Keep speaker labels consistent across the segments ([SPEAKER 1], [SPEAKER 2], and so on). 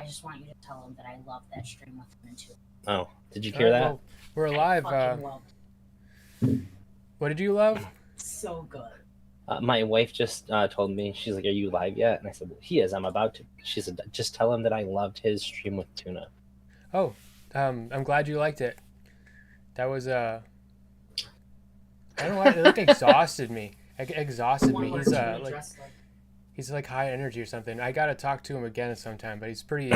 [SPEAKER 1] just want you to tell him that I love that stream with him too.
[SPEAKER 2] Oh, did you hear that?
[SPEAKER 3] Well, we're live. What did you love?
[SPEAKER 1] So good.
[SPEAKER 2] My wife just told me, she's like, "Are you live yet?" And I said, "Well, he is. I'm about to." She said, "Just tell him that I loved his stream with Tuna."
[SPEAKER 3] Oh, I'm glad you liked it. That was I don't know why it like exhausted me. It exhausted me. He's like high energy or something. I gotta talk to him again sometime, but he's pretty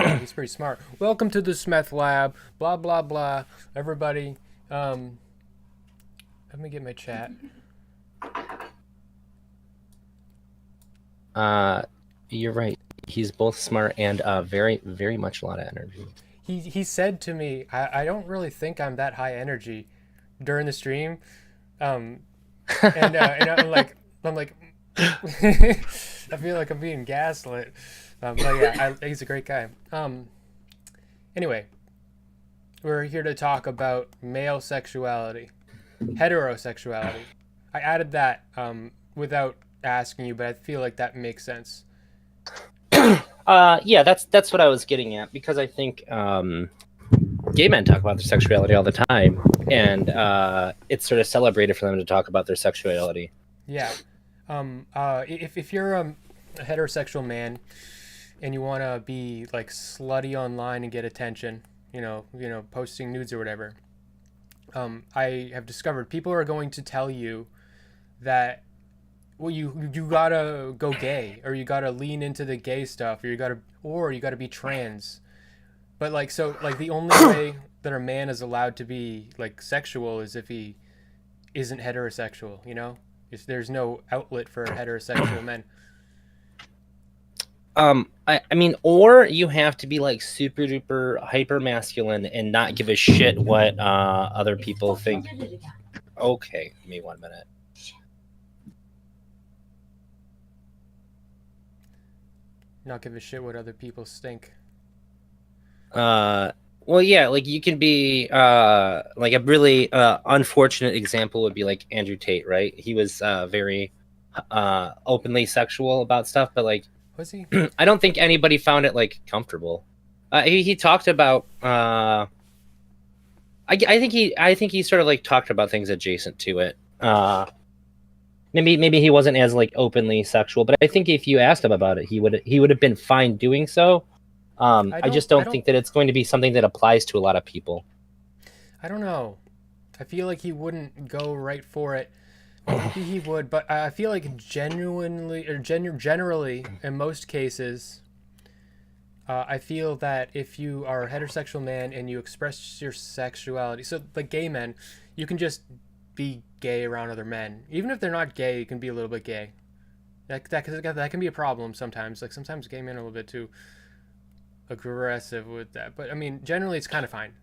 [SPEAKER 3] smart. Welcome to the Smeth Lab. Blah blah blah. Everybody, let me get my chat.
[SPEAKER 2] You're right. He's both smart and very, very much a lot of energy.
[SPEAKER 3] He said to me, I don't really think I'm that high energy during the stream, and I'm like I feel like I'm being gaslit, but yeah, he's a great guy. Anyway, we're here to talk about male sexuality, heterosexuality. I added that without asking you, but I feel like that makes sense.
[SPEAKER 2] Yeah, that's what I was getting at, because I think gay men talk about their sexuality all the time, and it's sort of celebrated for them to talk about their sexuality.
[SPEAKER 3] Yeah. If you're a heterosexual man and you want to be like slutty online and get attention, you know, posting nudes or whatever, I have discovered people are going to tell you that, well, you gotta go gay, or you gotta lean into the gay stuff, or you gotta be trans. But like, so like the only way that a man is allowed to be like sexual is if he isn't heterosexual, you know? If there's no outlet for heterosexual men.
[SPEAKER 2] I mean, or you have to be like super duper hyper masculine and not give a shit what other people think. Okay, give me 1 minute.
[SPEAKER 3] Not give a shit what other people think.
[SPEAKER 2] Well, yeah, like you can be like a really unfortunate example would be like Andrew Tate, right? He was very openly sexual about stuff, but like,
[SPEAKER 3] was he?
[SPEAKER 2] I don't think anybody found it like comfortable. He talked about I think he sort of like talked about things adjacent to it. Maybe he wasn't as like openly sexual, but I think if you asked him about it, he would have been fine doing so. I just don't think that it's going to be something that applies to a lot of people.
[SPEAKER 3] I don't know. I feel like he wouldn't go right for it. Maybe he would, but I feel like generally, in most cases, I feel that if you are a heterosexual man and you express your sexuality, so like gay men, you can just be gay around other men. Even if they're not gay, you can be a little bit gay. That can be a problem sometimes. Like sometimes gay men are a little bit too aggressive with that, but I mean generally it's kind of fine.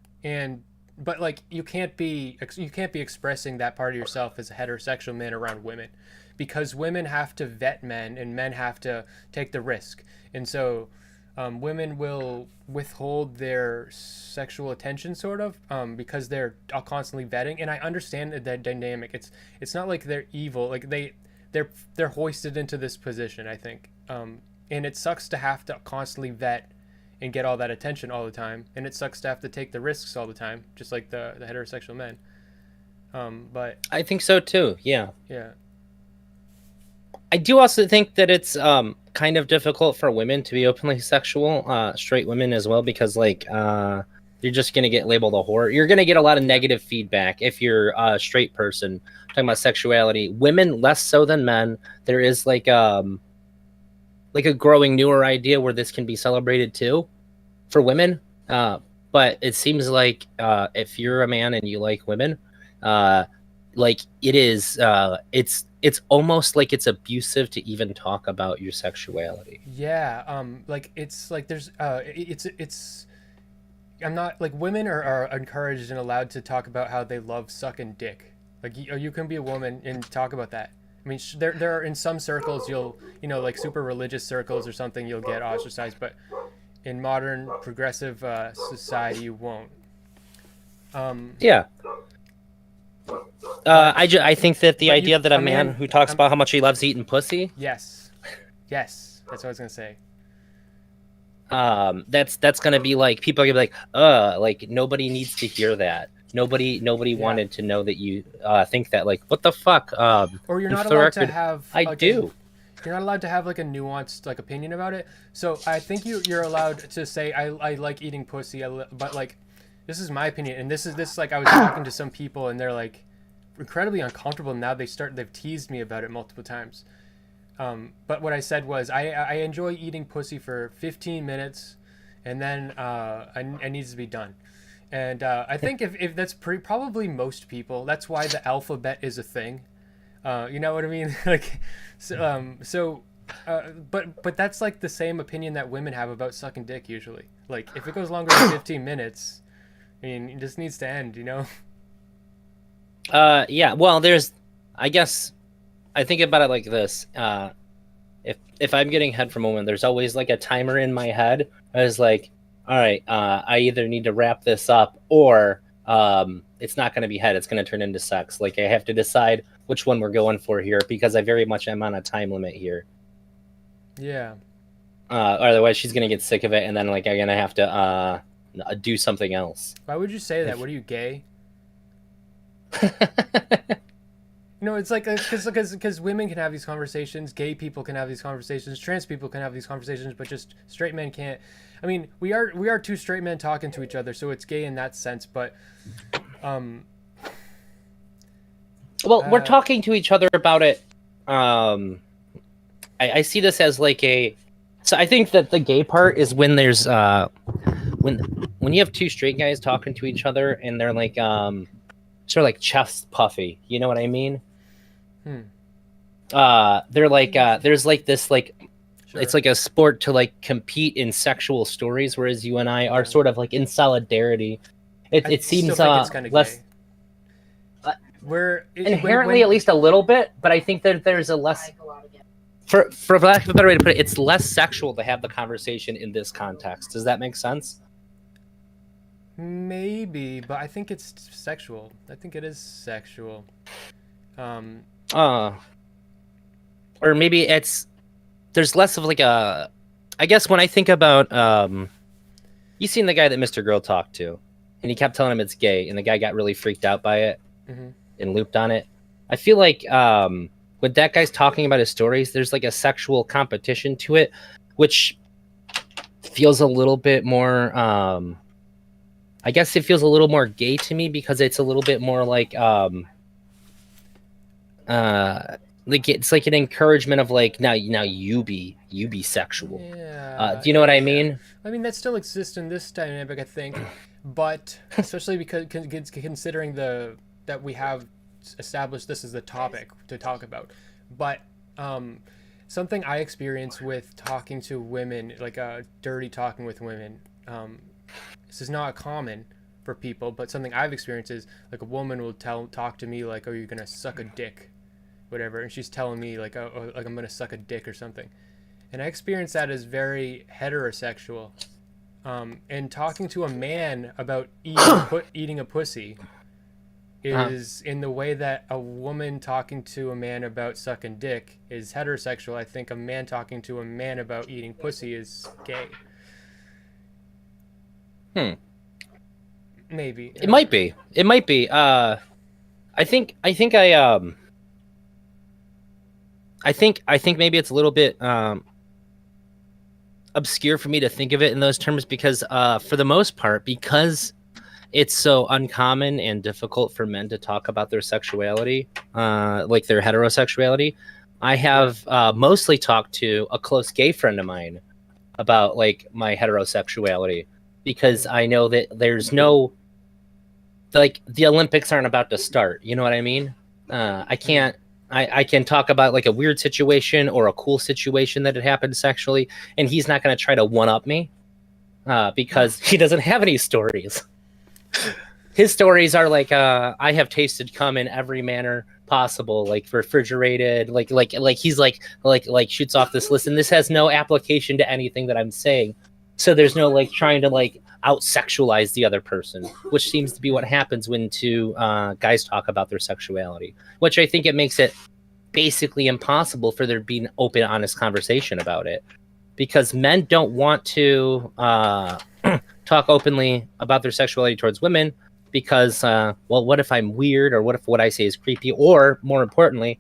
[SPEAKER 3] But like you can't be expressing that part of yourself as a heterosexual man around women, because women have to vet men and men have to take the risk, and so women will withhold their sexual attention sort of because they're constantly vetting. And I understand that dynamic. It's not like they're evil, like they're hoisted into this position, I think, and it sucks to have to constantly vet and get all that attention all the time, and it sucks to have to take the risks all the time, just like the heterosexual men. But
[SPEAKER 2] I think so too. Yeah.
[SPEAKER 3] Yeah.
[SPEAKER 2] I do also think that it's kind of difficult for women to be openly sexual, straight women as well, because like you're just gonna get labeled a whore. You're gonna get a lot of negative feedback if you're a straight person talking about sexuality. Women less so than men. There is like a growing newer idea where this can be celebrated too for women. But it seems like if you're a man and you like women, like it is, it's almost like it's abusive to even talk about your sexuality.
[SPEAKER 3] Yeah. Like it's like there's it's I'm not like women are encouraged and allowed to talk about how they love sucking dick. Like you can be a woman and talk about that. I mean, there are in some circles like super religious circles or something, you'll get ostracized, but in modern progressive society, you won't.
[SPEAKER 2] Yeah. I think that the idea that a man who talks about how much he loves eating pussy.
[SPEAKER 3] Yes, that's what I was gonna say.
[SPEAKER 2] that's gonna be like people are gonna be like nobody needs to hear that. Nobody wanted to know that you think that. Like, what the fuck?
[SPEAKER 3] Or you're
[SPEAKER 2] and
[SPEAKER 3] not
[SPEAKER 2] for the
[SPEAKER 3] allowed to
[SPEAKER 2] record,
[SPEAKER 3] have.
[SPEAKER 2] I
[SPEAKER 3] like,
[SPEAKER 2] do.
[SPEAKER 3] You're not allowed to have like a nuanced like opinion about it. So I think you're allowed to say I like eating pussy, but like this is my opinion, and this like I was talking to some people and they're like incredibly uncomfortable now. They've teased me about it multiple times. But what I said was I enjoy eating pussy for 15 minutes, and then I needs to be done. And I think if that's probably most people, that's why the alphabet is a thing. You know what I mean? Like, but that's like the same opinion that women have about sucking dick usually. Like, if it goes longer than 15 minutes, I mean, it just needs to end, you know?
[SPEAKER 2] Yeah. Well, I guess, I think about it like this. If I'm getting head from a woman, there's always like a timer in my head. I was like, all right, I either need to wrap this up or it's not going to be head. It's going to turn into sex. Like, I have to decide which one we're going for here because I very much am on a time limit here.
[SPEAKER 3] Yeah.
[SPEAKER 2] Otherwise, she's going to get sick of it, and then like I'm going to have to do something else.
[SPEAKER 3] Why would you say that? What are you, gay? You know, it's like because women can have these conversations, gay people can have these conversations, trans people can have these conversations, but just straight men can't. I mean, we are two straight men talking to each other, so it's gay in that sense. But,
[SPEAKER 2] well, we're talking to each other about it. I see this as like so I think that the gay part is when there's when you have two straight guys talking to each other and they're like sort of like chest puffy. You know what I mean? They're like there's like this like sure. It's like a sport to like compete in sexual stories, whereas you and I are sort of like in solidarity. It seems less
[SPEAKER 3] gay. We're
[SPEAKER 2] inherently at least a little bit, but I think that there's a less for lack of a better way to put it, it's less sexual to have the conversation in this context. Does that make sense?
[SPEAKER 3] Maybe, but I think it's sexual. I think it is sexual.
[SPEAKER 2] Or maybe there's less of like I guess when I think about you seen the guy that Mr. Girl talked to and he kept telling him it's gay and the guy got really freaked out by it and looped on it. I feel like when that guy's talking about his stories, there's like a sexual competition to it, which feels a little bit more I guess it feels a little more gay to me because it's a little bit more like it's like an encouragement of like now you be sexual.
[SPEAKER 3] Yeah.
[SPEAKER 2] Do you know what I mean?
[SPEAKER 3] I mean that still exists in this dynamic, I think, but especially because considering that we have established this as the topic to talk about, but something I experience with talking to women, like dirty talking with women, this is not common for people, but something I've experienced is like a woman will talk to me like, "Oh, you're gonna suck a dick," whatever, and she's telling me like, "Oh, like I'm gonna suck a dick" or something, and I experience that as very heterosexual. And talking to a man about eating a pussy is in the way that a woman talking to a man about sucking dick is heterosexual. I think a man talking to a man about eating pussy is gay. Maybe.
[SPEAKER 2] It might be. I think maybe it's a little bit obscure for me to think of it in those terms because for the most part, because it's so uncommon and difficult for men to talk about their sexuality, like their heterosexuality, I have mostly talked to a close gay friend of mine about like my heterosexuality because I know that there's no, like the Olympics aren't about to start. You know what I mean? I can talk about like a weird situation or a cool situation that had happened sexually, and he's not going to try to one-up me because he doesn't have any stories. His stories are like, I have tasted cum in every manner possible, like refrigerated, like he's like shoots off this list, and this has no application to anything that I'm saying. So there's no like trying to like out-sexualize the other person, which seems to be what happens when two guys talk about their sexuality, which I think it makes it basically impossible for there to be an open, honest conversation about it. because men don't want to talk openly about their sexuality towards women because, well, what if I'm weird, or what if what I say is creepy, or more importantly,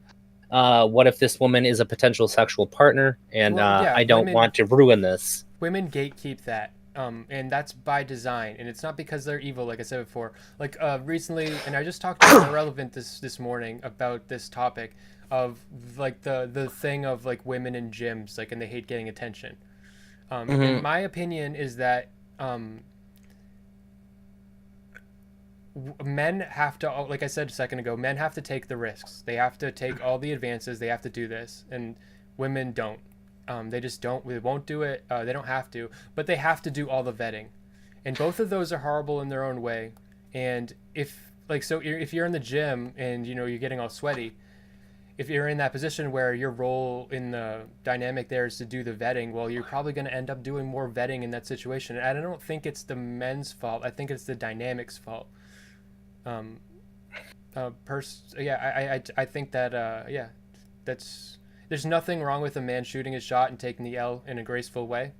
[SPEAKER 2] what if this woman is a potential sexual partner and
[SPEAKER 3] Well, yeah,
[SPEAKER 2] I don't want to ruin this.
[SPEAKER 3] women gatekeep that, and that's by design, and it's not because they're evil, like I said before. Like recently, and I just talked to Irrelevant this morning about this topic of like the thing of like women in gyms, like, and they hate getting attention. And my opinion is that men have to, like I said a second ago, men have to take the risks. They have to take all the advances. They have to do this, and women don't. They just don't. They won't do it. They don't have to, but they have to do all the vetting, and both of those are horrible in their own way. And if if you're in the gym and you're getting all sweaty, if you're in that position where your role in the dynamic there is to do the vetting, well, you're probably going to end up doing more vetting in that situation. And I don't think it's the men's fault. I think it's the dynamic's fault. I think that there's nothing wrong with a man shooting his shot and taking the L in a graceful way.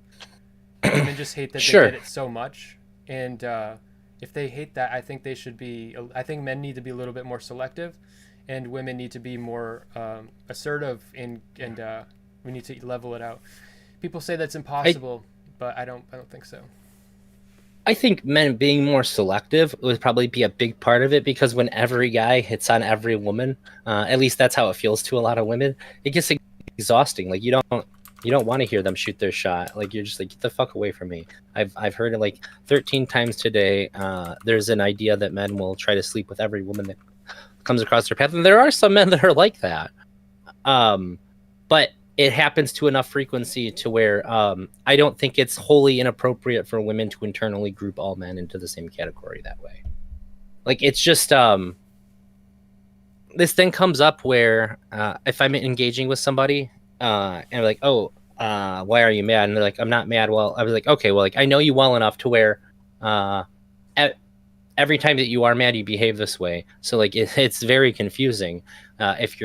[SPEAKER 3] Women just hate that
[SPEAKER 2] Sure.
[SPEAKER 3] they get it so much, and if they hate that, I think they should be. I think men need to be a little bit more selective, and women need to be more assertive, and we need to level it out. People say that's impossible, but I don't think so.
[SPEAKER 2] I think men being more selective would probably be a big part of it, because when every guy hits on every woman, at least that's how it feels to a lot of women, it gets exhausting. Like, you don't want to hear them shoot their shot. Like, you're just like, get the fuck away from me. I've heard it like 13 times today. There's an idea that men will try to sleep with every woman that comes across their path, and there are some men that are like that. But it happens to enough frequency to where I don't think it's wholly inappropriate for women to internally group all men into the same category that way. Like, it's just this thing comes up where if I'm engaging with somebody and they're like, oh, why are you mad? And they're like, I'm not mad. Well, I was like, okay, well, like, I know you well enough to where every time that you are mad, you behave this way. So like, it's very confusing if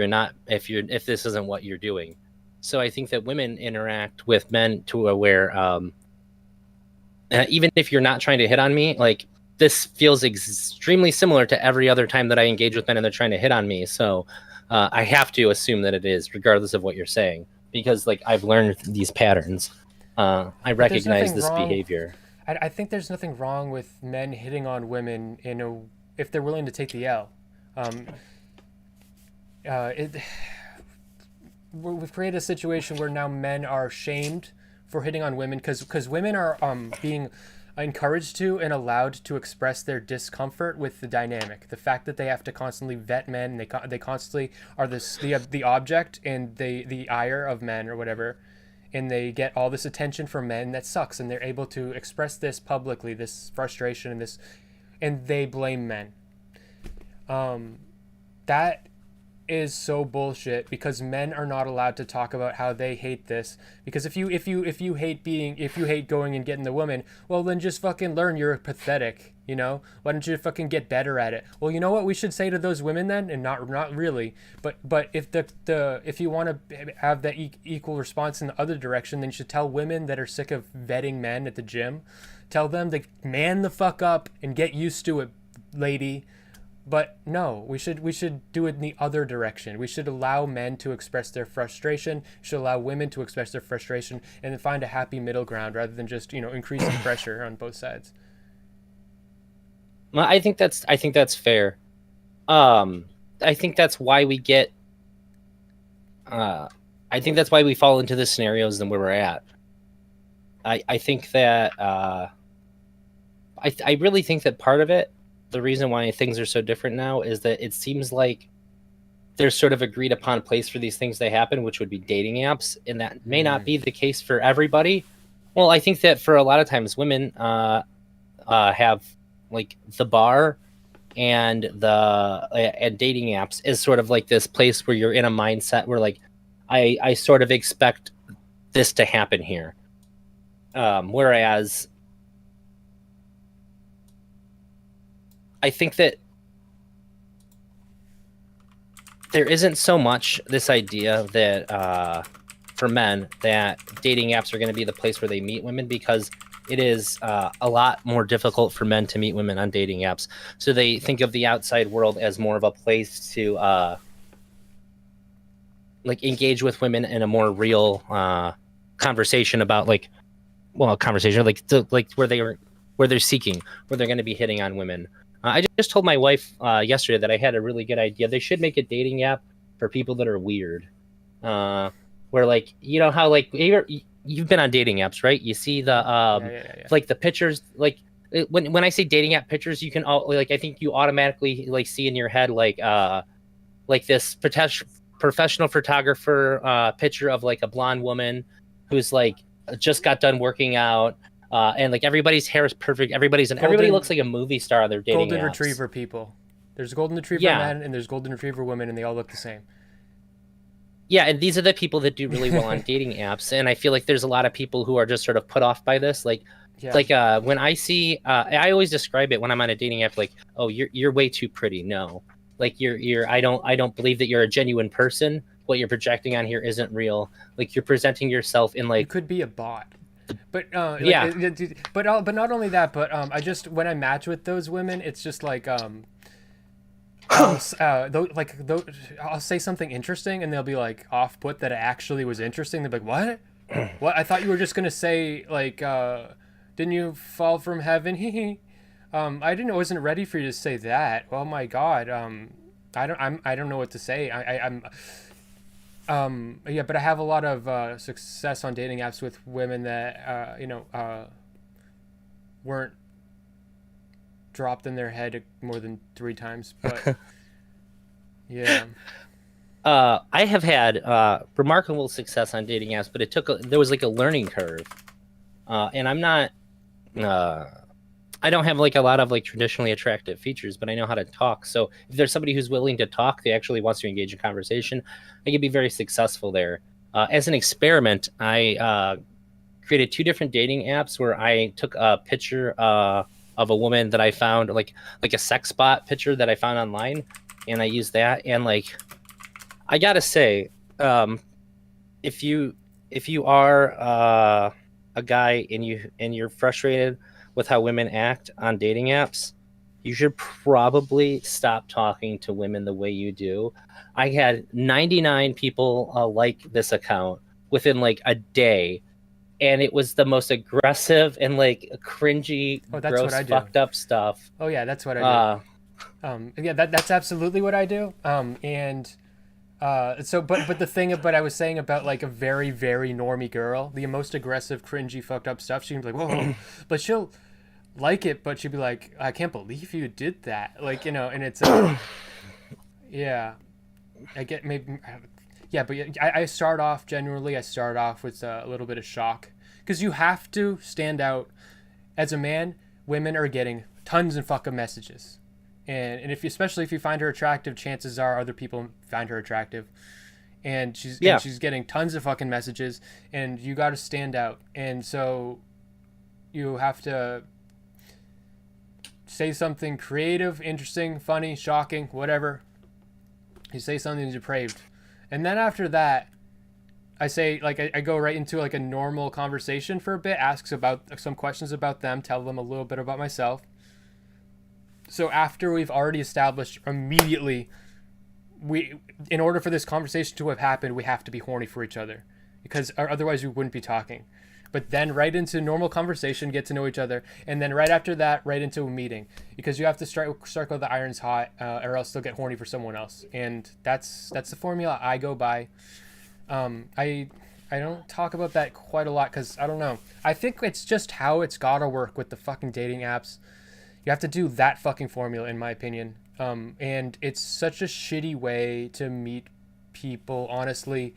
[SPEAKER 2] this isn't what you're doing. So I think that women interact with men to where even if you're not trying to hit on me, like, this feels extremely similar to every other time that I engage with men and they're trying to hit on me. So I have to assume that it is, regardless of what you're saying, because like, I've learned these patterns. I recognize this behavior.
[SPEAKER 3] I think there's nothing wrong with men hitting on women if they're willing to take the L. We've created a situation where now men are shamed for hitting on women because women are being encouraged to and allowed to express their discomfort with the dynamic. The fact that they have to constantly vet men, they constantly are the object and the ire of men or whatever, and they get all this attention from men. That sucks, and they're able to express this publicly, this frustration and they blame men. That is so bullshit, because men are not allowed to talk about how they hate this. Because if you hate going and getting the woman, well, then just fucking learn you're pathetic. Why don't you fucking get better at it? Well, you know what we should say to those women then, and not really, but if you want to have that equal response in the other direction, then you should tell women that are sick of vetting men at the gym, tell them to man the fuck up and get used to it, lady. But no, we should do it in the other direction. We should allow men to express their frustration. We should allow women to express their frustration, and then find a happy middle ground rather than just increasing pressure on both sides.
[SPEAKER 2] Well, I think that's fair. I think that's why we get. I think that's why we fall into the scenarios and where we're at. I think that I really think that part of it, the reason why things are so different now, is that it seems like there's sort of agreed upon place for these things to happen, which would be dating apps, and that may not be the case for everybody. Well, I think that for a lot of times, women have like the bar and dating apps is sort of like this place where you're in a mindset where like I sort of expect this to happen here, whereas I think that there isn't so much this idea that for men that dating apps are going to be the place where they meet women, because it is a lot more difficult for men to meet women on dating apps. So they think of the outside world as more of a place to like engage with women in a more real conversation about like, well, a conversation like where they're seeking, where they're going to be hitting on women. I just told my wife yesterday that I had a really good idea. They should make a dating app for people that are weird. Where like, you know how like you've been on dating apps, right? You see the
[SPEAKER 3] Yeah.
[SPEAKER 2] like the pictures, like when I say dating app pictures, you can all like, I think you automatically like see in your head like this professional photographer picture of like a blonde woman who's like just got done working out, and like everybody's hair is perfect, everybody looks like a movie star on their dating
[SPEAKER 3] golden
[SPEAKER 2] apps.
[SPEAKER 3] retriever people. There's golden retriever
[SPEAKER 2] Yeah.
[SPEAKER 3] men and there's golden retriever women, and they all look the same.
[SPEAKER 2] Yeah, and these are the people that do really well on dating apps, and I feel like there's a lot of people who are just sort of put off by this. Like, when I see, I always describe it when I'm on a dating app, like, oh, you're way too pretty. No, like I don't believe that you're a genuine person. What you're projecting on here isn't real. Like, you're presenting yourself in
[SPEAKER 3] You
[SPEAKER 2] like,
[SPEAKER 3] could be a bot. But
[SPEAKER 2] Yeah.
[SPEAKER 3] but not only that, but I just, when I match with those women, it's just like I'll say something interesting and they'll be like off put that it actually was interesting. They'll be like, what? What? I thought you were just gonna say like, didn't you fall from heaven? I wasn't ready for you to say that. Oh my god. I don't know what to say. Yeah, but I have a lot of success on dating apps with women that weren't dropped in their head more than 3 times, but yeah.
[SPEAKER 2] I have had remarkable success on dating apps, but there was like a learning curve, and I'm not. I don't have like a lot of like traditionally attractive features, but I know how to talk. So if there's somebody who's willing to talk, they actually wants to engage in conversation, I can be very successful there. As an experiment, I created 2 different dating apps where I took a picture of a woman that I found, like a sex bot picture that I found online, and I used that. And like, I gotta say, if you are a guy and you're frustrated with how women act on dating apps, you should probably stop talking to women the way you do. I had 99 people like this account within like a day, and it was the most aggressive and like cringy, gross, fucked up stuff.
[SPEAKER 3] Oh yeah, that's what I do. Yeah, that's absolutely what I do. But the thing about I was saying about like a very, very normie girl, the most aggressive, cringy, fucked up stuff, she'd be like, whoa, but she'll like it, but she'd be like, I can't believe you did that. Like, and it's, yeah, I get maybe, yeah, but I start off with a little bit of shock, because you have to stand out as a man. Women are getting tons of fucking messages. And especially if you find her attractive, chances are other people find her attractive, and she's getting tons of fucking messages, and you got to stand out. And so you have to say something creative, interesting, funny, shocking, whatever. You say something depraved, and then after that, I say, like, I go right into like a normal conversation for a bit, asks about some questions about them, tell them a little bit about myself. So after we've already established immediately, in order for this conversation to have happened, we have to be horny for each other, because otherwise we wouldn't be talking. But then right into normal conversation, get to know each other, and then right after that, right into a meeting, because you have to strike while the iron's hot, or else they'll get horny for someone else. And that's the formula I go by. I don't talk about that quite a lot, because I don't know. I think it's just how it's gotta work with the fucking dating apps. You have to do that fucking formula, in my opinion. And it's such a shitty way to meet people, honestly.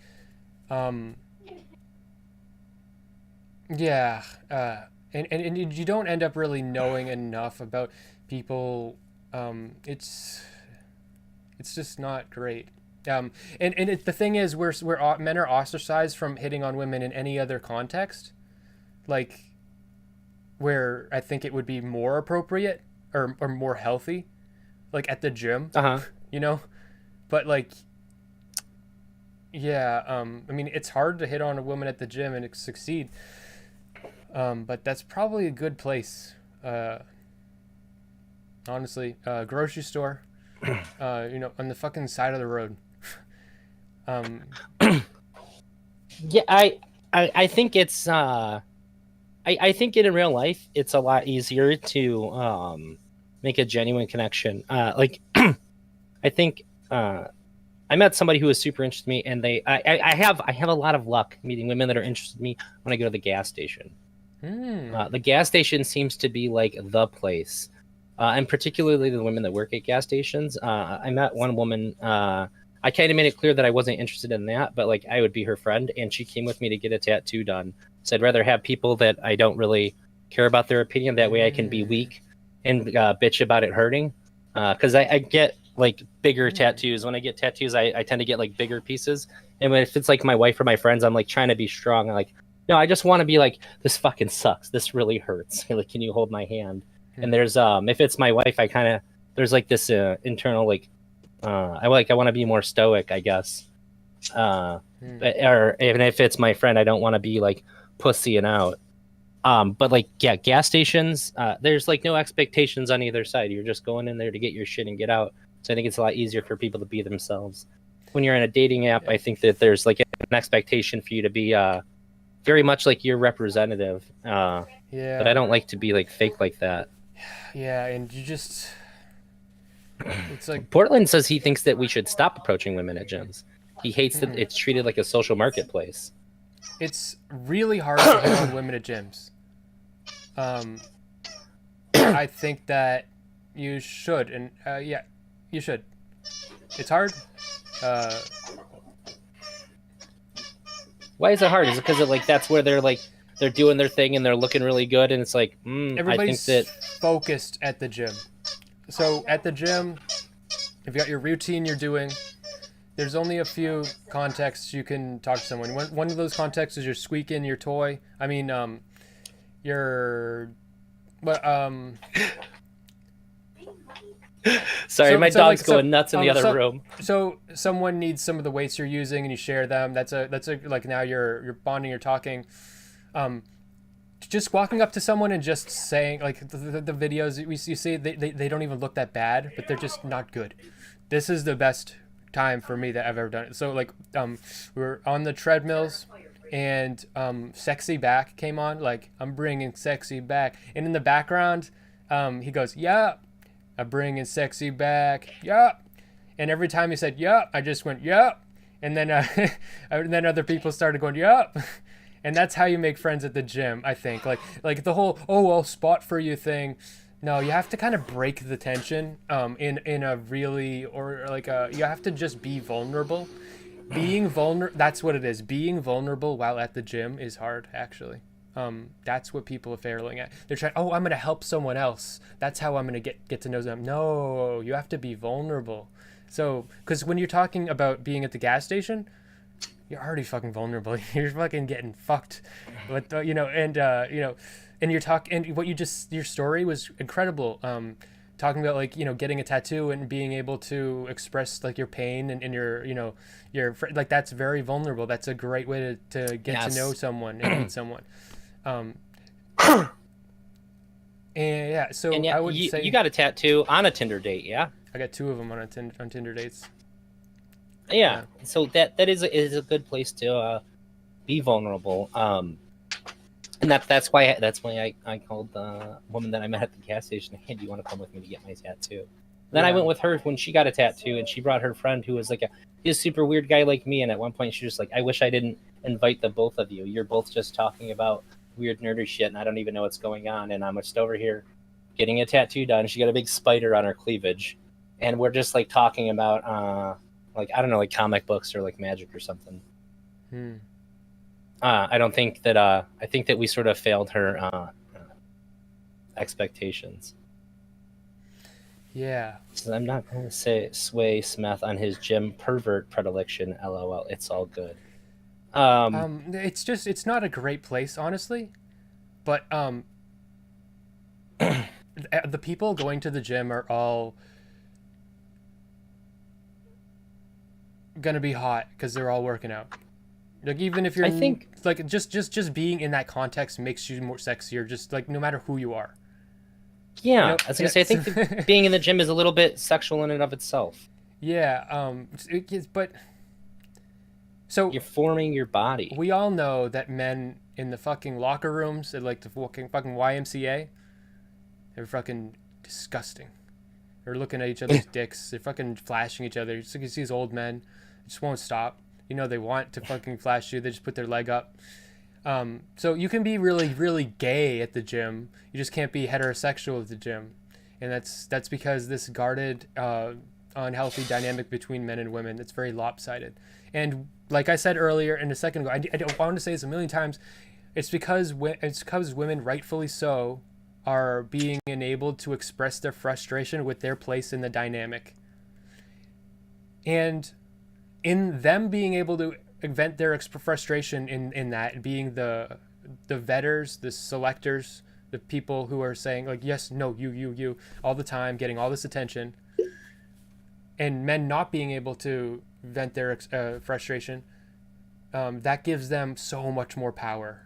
[SPEAKER 3] Yeah. And you don't end up really knowing enough about people. It's just not great. And the thing is, men are ostracized from hitting on women in any other context. Like, where I think it would be more appropriate or more healthy, like at the gym, but like, Yeah, I mean, it's hard to hit on a woman at the gym and succeed, but that's probably a good place. Uh, Honestly, grocery store, on the fucking side of the road. Um,
[SPEAKER 2] Yeah, I think it's I think in real life it's a lot easier to make a genuine connection. Like I think I met somebody who was super interested in me, and I have a lot of luck meeting women that are interested in me when I go to the gas station. The gas station seems to be like the place, and particularly the women that work at gas stations. I met one woman. I kind of made it clear that I wasn't interested in that, but like I would be her friend, and she came with me to get a tattoo done. So I'd rather have people that I don't really care about their opinion. That way, I can be weak and bitch about it hurting. Because I get like bigger tattoos. When I get tattoos, I tend to get like bigger pieces. And if it's like my wife or my friends, I'm like trying to be strong. I'm like, no, I just want to be like, this fucking sucks. This really hurts. Like, can you hold my hand? And there's if it's my wife, I kind of there's like this internal like I want to be more stoic, I guess. Or even if it's my friend, I don't want to be like pussying out. But like yeah, gas stations, there's like no expectations on either side. You're just going in there to get your shit and get out. So I think it's a lot easier for people to be themselves. When you're in a dating app, I think that there's like an expectation for you to be very much like your representative.
[SPEAKER 3] yeah.
[SPEAKER 2] But I don't like to be like fake like that.
[SPEAKER 3] Yeah, and you just. It's like.
[SPEAKER 2] Portland says he thinks that we should stop approaching women at gyms. He hates that it's treated like a social marketplace.
[SPEAKER 3] It's really hard to hit on women at gyms. I think that you should, and yeah, you should. It's hard.
[SPEAKER 2] Why is it hard? Is it because like that's where they're doing their thing and they're looking really good, and it's like
[SPEAKER 3] Everybody's
[SPEAKER 2] I think that
[SPEAKER 3] focused at the gym. So at the gym, if you got your routine you're doing, there's only a few contexts you can talk to someone. One of those contexts is you're squeaking your toy. I mean,
[SPEAKER 2] sorry, my dog's going nuts in the other room.
[SPEAKER 3] So someone needs some of the weights you're using, and you share them. That's a like now you're bonding, you're talking. Just walking up to someone and just saying like the videos you see, they don't even look that bad, but they're just not good. This is the best time for me that I've ever done it. So like we were on the treadmills, and Sexy Back came on, like I'm bringing sexy back, and in the background he goes, yeah, I'm bringing sexy back, yeah, and every time he said yeah, I just went yeah, and then and then other people started going yeah. And that's how you make friends at the gym, I think. Like the whole I'll spot for you thing. No, you have to kind of break the tension in a really, or like you have to just be vulnerable. Being vulnerable, that's what it is. Being vulnerable while at the gym is hard, actually. That's what people are failing at. They're trying, I'm going to help someone else. That's how I'm going to get to know them. No, you have to be vulnerable. So, because when you're talking about being at the gas station, you're already fucking vulnerable. You're fucking getting fucked. But, and you're talking, and what your story was incredible. Talking about like, getting a tattoo and being able to express like your pain and your, like, that's very vulnerable. That's a great way to get to know someone and meet someone. And yeah, so I would say
[SPEAKER 2] you got a tattoo on a Tinder date, yeah?
[SPEAKER 3] I got 2 of them on Tinder dates.
[SPEAKER 2] Yeah. So that is a good place to be vulnerable. And that's why I called the woman that I met at the gas station. Hey, do you want to come with me to get my tattoo? Then I went with her when she got a tattoo, and she brought her friend who was like he's a super weird guy like me. And at one point, she was like, "I wish I didn't invite the both of you. You're both just talking about weird nerdy shit, and I don't even know what's going on. And I'm just over here getting a tattoo done." She got a big spider on her cleavage, and we're just like talking about like I don't know, like comic books or like magic or something. I don't think that I think that we sort of failed her expectations.
[SPEAKER 3] Yeah.
[SPEAKER 2] So I'm not going to say sway Smith on his gym pervert predilection. LOL. It's all good.
[SPEAKER 3] It's not a great place, honestly, but the people going to the gym are all gonna be hot because they're all working out. Like even if you're,
[SPEAKER 2] I think
[SPEAKER 3] like just being in that context makes you more sexier. Just like no matter who you are.
[SPEAKER 2] yeah,
[SPEAKER 3] You know,
[SPEAKER 2] I was gonna say I think that being in the gym is a little bit sexual in and of itself.
[SPEAKER 3] Yeah. But so
[SPEAKER 2] You're forming your body.
[SPEAKER 3] we all know that men in the fucking locker rooms at like the fucking YMCA, they're fucking disgusting. They're looking at each other's dicks. They're fucking flashing each other. You see these old men, they just won't stop. You know they want to fucking flash you. They just put their leg up. So you can be really, really gay at the gym. You just can't be heterosexual at the gym, and that's because this guarded, unhealthy dynamic between men and women. That's very lopsided. And like I said earlier, and a second ago, I don't want to say this a million times. It's because women, rightfully so, are being enabled to express their frustration with their place in the dynamic. And in them being able to vent their frustration in that, being the vetters, the selectors, the people who are saying like yes, no, you all the time, getting all this attention, and men not being able to vent their frustration, that gives them so much more power.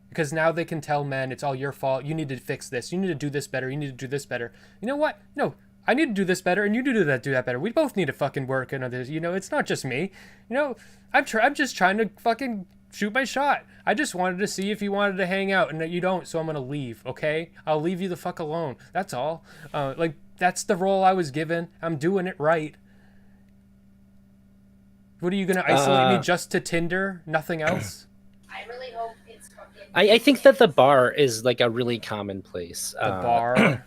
[SPEAKER 3] Because now they can tell men, it's all your fault. You need to fix this. You need to do this better. You need to do this better. You know what? No, I need to do this better, and you do that better. We both need to fucking work on this. You know, it's not just me. You know, I'm just trying to fucking shoot my shot. I just wanted to see if you wanted to hang out, and you don't, so I'm gonna leave. Okay? I'll leave you the fuck alone. That's all. Like that's the role I was given. I'm doing it right. What are you gonna isolate me just to Tinder? Nothing else?
[SPEAKER 1] I really hope it's fucking.
[SPEAKER 2] I think that the bar is like a really common place.
[SPEAKER 3] The bar.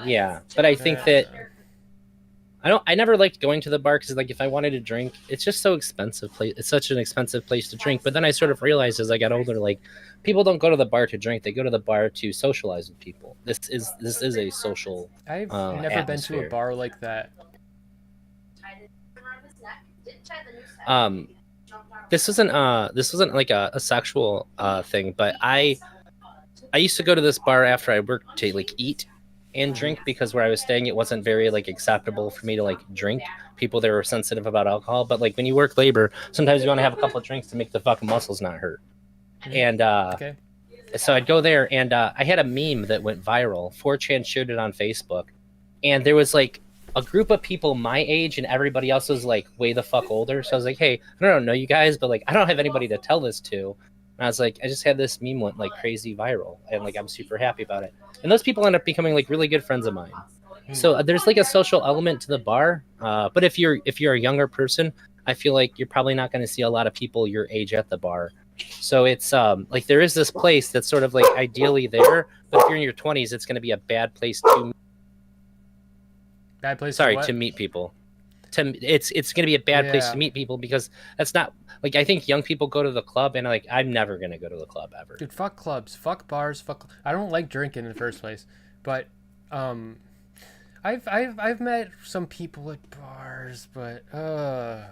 [SPEAKER 2] Yeah, but I think that I never liked going to the bar because like if I wanted to drink, it's just so expensive. It's such an expensive place to drink. But then I sort of realized as I got older, like people don't go to the bar to drink; they go to the bar to socialize with people. This is a social.
[SPEAKER 3] I've never been to a bar like that.
[SPEAKER 2] This wasn't like a sexual thing, but I used to go to this bar after I worked to like eat and drink because where I was staying it wasn't very like acceptable for me to like drink. People there were sensitive about alcohol, but like when you work labor, sometimes you want to have a couple of drinks to make the fucking muscles not hurt. And
[SPEAKER 3] Okay.
[SPEAKER 2] so I'd go there, and I had a meme that went viral. 4chan shared it on Facebook, and there was like a group of people my age, and everybody else was like way the fuck older. So I was like, hey, I don't know you guys, but like I don't have anybody to tell this to. And I was like, I just had this meme went like crazy viral, and like I'm super happy about it. And those people end up becoming like really good friends of mine. So there's like a social element to the bar. But if you're a younger person, I feel like you're probably not going to see a lot of people your age at the bar. So it's like there is this place that's sort of like ideally there, but if you're in your 20s, it's going to be a bad place to.
[SPEAKER 3] Bad place.
[SPEAKER 2] To meet people. It's going to be a bad place to meet people because that's not like I think young people go to the club and like I'm never going to go to the club ever.
[SPEAKER 3] Dude, fuck clubs, fuck bars, fuck. I don't like drinking in the first place, but I've met some people at bars, but I've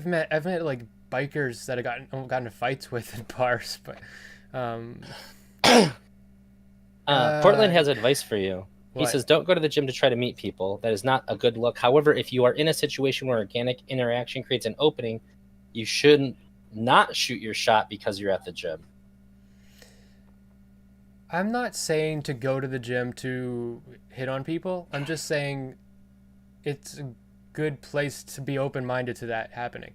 [SPEAKER 3] met like bikers that I gotten into fights with at bars, but
[SPEAKER 2] Portland has advice for you. He
[SPEAKER 3] What?
[SPEAKER 2] says, don't go to the gym to try to meet people. That is not a good look. However, if you are in a situation where organic interaction creates an opening, you shouldn't not shoot your shot because you're at the gym.
[SPEAKER 3] I'm not saying to go to the gym to hit on people. I'm just saying it's a good place to be open-minded to that happening.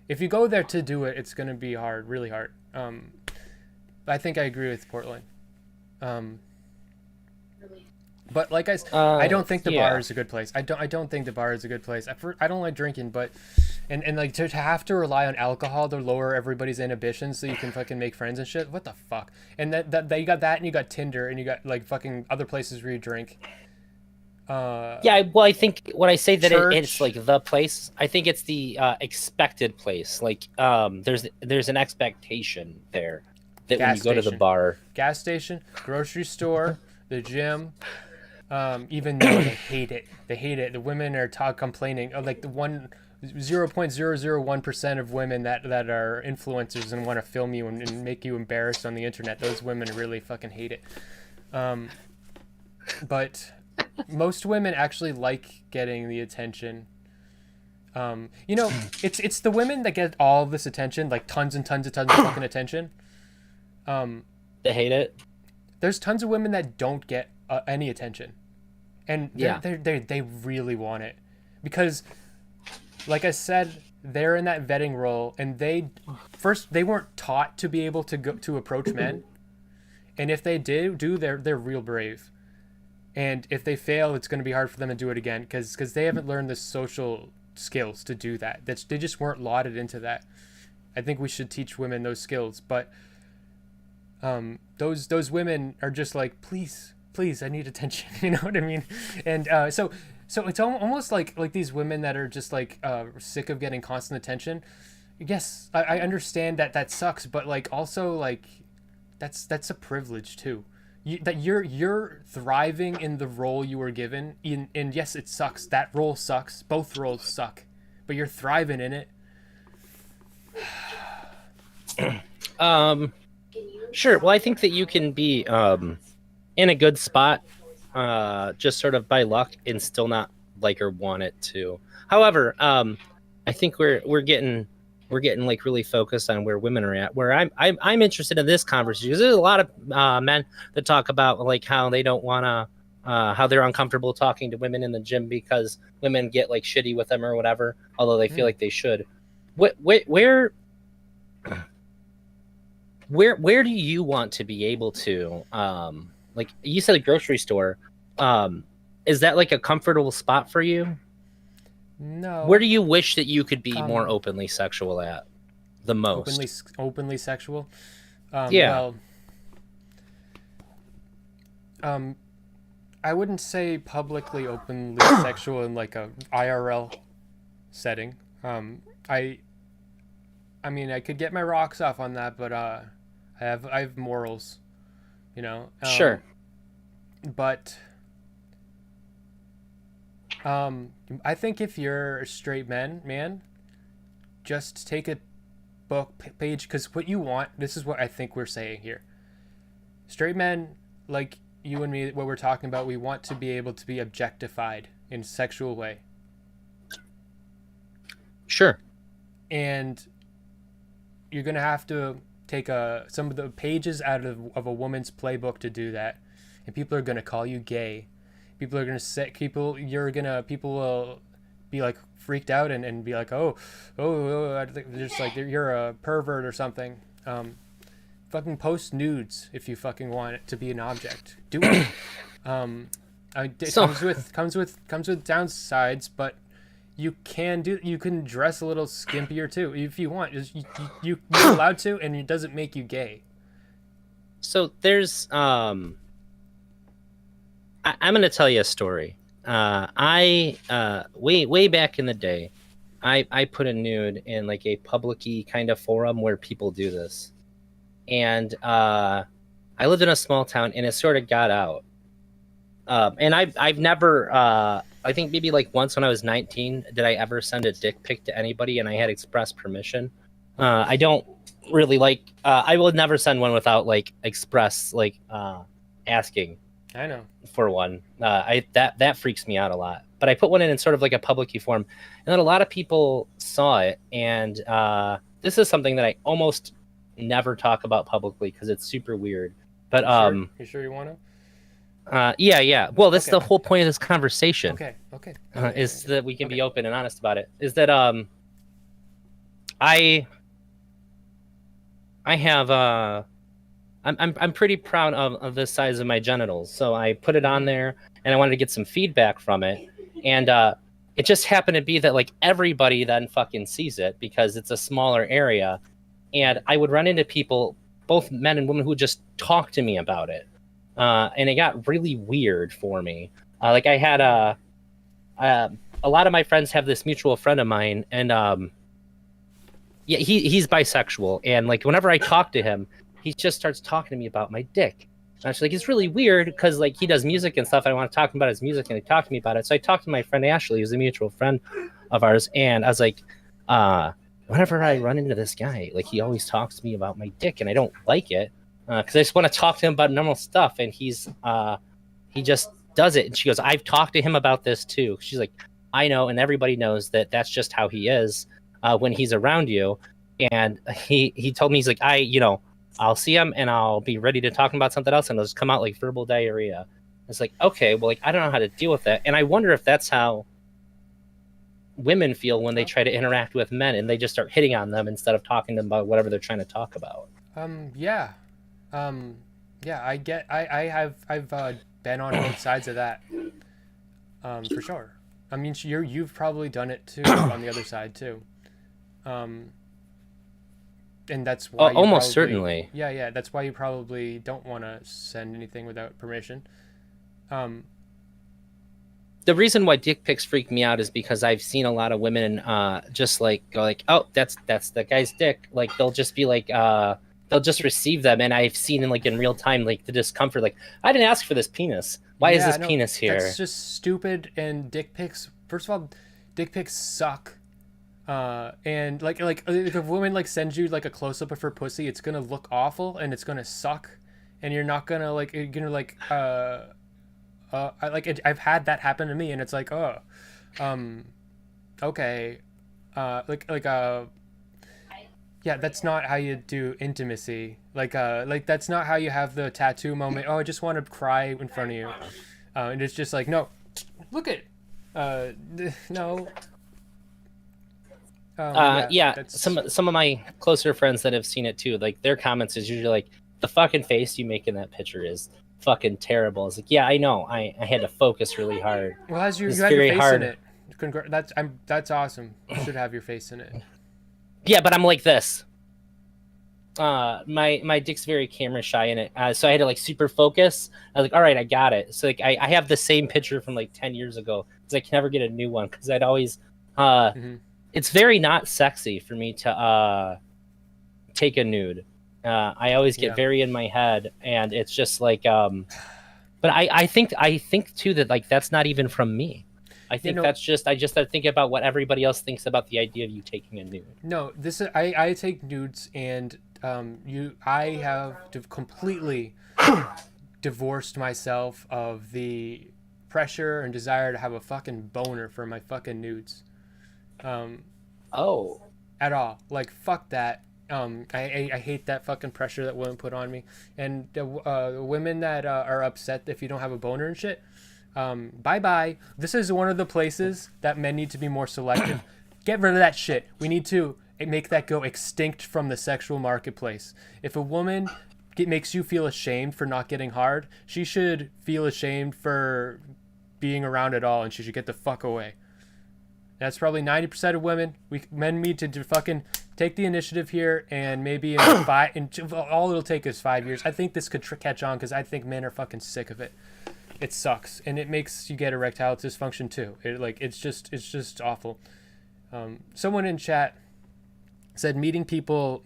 [SPEAKER 3] If you go there to do it, it's going to be hard, really hard. I think I agree with Portland. But like I don't think the bar is a good place. I don't think the bar is a good place. I don't like drinking, but and like to have to rely on alcohol to lower everybody's inhibitions so you can fucking make friends and shit. What the fuck? And that you got that, and you got Tinder, and you got like fucking other places where you drink.
[SPEAKER 2] I think when I say that it's
[SPEAKER 3] Church.
[SPEAKER 2] like the place, I think it's the expected place. Like there's an expectation there that when
[SPEAKER 3] Gas
[SPEAKER 2] you go to the
[SPEAKER 3] station.
[SPEAKER 2] bar.
[SPEAKER 3] Gas station, grocery store, the gym. Even though they hate it. The women are complaining. Oh, like the 0.001% of women that are influencers and want to film you and make you embarrassed on the internet. Those women really fucking hate it. But most women actually like getting the attention You know, it's the women that get all of this attention, like tons and tons and tons of fucking attention.
[SPEAKER 2] They hate it.
[SPEAKER 3] There's tons of women that don't get any attention, and
[SPEAKER 2] Yeah.
[SPEAKER 3] they really want it, because, like I said, they're in that vetting role, and they weren't taught to be able to go to approach men, and if they they're real brave, and if they fail, it's going to be hard for them to do it again, because they haven't learned the social skills to do that. They just weren't lauded into that. I think we should teach women those skills, but those women are just like, please, I need attention. You know what I mean? And so it's almost like these women that are just like sick of getting constant attention. Yes, I understand that sucks, but like also like that's a privilege too. You're thriving in the role you were given, and yes, it sucks. That role sucks. Both roles suck, but you're thriving in it.
[SPEAKER 2] Sure. Well, I think that you can be in a good spot, just sort of by luck, and still not like or want it to. However, I think we're getting like really focused on where women are at. Where I'm interested in this conversation, because there's a lot of men that talk about like how they don't want to, how they're uncomfortable talking to women in the gym because women get like shitty with them or whatever, although they feel like they should. Where do you want to be able to, like you said, a grocery store, is that like a comfortable spot for you?
[SPEAKER 3] No.
[SPEAKER 2] Where do you wish that you could be more openly sexual at the most?
[SPEAKER 3] Openly sexual?
[SPEAKER 2] Yeah.
[SPEAKER 3] Well, I wouldn't say publicly openly sexual in like a IRL setting. I mean, I could get my rocks off on that, but I have morals, you know.
[SPEAKER 2] Sure.
[SPEAKER 3] But I think if you're a straight man, just take a book page, because what you want, this is what I think we're saying here. Straight men, like you and me, what we're talking about, we want to be able to be objectified in a sexual way.
[SPEAKER 2] Sure.
[SPEAKER 3] And you're going to have to take some of the pages out of a woman's playbook to do that. And people are going to call you gay. People are going to say, people will be like freaked out and be like, oh, just like you're a pervert or something. Fucking post nudes if you fucking want it to be an object. Do it. It comes with downsides, but you can dress a little skimpier too if you want. You're allowed to, and it doesn't make you gay.
[SPEAKER 2] So there's I'm going to tell you a story. I way back in the day, I put a nude in like a public-y kind of forum where people do this, and I lived in a small town, and it sort of got out. And I've never, I think maybe like once when I was 19, did I ever send a dick pic to anybody, and I had express permission. I don't really like, I will never send one without like express, like asking.
[SPEAKER 3] I know.
[SPEAKER 2] For one. That freaks me out a lot. But I put one in sort of like a public form, and then a lot of people saw it, and this is something that I almost never talk about publicly because it's super weird. But
[SPEAKER 3] you sure you want to?
[SPEAKER 2] Yeah. Well, that's the whole point of this conversation.
[SPEAKER 3] Okay.
[SPEAKER 2] Is that we can be open and honest about it. Is that I have I'm pretty proud of the size of my genitals, so I put it on there, and I wanted to get some feedback from it, and it just happened to be that like everybody then fucking sees it because it's a smaller area, and I would run into people, both men and women, who would just talk to me about it. And it got really weird for me. Like I had a lot of my friends have this mutual friend of mine, and yeah, he's bisexual, and like whenever I talk to him, he just starts talking to me about my dick. And I was like, it's really weird because like he does music and stuff. I want to talk about his music, and he talked to me about it. So I talked to my friend Ashley, who's a mutual friend of ours, and I was like, whenever I run into this guy, like he always talks to me about my dick, and I don't like it. Because I just want to talk to him about normal stuff, and he just does it. And she goes, I've talked to him about this too. She's like, I know, and everybody knows that that's just how he is when he's around you. And he told me, he's like, I'll see him and I'll be ready to talk about something else, and it'll just come out like verbal diarrhea. It's like, okay, well, like I don't know how to deal with that, and I wonder if that's how women feel when they try to interact with men and they just start hitting on them instead of talking to them about whatever they're trying to talk about.
[SPEAKER 3] Yeah. Yeah, I've been on both sides of that. For sure. I mean, you've probably done it too on the other side too. And that's why you
[SPEAKER 2] almost
[SPEAKER 3] probably,
[SPEAKER 2] certainly.
[SPEAKER 3] Yeah, that's why you probably don't want to send anything without permission.
[SPEAKER 2] The reason why dick pics freak me out is because I've seen a lot of women just like go like, oh, that's the guy's dick. Like they'll just be like they'll just receive them, and I've seen in real time like the discomfort. Like, I didn't ask for this penis. Why is this penis here?
[SPEAKER 3] That's just stupid. And dick pics. First of all, dick pics suck. And like if a woman like sends you like a close up of her pussy, it's gonna look awful and it's gonna suck, and you're not gonna like you're gonna like I've had that happen to me, and it's like, oh, okay, yeah, that's not how you do intimacy. Like that's not how you have the tattoo moment. Oh, I just want to cry in front of you, and it's just like, no, look at, no.
[SPEAKER 2] Some of my closer friends that have seen it too, like their comments is usually like, the fucking face you make in that picture is fucking terrible. It's like, yeah, I know. I had to focus really hard.
[SPEAKER 3] Well, you had your face in it. That's awesome. You should have your face in it.
[SPEAKER 2] Yeah, but I'm like this. My dick's very camera shy in it, so I had to like super focus. I was like, all right, I got it. So like I have the same picture from like 10 years ago because I can never get a new one because I'd always it's very not sexy for me to take a nude. I always get very in my head, and it's just like but I think too that like that's not even from me. I think that's just I just start thinking about what everybody else thinks about the idea of you taking a nude.
[SPEAKER 3] No, this is I take nudes, and I have completely divorced myself of the pressure and desire to have a fucking boner for my fucking nudes. At all. Like, fuck that. I hate that fucking pressure that women put on me. And the women that are upset if you don't have a boner and shit, bye-bye. This is one of the places that men need to be more selective. Get rid of that shit. We need to make that go extinct from the sexual marketplace. If a woman makes you feel ashamed for not getting hard, she should feel ashamed for being around at all, and she should get the fuck away. That's probably 90% of women. Men need to fucking take the initiative here, and maybe in all it'll take is 5 years. I think this could catch on because I think men are fucking sick of it. It sucks, and it makes you get erectile dysfunction too. It's just awful. Someone in chat said meeting people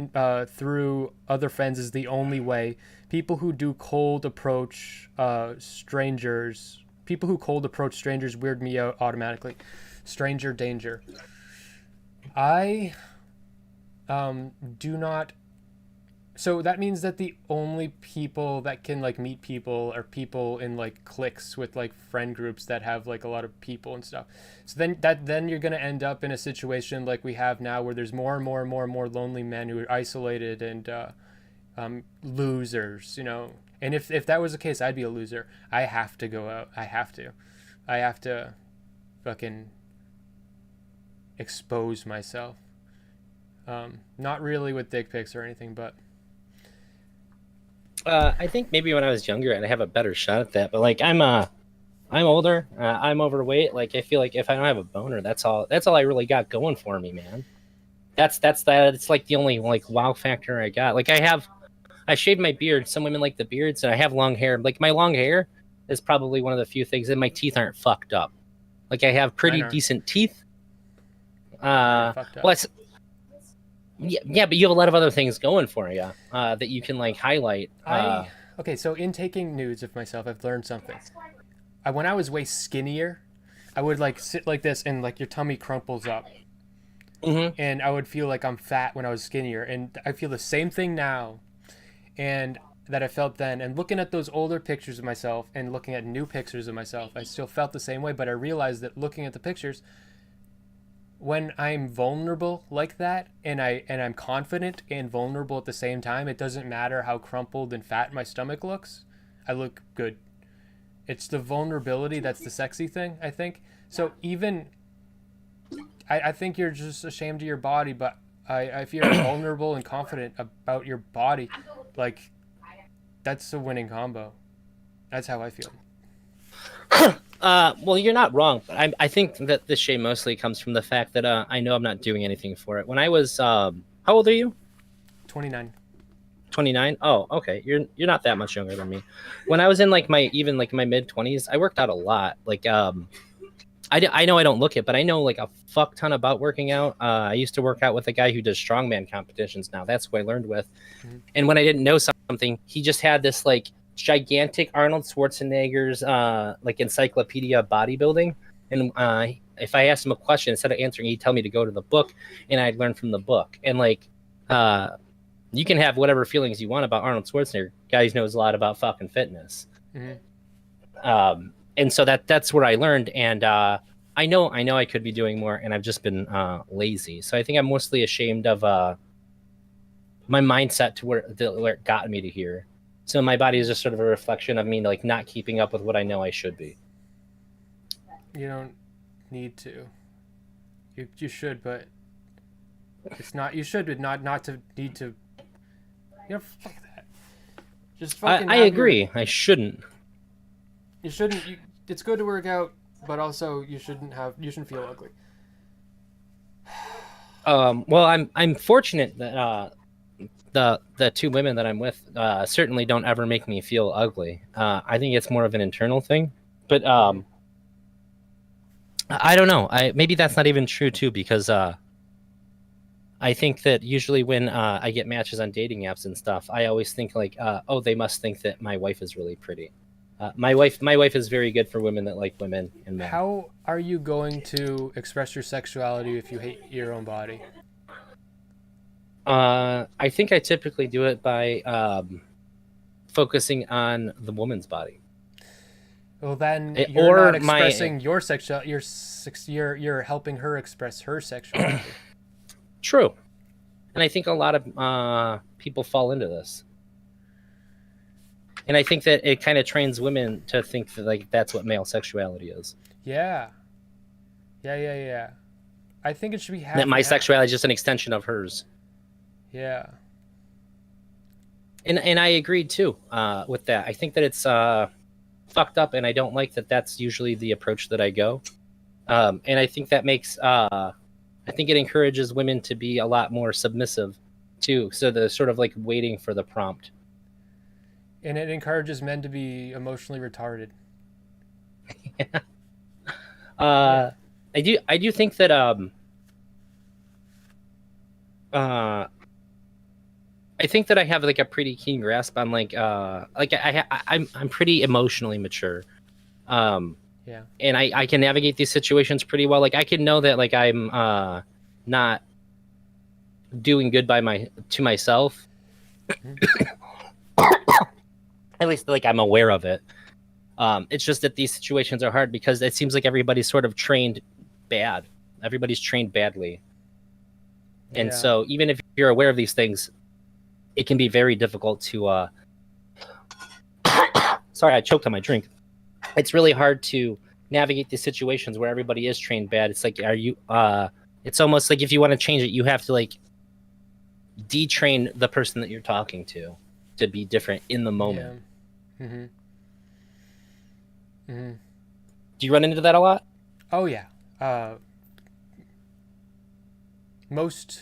[SPEAKER 3] through other friends is the only way. People who cold approach strangers weird me out automatically. Stranger danger. I do not. So that means that the only people that can like meet people are people in like cliques with like friend groups that have like a lot of people and stuff. So then you're gonna end up in a situation like we have now, where there's more and more and more and more lonely men who are isolated and losers, you know. And if that was the case, I'd be a loser. I have to go out. I have to fucking expose myself. Not really with dick pics or anything, but
[SPEAKER 2] I think maybe when I was younger I'd have a better shot at that. But like I'm older, I'm overweight. Like I feel like if I don't have a boner, that's all I really got going for me, man. That's that. It's like the only like wow factor I got. Like I shaved my beard. Some women like the beards, and I have long hair. Like my long hair is probably one of the few things, and my teeth aren't fucked up. Like I have pretty decent teeth. Well, yeah, but you have a lot of other things going for you that you can like highlight.
[SPEAKER 3] Okay, so in taking nudes of myself, I've learned something. When I was way skinnier, I would like sit like this, and like your tummy crumples up, and I would feel like I'm fat when I was skinnier, and I feel the same thing now. And that I felt then, and looking at those older pictures of myself and looking at new pictures of myself, I still felt the same way. But I realized that looking at the pictures, when I'm vulnerable like that, and I'm confident and vulnerable at the same time, it doesn't matter how crumpled and fat my stomach looks. I look good. It's the vulnerability that's the sexy thing, I think. So even I think you're just ashamed of your body, but if you're vulnerable and confident about your body, like, that's a winning combo. That's how I feel.
[SPEAKER 2] Well, you're not wrong, but I think that the shame mostly comes from the fact that I know I'm not doing anything for it. When I was, how old are you?
[SPEAKER 3] 29.
[SPEAKER 2] 29. Oh, okay. You're not that much younger than me. When I was in like my mid 20s, I worked out a lot. Like I know I don't look it, but I know like a fuck ton about working out. I used to work out with a guy who does strongman competitions now. That's who I learned with.
[SPEAKER 3] Mm-hmm.
[SPEAKER 2] And when I didn't know something, he just had this like gigantic Arnold Schwarzenegger's like encyclopedia of bodybuilding. And if I asked him a question, instead of answering, he'd tell me to go to the book, and I'd learn from the book. And like, you can have whatever feelings you want about Arnold Schwarzenegger. Guy who knows a lot about fucking fitness.
[SPEAKER 3] Mm-hmm.
[SPEAKER 2] And so that's where I learned. And I know I could be doing more, and I've just been lazy. So I think I'm mostly ashamed of my mindset to where it got me to here. So my body is just sort of a reflection of me, like not keeping up with what I know I should be.
[SPEAKER 3] You don't need to. You should, but it's not. You should, but not to need to. You know, fuck that. Just fucking.
[SPEAKER 2] I agree. I shouldn't.
[SPEAKER 3] You shouldn't. It's good to work out, but also you shouldn't feel ugly.
[SPEAKER 2] Well, I'm fortunate that the two women that I'm with certainly don't ever make me feel ugly. I think it's more of an internal thing, but I don't know. Maybe that's not even true too, because I think that usually when I get matches on dating apps and stuff, I always think like, oh, they must think that my wife is really pretty. My wife is very good for women that like women and men.
[SPEAKER 3] How are you going to express your sexuality if you hate your own body?
[SPEAKER 2] I think I typically do it by focusing on the woman's body.
[SPEAKER 3] Well, then
[SPEAKER 2] or
[SPEAKER 3] you're not expressing your sexual. You're helping her express her sexuality.
[SPEAKER 2] True, and I think a lot of people fall into this. And I think that it kind of trains women to think that like that's what male sexuality is.
[SPEAKER 3] Yeah. I think it should be half.
[SPEAKER 2] That my sexuality is just an extension of hers.
[SPEAKER 3] Yeah.
[SPEAKER 2] And I agree too with that. I think that it's fucked up, and I don't like that. That's usually the approach that I go. And I think that makes I think it encourages women to be a lot more submissive too. So they're sort of like waiting for the prompt.
[SPEAKER 3] And it encourages men to be emotionally retarded.
[SPEAKER 2] Yeah. I do think that I think that I have like a pretty keen grasp on like I'm pretty emotionally mature.
[SPEAKER 3] Yeah.
[SPEAKER 2] And I can navigate these situations pretty well. Like I can know that like I'm not doing good to myself. At least like I'm aware of it. It's just that these situations are hard because it seems like everybody's sort of trained bad. Everybody's trained badly. And so even if you're aware of these things, it can be very difficult to sorry, I choked on my drink. It's really hard to navigate these situations where everybody is trained bad. It's like, it's almost like if you want to change it, you have to like detrain the person that you're talking to be different in the moment.
[SPEAKER 3] Yeah. Mm-hmm. Mm-hmm.
[SPEAKER 2] Do you run into that a lot?
[SPEAKER 3] Oh yeah. Most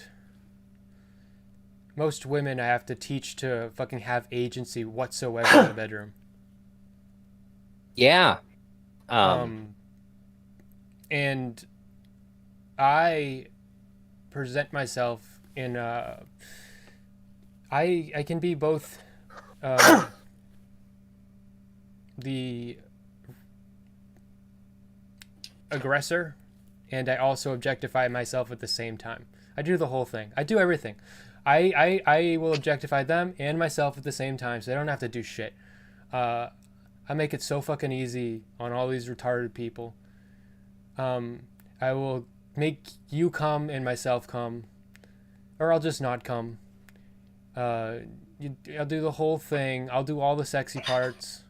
[SPEAKER 3] women I have to teach to fucking have agency whatsoever in the bedroom.
[SPEAKER 2] Yeah.
[SPEAKER 3] And I present myself in I can be both the aggressor, and I also objectify myself at the same time. I do the whole thing. I do everything. I will objectify them and myself at the same time, so they don't have to do shit. I make it so fucking easy on all these retarded people. I will make you come and myself come, or I'll just not come. I'll do the whole thing. I'll do all the sexy parts.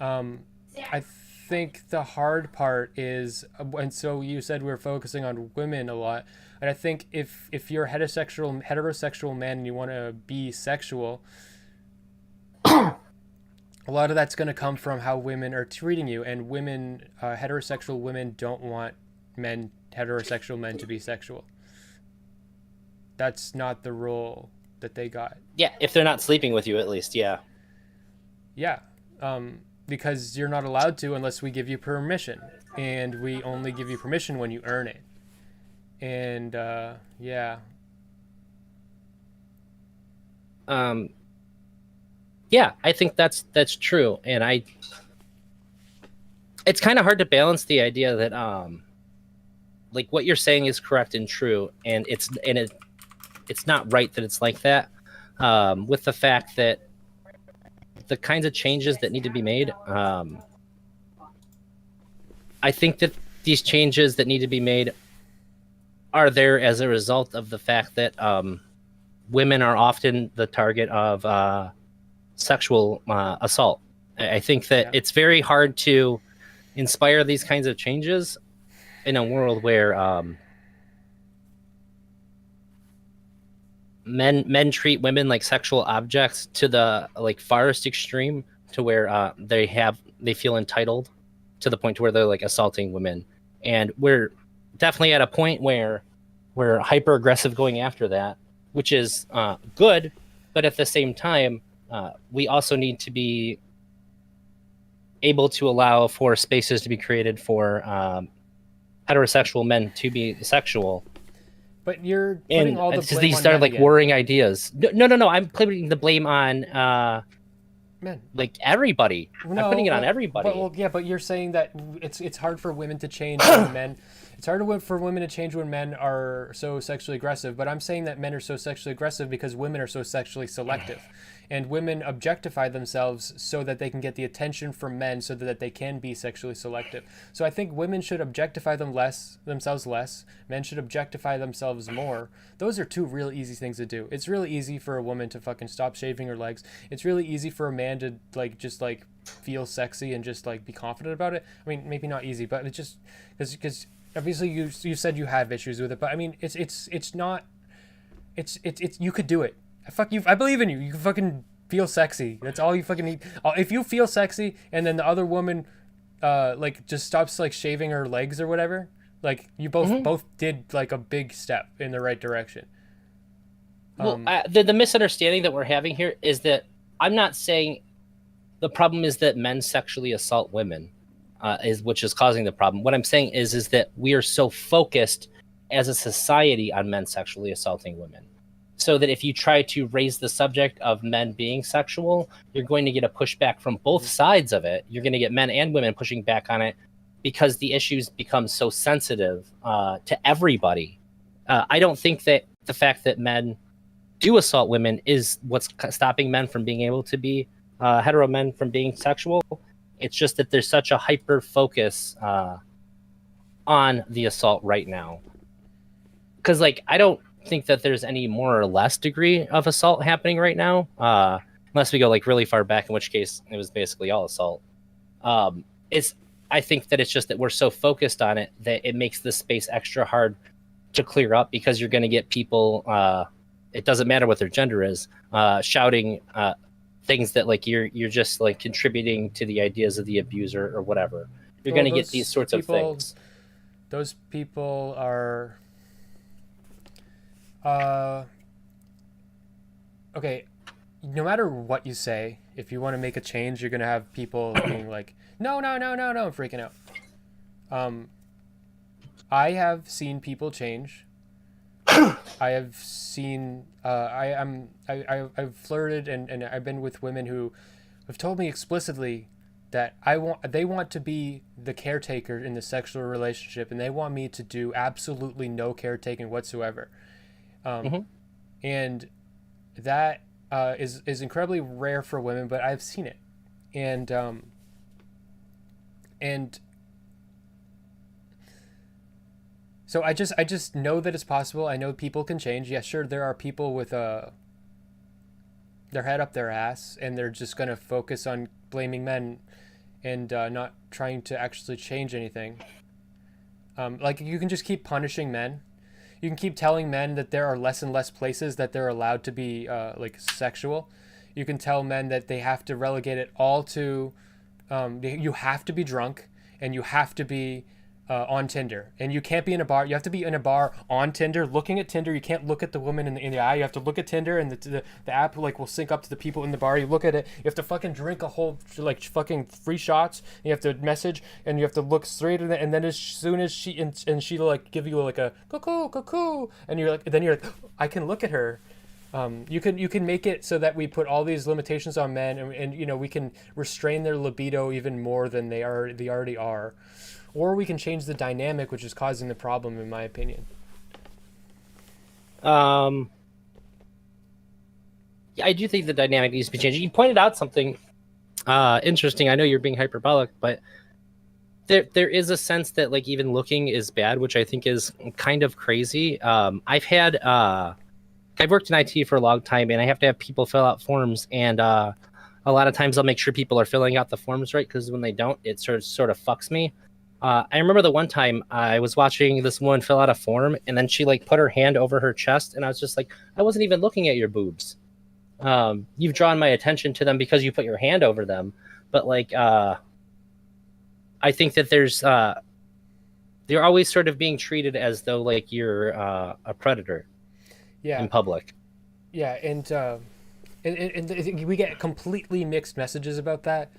[SPEAKER 3] I think the hard part is, and so you said we're focusing on women a lot, and I think if you're a heterosexual man and you want to be sexual, a lot of that's going to come from how women are treating you, and women, heterosexual women don't want heterosexual men to be sexual. That's not the role that they got.
[SPEAKER 2] Yeah, if they're not sleeping with you, at least, yeah.
[SPEAKER 3] Yeah, because you're not allowed to unless we give you permission, and we only give you permission when you earn it. And yeah.
[SPEAKER 2] Yeah, I think that's true, and it's kind of hard to balance the idea that like what you're saying is correct and true, and it's not right that it's like that, with the fact that the kinds of changes that need to be made, I think that these changes that need to be made are there as a result of the fact that women are often the target of sexual assault. I think that it's very hard to inspire these kinds of changes in a world where men treat women like sexual objects to the like farthest extreme, to where they feel entitled to the point to where they're like assaulting women. And we're definitely at a point where we're hyper aggressive going after that, which is good, but at the same time, we also need to be able to allow for spaces to be created for heterosexual men to be sexual.
[SPEAKER 3] But you're putting all the blame
[SPEAKER 2] these
[SPEAKER 3] on
[SPEAKER 2] start
[SPEAKER 3] men
[SPEAKER 2] like
[SPEAKER 3] again.
[SPEAKER 2] warring ideas. No. I'm putting the blame on
[SPEAKER 3] Men.
[SPEAKER 2] like everybody.
[SPEAKER 3] No,
[SPEAKER 2] I'm putting it on everybody.
[SPEAKER 3] Well, yeah, but you're saying that it's hard for women to change when men. It's hard for women to change when men are so sexually aggressive. But I'm saying that men are so sexually aggressive because women are so sexually selective, and women objectify themselves so that they can get the attention from men, so that they can be sexually selective. So I think women should objectify themselves less. Men should objectify themselves more. Those are two real easy things to do. It's really easy for a woman to fucking stop shaving her legs. It's really easy for a man to just feel sexy and just be confident about it. I mean, maybe not easy, but it's just because obviously you said you have issues with it, but I mean it's not you could do it. I believe in you. You can fucking feel sexy. That's all you fucking need. If you feel sexy and then the other woman just stops shaving her legs or whatever, you both did a big step in the right direction.
[SPEAKER 2] Well, the misunderstanding that we're having here is that I'm not saying the problem is that men sexually assault women, which is causing the problem. What I'm saying is that we are so focused as a society on men sexually assaulting women, so that if you try to raise the subject of men being sexual, you're going to get a pushback from both sides of it. You're going to get men and women pushing back on it because the issues become so sensitive to everybody. I don't think that the fact that men do assault women is what's stopping men from being able to be hetero men from being sexual. It's just that there's such a hyper focus on the assault right now. Because I don't think that there's any more or less degree of assault happening right now, unless we go really far back, in which case it was basically all assault. I think that it's just that we're so focused on it that it makes this space extra hard to clear up, because you're going to get people, it doesn't matter what their gender is, shouting things that you're just contributing to the ideas of the abuser or whatever. You're going to get these sorts of things.
[SPEAKER 3] Those people are okay, no matter what you say, if you want to make a change, you're going to have people being no, and freaking out. I have seen people change. I have seen I've flirted and I've been with women who have told me explicitly that they want to be the caretaker in the sexual relationship, and they want me to do absolutely no caretaking whatsoever. and that is incredibly rare for women, but I've seen it, and so I just know that it's possible. I know people can change. Yeah, sure, there are people with their head up their ass, and they're just gonna focus on blaming men and not trying to actually change anything. Like you can just keep punishing men. You can keep telling men that there are less and less places that they're allowed to be like sexual. You can tell men that they have to relegate it all to you have to be drunk and you have to be on Tinder, and you can't be in a bar. You have to be in a bar on Tinder, looking at Tinder. You can't look at the woman in the eye. You have to look at Tinder, and the app like will sync up to the people in the bar. You look at it. You have to fucking drink a whole like fucking 3 shots. You have to message, and you have to look straight at it. And then as soon as she like give you like a cuckoo, and you're like, then you're like, I can look at her. You can make it so that we put all these limitations on men, and you know we can restrain their libido even more than they already are. Or we can change the dynamic, which is causing the problem, in my opinion.
[SPEAKER 2] Yeah, I do think the dynamic needs to be changed. You pointed out something interesting. I know you're being hyperbolic, but there is a sense that like even looking is bad, which I think is kind of crazy. I've worked in IT for a long time, and I have to have people fill out forms, and a lot of times I'll make sure people are filling out the forms right, because when they don't, it sort of fucks me. I remember the one time I was watching this woman fill out a form, and then she like put her hand over her chest, and I was just like, I wasn't even looking at your boobs. You've drawn my attention to them because you put your hand over them, but like I think that they're always sort of being treated as though like you're a predator.
[SPEAKER 3] Yeah.
[SPEAKER 2] In public.
[SPEAKER 3] Yeah, and we get completely mixed messages about that.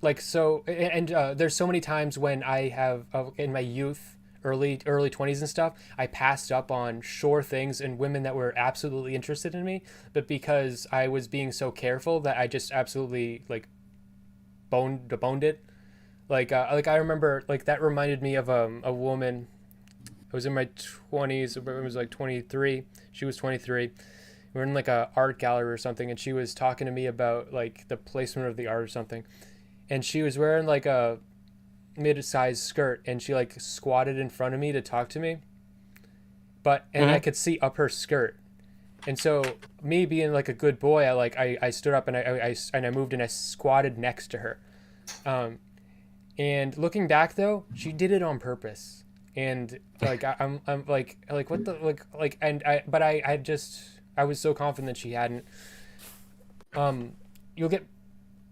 [SPEAKER 3] Like so, and there's so many times when I have in my youth, early 20s and stuff, I passed up on sure things and women that were absolutely interested in me, but because I was being so careful that I just absolutely like boned it. Like I remember like that reminded me of a woman. I was in my 20s. It was like 23. She was 23. We were in like a art gallery or something, and she was talking to me about like the placement of the art or something. And she was wearing like a mid-sized skirt, and she like squatted in front of me to talk to me. I could see up her skirt. And so me being like a good boy, I stood up and I moved and I squatted next to her. And looking back though, she did it on purpose. And like I'm like what the like and I was so confident she hadn't.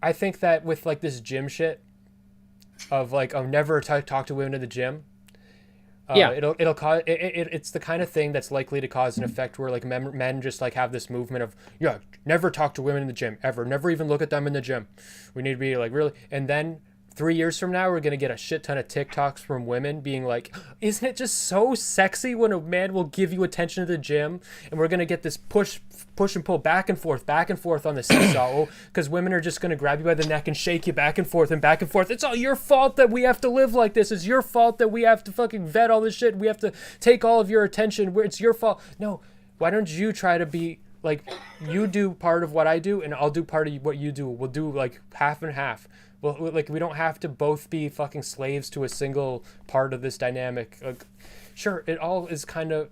[SPEAKER 3] I think that with like this gym shit of like I'll never talk to women in the gym. It'll cause it's the kind of thing that's likely to cause an effect where like men just like have this movement of never talk to women in the gym ever, never even look at them in the gym. We need to be like really, and then 3 years from now, we're going to get a shit ton of TikToks from women being like, isn't it just so sexy when a man will give you attention to the gym? And we're going to get this push and pull back and forth on the seesaw because women are just going to grab you by the neck and shake you back and forth and back and forth. It's all your fault that we have to live like this. It's your fault that we have to fucking vet all this shit. We have to take all of your attention. It's your fault. No, why don't you try to be like, you do part of what I do and I'll do part of what you do. We'll do like half and half. Well, like we don't have to both be fucking slaves to a single part of this dynamic. Sure, it all is kind of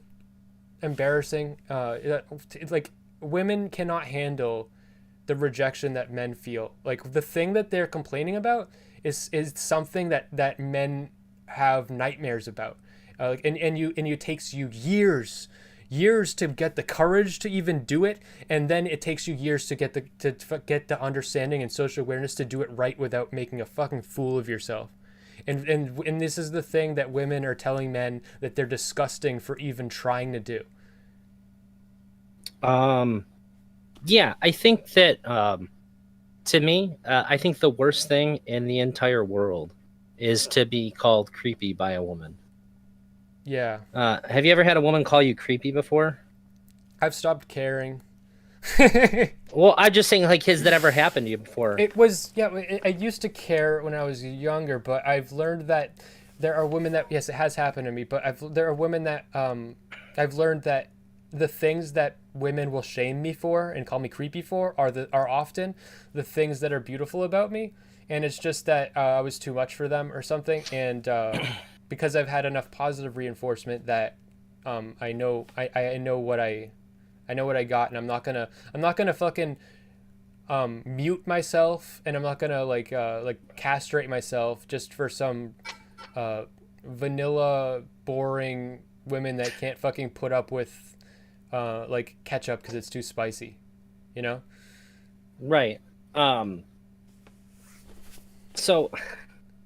[SPEAKER 3] embarrassing. Like women cannot handle the rejection that men feel. Like the thing that they're complaining about is something that men have nightmares about. And it takes you years to get the courage to even do it, and then it takes you years to get the understanding and social awareness to do it right without making a fucking fool of yourself. And this is the thing that women are telling men that they're disgusting for even trying to do.
[SPEAKER 2] Yeah, I think that to me, I think the worst thing in the entire world is to be called creepy by a woman.
[SPEAKER 3] Yeah.
[SPEAKER 2] Have you ever had a woman call you creepy before?
[SPEAKER 3] I've stopped caring.
[SPEAKER 2] Well, I'm just saying, like, has that ever happened to you before?
[SPEAKER 3] I used to care when I was younger, but I've learned that there are women that, yes, it has happened to me, but there are women that I've learned that the things that women will shame me for and call me creepy for are often the things that are beautiful about me, and it's just that I was too much for them or something, and because I've had enough positive reinforcement that I know what I know what I got, and I'm not gonna fucking mute myself, and I'm not gonna like castrate myself just for some vanilla boring women that can't fucking put up with like ketchup because it's too spicy, you know?
[SPEAKER 2] Right. Um, so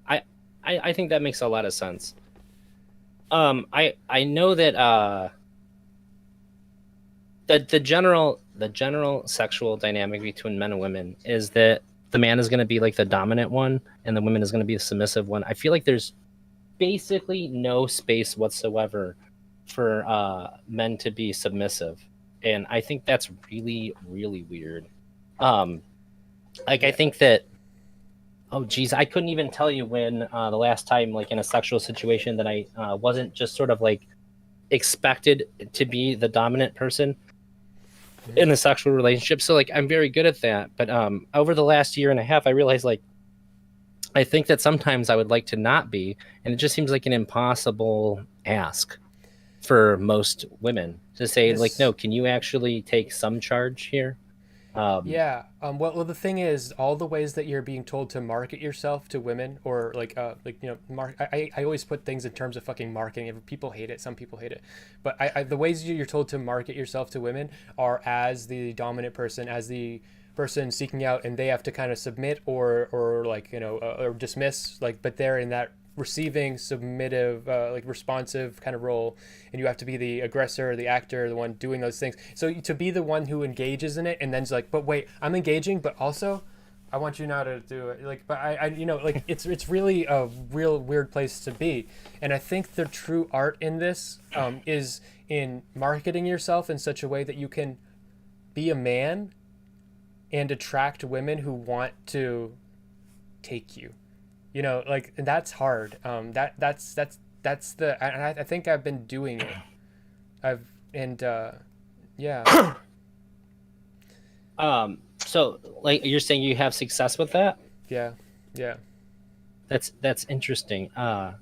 [SPEAKER 2] I, I think that makes a lot of sense. I know that the general sexual dynamic between men and women is that the man is going to be like the dominant one and the woman is going to be the submissive one. I feel like there's basically no space whatsoever for men to be submissive, and I think that's really really weird. Um, like I think that, oh geez, I couldn't even tell you when the last time like in a sexual situation that I wasn't just sort of like expected to be the dominant person in a sexual relationship. So like I'm very good at that, but over the last year and a half I realized like I think that sometimes I would like to not be, and it just seems like an impossible ask for most women to say like,
[SPEAKER 3] This
[SPEAKER 2] no, can you actually take some charge here? um
[SPEAKER 3] Yeah. Well, the thing is, all the ways that you're being told to market yourself to women, or like I always put things in terms of fucking marketing. If people hate it, some people hate it, but the ways you're told to market yourself to women are as the dominant person, as the person seeking out, and they have to kind of submit or like or dismiss, like, but they're in that receiving submissive like responsive kind of role, and you have to be the aggressor, the actor, the one doing those things. So to be the one who engages in it and then's like, but wait, I'm engaging, but also I want you now to do it. Like, but I like it's really a real weird place to be. And I think the true art in this is in marketing yourself in such a way that you can be a man and attract women who want to take you. Like, and that's hard. That's the, and I think I've been doing it. I've and yeah.
[SPEAKER 2] so like you're saying you have success with that?
[SPEAKER 3] Yeah, yeah.
[SPEAKER 2] That's interesting. I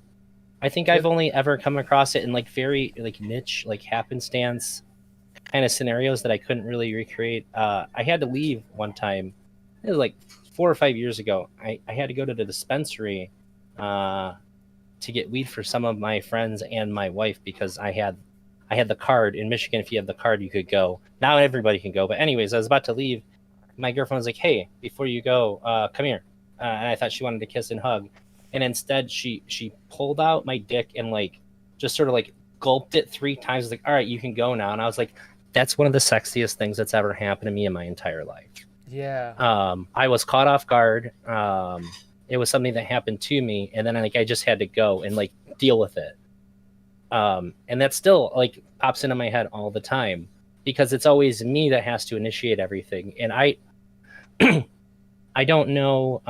[SPEAKER 2] think I've only ever come across it in like very like niche like happenstance kind of scenarios that I couldn't really recreate. I had to leave one time. It was like 4 or 5 years ago. I had to go to the dispensary to get weed for some of my friends and my wife because I had the card in Michigan. If you have the card, you could go. Now everybody can go. But anyways, I was about to leave. My girlfriend was like, "Hey, before you go, come here." And I thought she wanted to kiss and hug, and instead she pulled out my dick and like just sort of like gulped it 3 times. Like, "All right, you can go now." And I was like, "That's one of the sexiest things that's ever happened to me in my entire life."
[SPEAKER 3] Yeah.
[SPEAKER 2] I was caught off guard. It was something that happened to me, and then like I just had to go and like deal with it. And that still like pops into my head all the time because it's always me that has to initiate everything, and I don't know.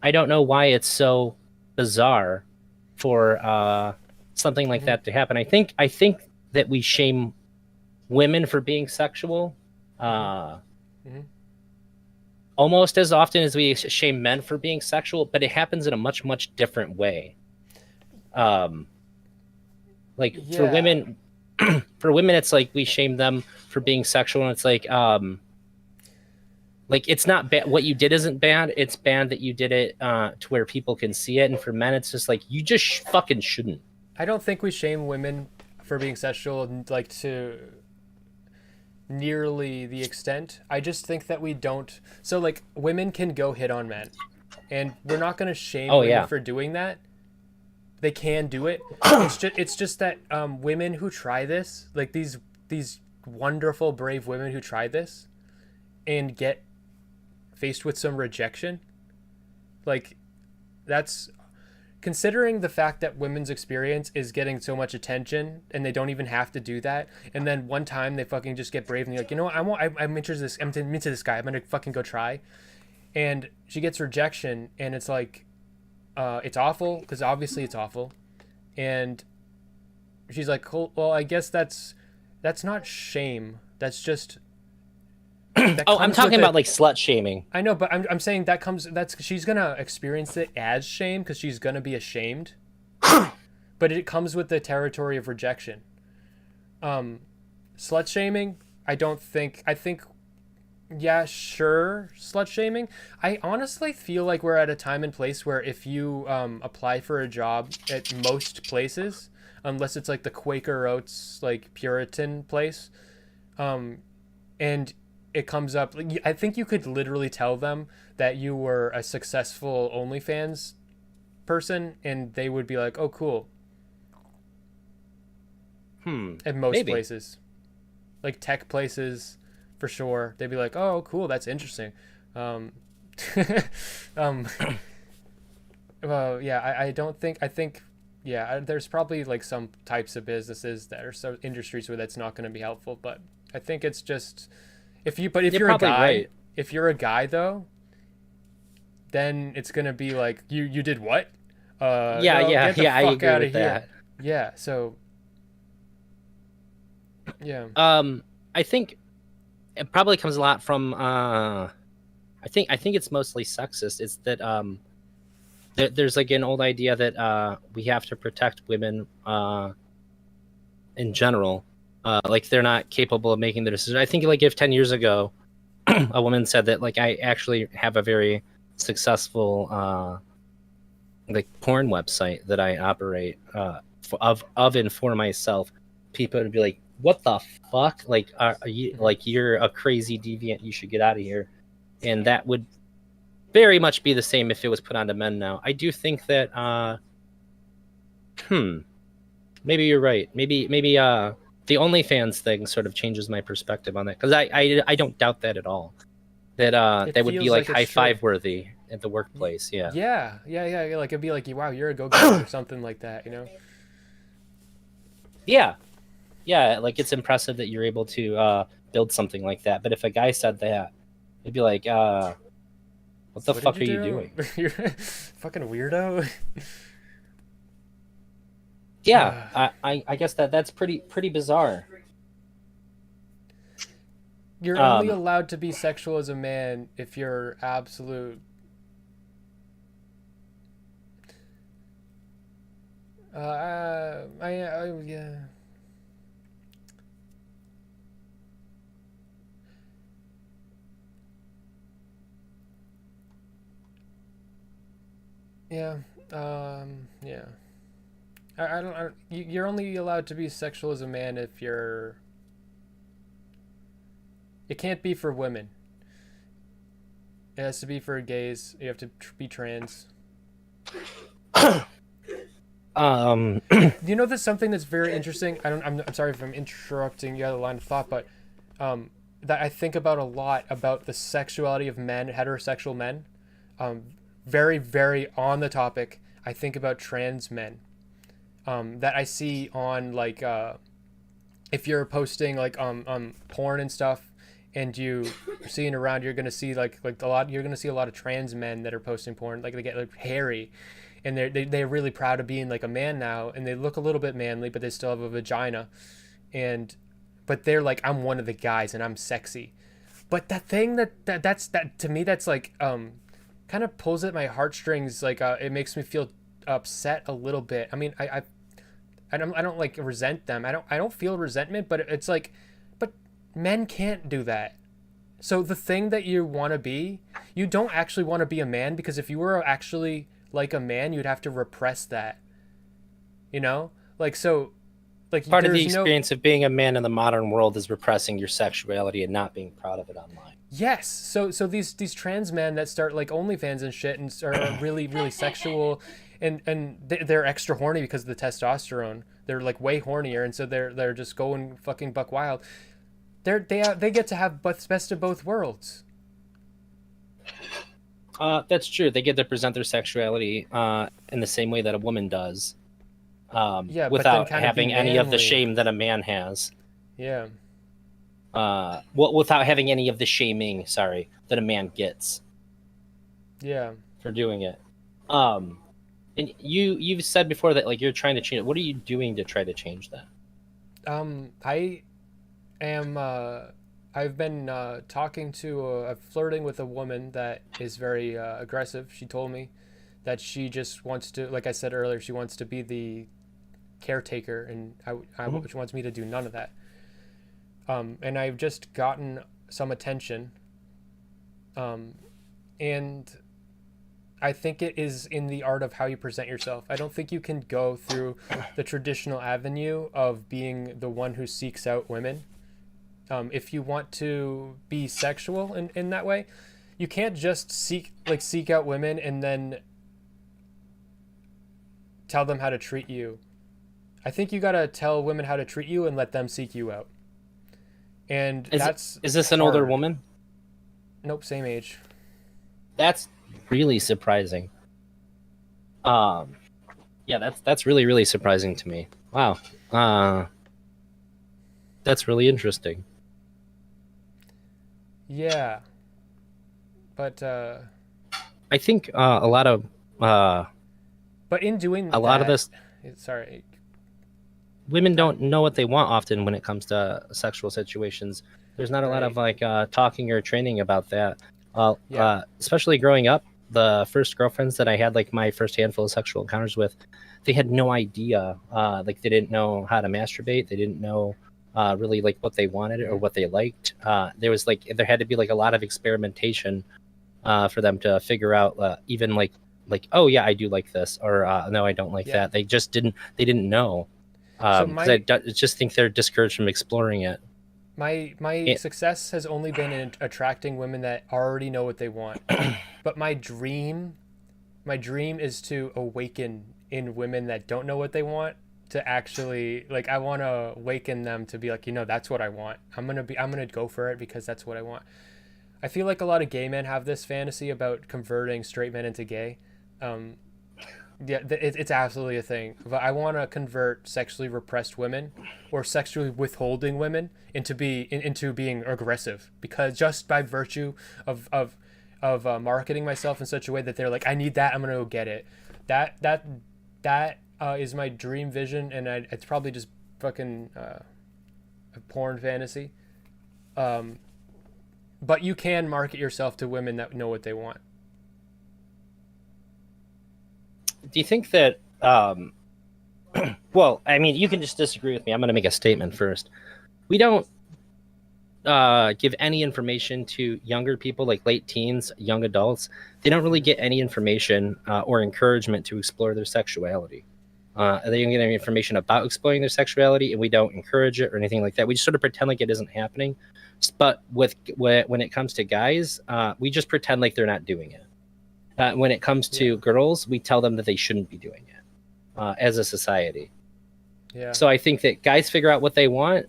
[SPEAKER 2] I don't know why it's so bizarre for something like that to happen. I think that we shame women for being sexual almost as often as we shame men for being sexual, but it happens in a much much different way. Like for
[SPEAKER 3] Yeah.
[SPEAKER 2] women, for women, it's like we shame them for being sexual, and it's like it's not bad. What you did isn't bad. It's bad that you did it to where people can see it. And for men, it's just like you just fucking shouldn't.
[SPEAKER 3] I don't think we shame women for being sexual, like, to nearly the extent. I just think that we don't. So, like, women can go hit on men, and we're not going to shame women for doing that. They can do it. It's just that women who try this, like these wonderful, brave women who try this and get faced with some rejection, like, that's considering the fact that women's experience is getting so much attention and they don't even have to do that, and then one time they fucking just get brave and they're like, you know what, I'm interested I'm into this guy, I'm gonna fucking go try, and she gets rejection, and it's like it's awful, because obviously it's awful, and she's like, cool, well, I guess that's not shame. That's just that
[SPEAKER 2] Oh, I'm
[SPEAKER 3] comes with
[SPEAKER 2] talking
[SPEAKER 3] it.
[SPEAKER 2] about like slut shaming.
[SPEAKER 3] I know, but I'm saying that's she's gonna experience it as shame because she's gonna be ashamed. But it comes with the territory of rejection. Slut shaming, I think yeah, sure, slut shaming. I honestly feel like we're at a time and place where if you apply for a job at most places, unless it's like the Quaker Oats like Puritan place, and it comes up, like, I think you could literally tell them that you were a successful OnlyFans person, and they would be like, "Oh, cool." At most
[SPEAKER 2] Maybe.
[SPEAKER 3] places, like tech places, for sure, they'd be like, "Oh, cool, that's interesting." Um, um, well, yeah, I don't think I think yeah, there's probably like some types of businesses that are so industries where that's not going to be helpful, but I think it's just but if
[SPEAKER 2] You're
[SPEAKER 3] you're a
[SPEAKER 2] probably
[SPEAKER 3] guy,
[SPEAKER 2] right.
[SPEAKER 3] if you're a guy though, then it's going to be like you did what?
[SPEAKER 2] Yeah,
[SPEAKER 3] No,
[SPEAKER 2] yeah,
[SPEAKER 3] get the
[SPEAKER 2] yeah. I
[SPEAKER 3] fuck
[SPEAKER 2] agree
[SPEAKER 3] out
[SPEAKER 2] with
[SPEAKER 3] of here.
[SPEAKER 2] that.
[SPEAKER 3] Yeah, so yeah.
[SPEAKER 2] I think it probably comes a lot from. I think it's mostly sexist. It's that there's like an old idea that we have to protect women in general. Like they're not capable of making the decision. I think like if 10 years ago a woman said that like I actually have a very successful like porn website that I operate of and for myself, people would be like, "What the fuck? Like, are you like you're a crazy deviant? You should get out of here." And that would very much be the same if it was put onto men now. I do think that maybe you're right. Maybe the OnlyFans thing sort of changes my perspective on that because I don't doubt that at all. That
[SPEAKER 3] It
[SPEAKER 2] that would be
[SPEAKER 3] feels
[SPEAKER 2] like
[SPEAKER 3] like it
[SPEAKER 2] high
[SPEAKER 3] should.
[SPEAKER 2] five worthy at the workplace. Yeah.
[SPEAKER 3] Yeah. Like it'd be like, wow, you're a go-getter or something like that, you know?
[SPEAKER 2] Yeah. Yeah, like it's impressive that you're able to build something like that. But if a guy said that, it'd be like, what the
[SPEAKER 3] What
[SPEAKER 2] fuck
[SPEAKER 3] did
[SPEAKER 2] are
[SPEAKER 3] you
[SPEAKER 2] you
[SPEAKER 3] do?
[SPEAKER 2] doing?
[SPEAKER 3] You're fucking weirdo.
[SPEAKER 2] Yeah, I guess that's pretty bizarre.
[SPEAKER 3] You're only
[SPEAKER 2] Um,
[SPEAKER 3] allowed to be sexual as a man if you're absolute. Yeah. Yeah. Yeah. You're only allowed to be sexual as a man if you're. It can't be for women. It has to be for gays. You have to be trans.
[SPEAKER 2] um,
[SPEAKER 3] You know, there's something that's very interesting. I'm sorry if I'm interrupting you out of the line of thought, but that I think about a lot about the sexuality of men, heterosexual men. Um, very, very on the topic. I think about trans men. That I see on like if you're posting like porn and stuff, and you're seeing around, you're gonna see like a lot. You're gonna see a lot of trans men that are posting porn. Like they get like hairy, and they're really proud of being like a man now, and they look a little bit manly, but they still have a vagina, and but they're like, I'm one of the guys and I'm sexy. But that thing that to me that's like kind of pulls at my heartstrings. Like it makes me feel upset a little bit. I mean, I don't like resent them. I don't feel resentment, but it's like, but men can't do that. So the thing that you want to be, you don't actually want to be a man, because if you were actually like a man, you'd have to repress that. You know? Like so like
[SPEAKER 2] part of the
[SPEAKER 3] there's no.
[SPEAKER 2] experience of being a man in the modern world is repressing your sexuality and not being proud of it online.
[SPEAKER 3] Yes. So these trans men that start like OnlyFans and shit and are really really sexual, and they're extra horny because of the testosterone. They're like way hornier, and so they're just going fucking buck wild. They get to have best of both worlds.
[SPEAKER 2] That's true. They get to present their sexuality in the same way that a woman does,
[SPEAKER 3] Yeah, but then
[SPEAKER 2] without
[SPEAKER 3] kind of be
[SPEAKER 2] having any of the
[SPEAKER 3] manly.
[SPEAKER 2] shame that a man has.
[SPEAKER 3] Yeah.
[SPEAKER 2] Well, without having any of the shaming, sorry, that a man gets
[SPEAKER 3] Yeah.
[SPEAKER 2] for doing it. And you've said before that like you're trying to change it. What are you doing to try to change that?
[SPEAKER 3] I am. I've been talking to, flirting with a woman that is very aggressive. She told me that she just wants to, like I said earlier, she wants to be the caretaker, and she wants me to do none of that. And I've just gotten some attention, and I think it is in the art of how you present yourself. I don't think you can go through the traditional avenue of being the one who seeks out women. If you want to be sexual in that way, you can't just seek out women and then tell them how to treat you. I think you gotta tell women how to treat you and let them seek you out. And
[SPEAKER 2] is this an older woman?
[SPEAKER 3] Nope, same age.
[SPEAKER 2] That's really surprising. Yeah, that's really, really surprising to me. Wow. That's really interesting.
[SPEAKER 3] Yeah. But
[SPEAKER 2] I think a lot of
[SPEAKER 3] but in doing
[SPEAKER 2] lot of this,
[SPEAKER 3] sorry,
[SPEAKER 2] women don't know what they want often when it comes to sexual situations. There's not a lot of like talking or training about that. Especially growing up, the first girlfriends that I had, like my first handful of sexual encounters with, they had no idea. Like they didn't know how to masturbate. They didn't know really like what they wanted or what they liked. There had to be like a lot of experimentation for them to figure out even like oh yeah, I do like this, or no, I don't like that. They didn't know. I just think they're discouraged from exploring it.
[SPEAKER 3] My success has only been in attracting women that already know what they want. But my dream is to awaken in women that don't know what they want, to actually, like, I want to awaken them to be like, that's what I want. I'm going to go for it because that's what I want. I feel like a lot of gay men have this fantasy about converting straight men into gay. It's absolutely a thing. But I want to convert sexually repressed women or sexually withholding women into being aggressive, because just by virtue of marketing myself in such a way that they're like, I need that, I'm gonna go get it. That is my dream vision, and it's probably just fucking a porn fantasy. But you can market yourself to women that know what they want.
[SPEAKER 2] Do you think that well, I mean, you can just disagree with me. I'm going to make a statement first. We don't give any information to younger people, like late teens, young adults. They don't really get any information or encouragement to explore their sexuality. They don't get any information about exploring their sexuality, and we don't encourage it or anything like that. We just sort of pretend like it isn't happening. But when it comes to guys, we just pretend like they're not doing it. When it comes to girls, we tell them that they shouldn't be doing it as a society.
[SPEAKER 3] Yeah.
[SPEAKER 2] So I think that guys figure out what they want,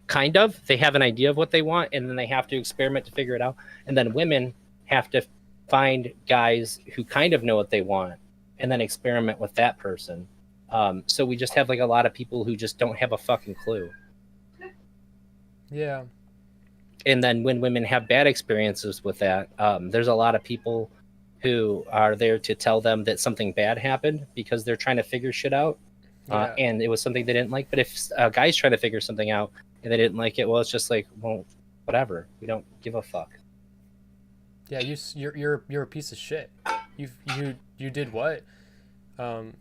[SPEAKER 2] kind of. They have an idea of what they want, and then they have to experiment to figure it out. And then women have to find guys who kind of know what they want, and then experiment with that person. So we just have like a lot of people who just don't have a fucking clue.
[SPEAKER 3] Yeah.
[SPEAKER 2] And then when women have bad experiences with that, there's a lot of people who are there to tell them that something bad happened because they're trying to figure shit out. And it was something they didn't like. But if a guy's trying to figure something out and they didn't like it, well, it's just like, well, whatever. We don't give a fuck.
[SPEAKER 3] Yeah, you're a piece of shit. You did what? And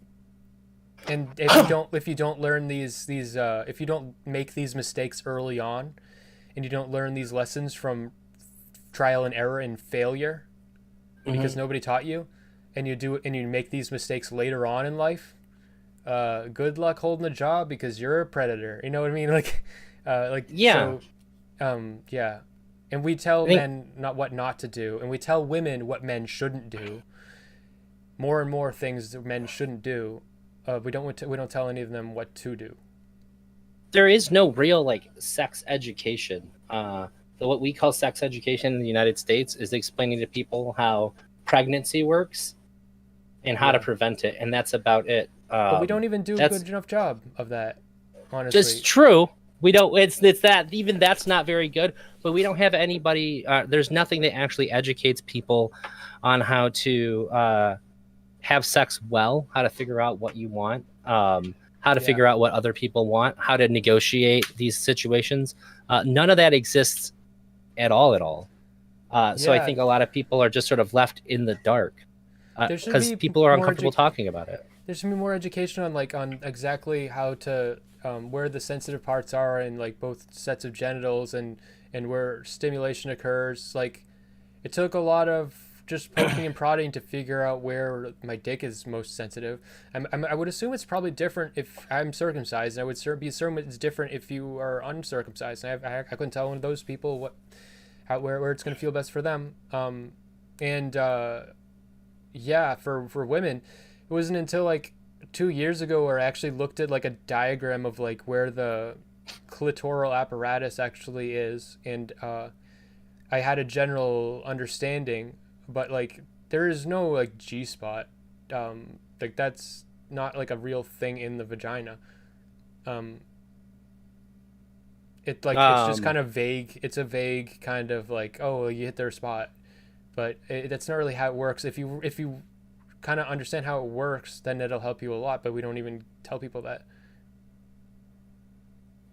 [SPEAKER 3] if you don't learn these if you don't make these mistakes early on, and you don't learn these lessons from trial and error and failure, because nobody taught you, and you make these mistakes later on in life, good luck holding a job, because you're a predator. You know what I mean? Yeah. So, yeah. And we tell men what not to do, and we tell women what men shouldn't do. More and more things that men shouldn't do. We don't tell any of them what to do.
[SPEAKER 2] There is no real like sex education. What we call sex education in the United States is explaining to people how pregnancy works and how to prevent it, and that's about it.
[SPEAKER 3] But we don't even do a good enough job of that, honestly.
[SPEAKER 2] It's true. We don't. It's that even that's not very good. But we don't have anybody. There's nothing that actually educates people on how to have sex well, how to figure out what you want, how to
[SPEAKER 3] Yeah.
[SPEAKER 2] figure out what other people want, how to negotiate these situations. None of that exists at all. So I
[SPEAKER 3] Yeah.
[SPEAKER 2] think a lot of people are just sort of left in the dark
[SPEAKER 3] There should
[SPEAKER 2] because
[SPEAKER 3] be
[SPEAKER 2] people are
[SPEAKER 3] more
[SPEAKER 2] uncomfortable talking about it.
[SPEAKER 3] there should be more education on like on exactly how to where the sensitive parts are in like both sets of genitals and where stimulation occurs. Like it took a lot of just poking and prodding to figure out where my dick is most sensitive. I would assume it's probably different if I'm circumcised. And I would assume it's different if you are uncircumcised. I couldn't tell one of those people where it's going to feel best for them. And yeah, for women, it wasn't until like 2 years ago where I actually looked at like a diagram of like where the clitoral apparatus actually is, and I had a general understanding, but like there is no like G spot, like that's not like a real thing in the vagina. Um, it's just
[SPEAKER 2] Um,
[SPEAKER 3] kind of vague. It's a vague kind of like, oh, you hit their spot, but that's not really how it works. If you kind of understand how it works, then it'll help you a lot. But we don't even tell people that.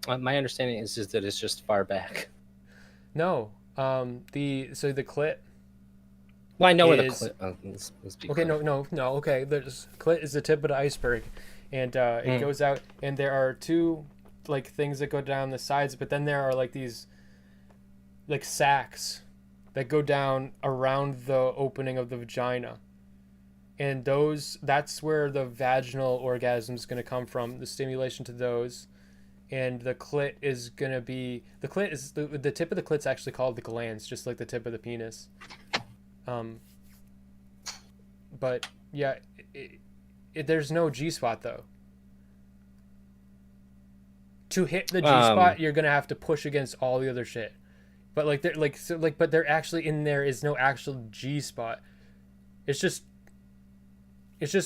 [SPEAKER 2] my understanding is just that it's just far back.
[SPEAKER 3] No, the clit
[SPEAKER 2] Well, I know where the
[SPEAKER 3] is
[SPEAKER 2] clip. Let's be
[SPEAKER 3] okay.
[SPEAKER 2] clear.
[SPEAKER 3] No. Okay, there's clit is the tip of the iceberg, and it goes out, and there are two like things that go down the sides, but then there are like these like sacs that go down around the opening of the vagina, and that's where the vaginal orgasm is going to come from, the stimulation to those. And the clit is going to be the tip of the clit's actually called the glans, just like the tip of the penis. um but yeah, there's no G spot though. To hit the G spot, you're going to have to push against all the other shit. But like but there actually in there is no actual G spot. It's just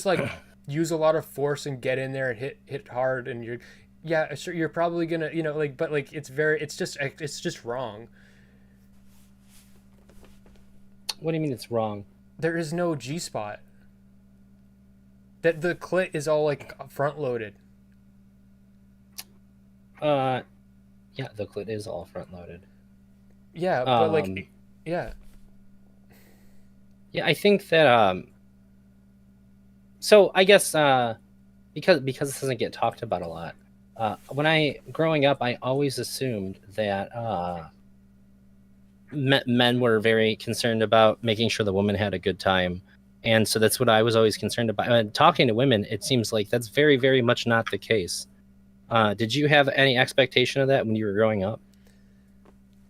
[SPEAKER 3] like use a lot of force and get in there and hit hard, and yeah, sure, you're probably gonna, like, but like it's just wrong.
[SPEAKER 2] What do you mean it's wrong?
[SPEAKER 3] There is no G spot. That the clit is all like front loaded.
[SPEAKER 2] Uh, yeah, the clit is all front loaded.
[SPEAKER 3] Yeah, but
[SPEAKER 2] Um,
[SPEAKER 3] like, yeah,
[SPEAKER 2] yeah, I think that so I guess because this doesn't get talked about a lot. When I growing up, I always assumed that men were very concerned about making sure the woman had a good time, and so that's what I was always concerned about. And talking to women, it seems like that's very, very much not the case. Did you have any expectation of that when you were growing up?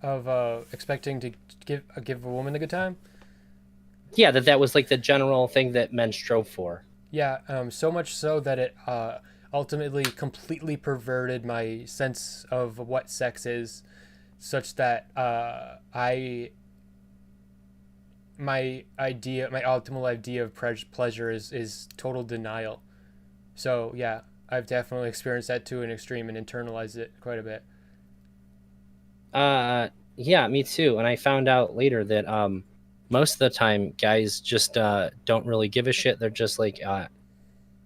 [SPEAKER 3] of expecting to give a woman a good time.
[SPEAKER 2] Yeah, that was like the general thing that men strove for.
[SPEAKER 3] Yeah, so much so that it ultimately completely perverted my sense of what sex is, such that my optimal idea of pleasure is total denial. So yeah, I've definitely experienced that to an extreme and internalized it quite a bit.
[SPEAKER 2] Yeah, me too. And I found out later that most of the time guys just don't really give a shit. They're just like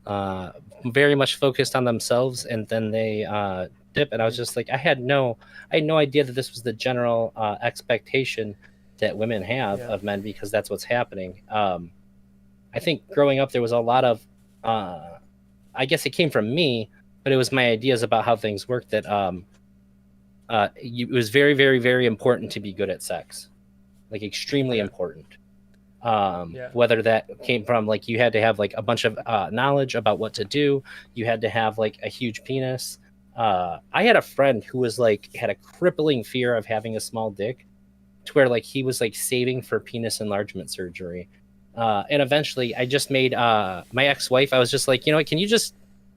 [SPEAKER 2] uh, very much focused on themselves, and then they dip. And I was just like, I had no idea that this was the general expectation that women have
[SPEAKER 3] Yeah.
[SPEAKER 2] of men because that's what's happening. I think growing up there was a lot of, I guess it came from me, but it was my ideas about how things worked that it was very, very, very important to be good at sex, like extremely
[SPEAKER 3] Yeah.
[SPEAKER 2] important.
[SPEAKER 3] Yeah.
[SPEAKER 2] Whether that came from like you had to have like a bunch of knowledge about what to do, you had to have like a huge penis. I had a friend who was like had a crippling fear of having a small dick, to where like he was like saving for penis enlargement surgery. And eventually, I just made my ex-wife. I was just like, you know what? Can you just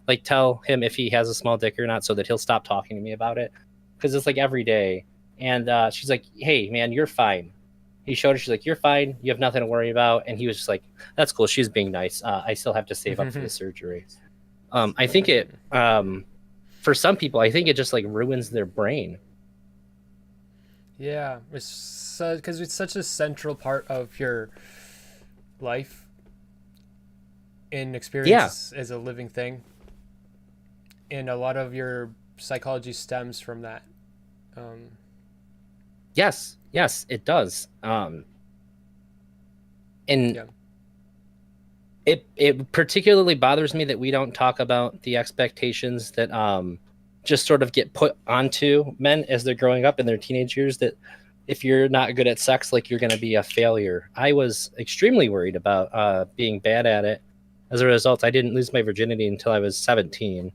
[SPEAKER 2] like tell him if he has a small dick or not, so that he'll stop talking to me about it? Because it's like every day. And she's like, hey, man, you're fine. He showed her. She's like, you're fine. You have nothing to worry about. And he was just like, that's cool. She's being nice. I still have to save up for the surgery. I think it, for some people, I think it just like ruins their brain.
[SPEAKER 3] Yeah, it's because it's such a central part of your life. in
[SPEAKER 2] Yeah.
[SPEAKER 3] experience as a living thing, and a lot of your psychology stems from that. Um,
[SPEAKER 2] Yes. Yes, it does. And
[SPEAKER 3] yeah,
[SPEAKER 2] it particularly bothers me that we don't talk about the expectations that just sort of get put onto men as they're growing up in their teenage years, that if you're not good at sex, like you're going to be a failure. I was extremely worried about being bad at it. As a result, I didn't lose my virginity until I was 17.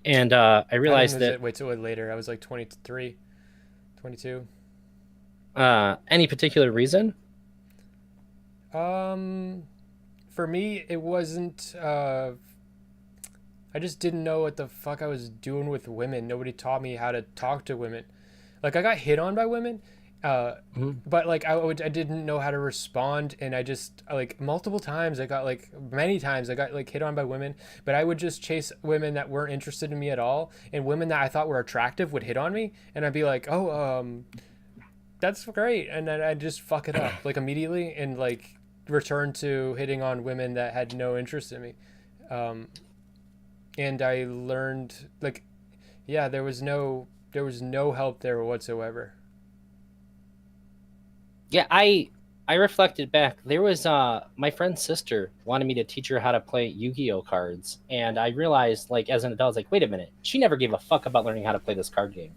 [SPEAKER 2] And I
[SPEAKER 3] I didn't
[SPEAKER 2] realized
[SPEAKER 3] lose
[SPEAKER 2] that
[SPEAKER 3] it. Wait till later. I was like 23, 22.
[SPEAKER 2] any particular reason.
[SPEAKER 3] Um, for me, it wasn't. I just didn't know what the fuck I was doing with women. Nobody taught me how to talk to women. Like I got hit on by women,
[SPEAKER 2] Mhm.
[SPEAKER 3] but like I didn't know how to respond, and I just like multiple times I got like many times I got like hit on by women, but I would just chase women that weren't interested in me at all, and women that I thought were attractive would hit on me, and I'd be like, oh, that's great, and then I'd just fuck it up like immediately, and like return to hitting on women that had no interest in me. Um, and I learned like, yeah, there was no help there whatsoever.
[SPEAKER 2] Yeah, I reflected back. There was my friend's sister wanted me to teach her how to play Yu-Gi-Oh cards, and I realized, like, as an adult, I was like, wait a minute, she never gave a fuck about learning how to play this card game.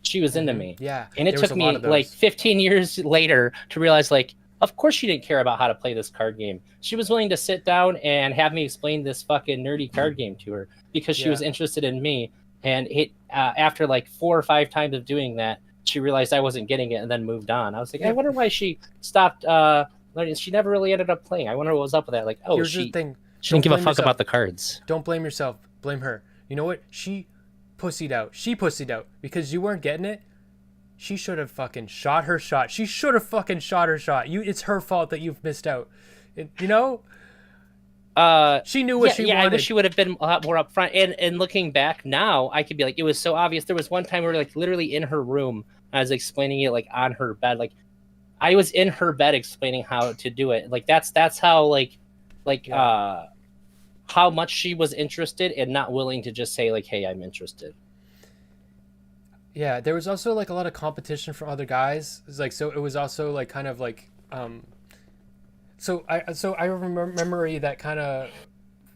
[SPEAKER 2] She was into me,
[SPEAKER 3] Yeah,
[SPEAKER 2] and it
[SPEAKER 3] there was
[SPEAKER 2] took
[SPEAKER 3] a lot
[SPEAKER 2] me
[SPEAKER 3] of
[SPEAKER 2] like
[SPEAKER 3] those.
[SPEAKER 2] 15 years later to realize, like, of course she didn't care about how to play this card game. She was willing to sit down and have me explain this fucking nerdy card game to her because she was
[SPEAKER 3] Yeah,
[SPEAKER 2] interested in me. And it after like 4 or 5 times of doing that, she realized I wasn't getting it and then moved on. I was like, I
[SPEAKER 3] yeah.
[SPEAKER 2] wonder why she stopped learning. She never really ended up playing. I wonder what was up with that. Like, oh,
[SPEAKER 3] Here's the
[SPEAKER 2] she
[SPEAKER 3] thing:
[SPEAKER 2] she didn't
[SPEAKER 3] don't
[SPEAKER 2] give a
[SPEAKER 3] blame
[SPEAKER 2] fuck
[SPEAKER 3] yourself.
[SPEAKER 2] about the cards.
[SPEAKER 3] Don't blame yourself. Blame her. You know what? She pussied out. She pussied out because you weren't getting it. She should have fucking shot her shot. She should have fucking shot her shot. It's her fault that you've missed out. You know, she knew what
[SPEAKER 2] Yeah,
[SPEAKER 3] she
[SPEAKER 2] yeah, I wish
[SPEAKER 3] wanted.
[SPEAKER 2] she would have been a lot more upfront. And looking back now, I could be like, it was so obvious. There was one time we were like literally in her room. I was explaining it like on her bed. Like I was in her bed explaining how to do it. Like that's how like
[SPEAKER 3] Yeah.
[SPEAKER 2] how much she was interested and not willing to just say like, hey, I'm interested.
[SPEAKER 3] Yeah, there was also like a lot of competition from other guys. It's like so it was also like kind of like so I remember memory that kind of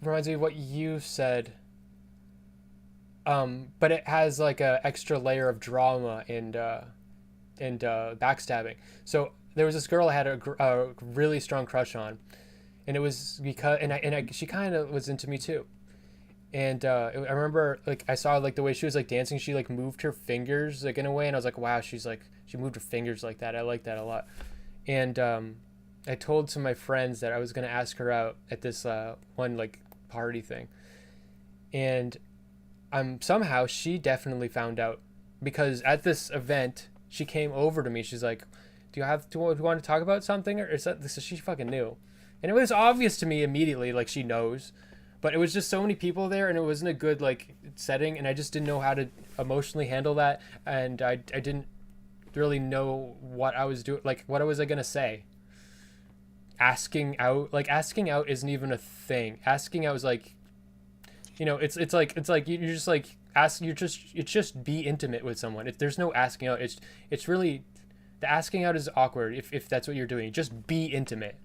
[SPEAKER 3] reminds me of what you said. But it has like a extra layer of drama and backstabbing. So there was this girl I had a really strong crush on, and it was because she kind of was into me too. And I remember like I saw like the way she was like dancing. She like moved her fingers like in a way, and I was like, wow, she moved her fingers like that. I like that a lot. And I told some of my friends that I was gonna ask her out at this one like party thing, and somehow she definitely found out because at this event she came over to me. She's like, do you want to talk about something, or is that this? She fucking knew, and it was obvious to me immediately like she knows, but it was just so many people there and it wasn't a good like setting, and I just didn't know how to emotionally handle that, and I didn't really know what I was doing, like what was I gonna say. Asking out isn't even a thing. Asking out is like, it's like you're just like ask you're just it's just be intimate with someone. There's no asking out. It's really the asking out is awkward if that's what you're doing. Just be intimate.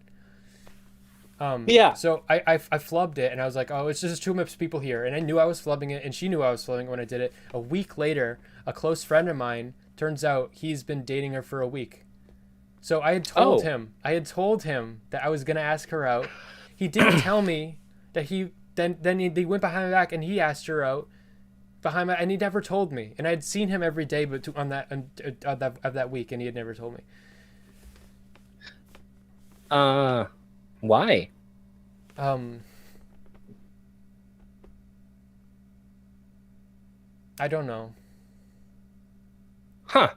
[SPEAKER 2] Yeah.
[SPEAKER 3] So I flubbed it, and I was like, oh, it's just too much people here, and I knew I was flubbing it, and she knew I was flubbing it when I did it. A week later, a close friend of mine, turns out he's been dating her for a week. So
[SPEAKER 2] Oh.
[SPEAKER 3] I had told him that I was gonna ask her out. He didn't tell me that they went behind my back and he asked her out behind my, and he never told me. And I had seen him every day, but of that week, and he had never told me.
[SPEAKER 2] Why?
[SPEAKER 3] Um, I don't know.
[SPEAKER 2] Huh.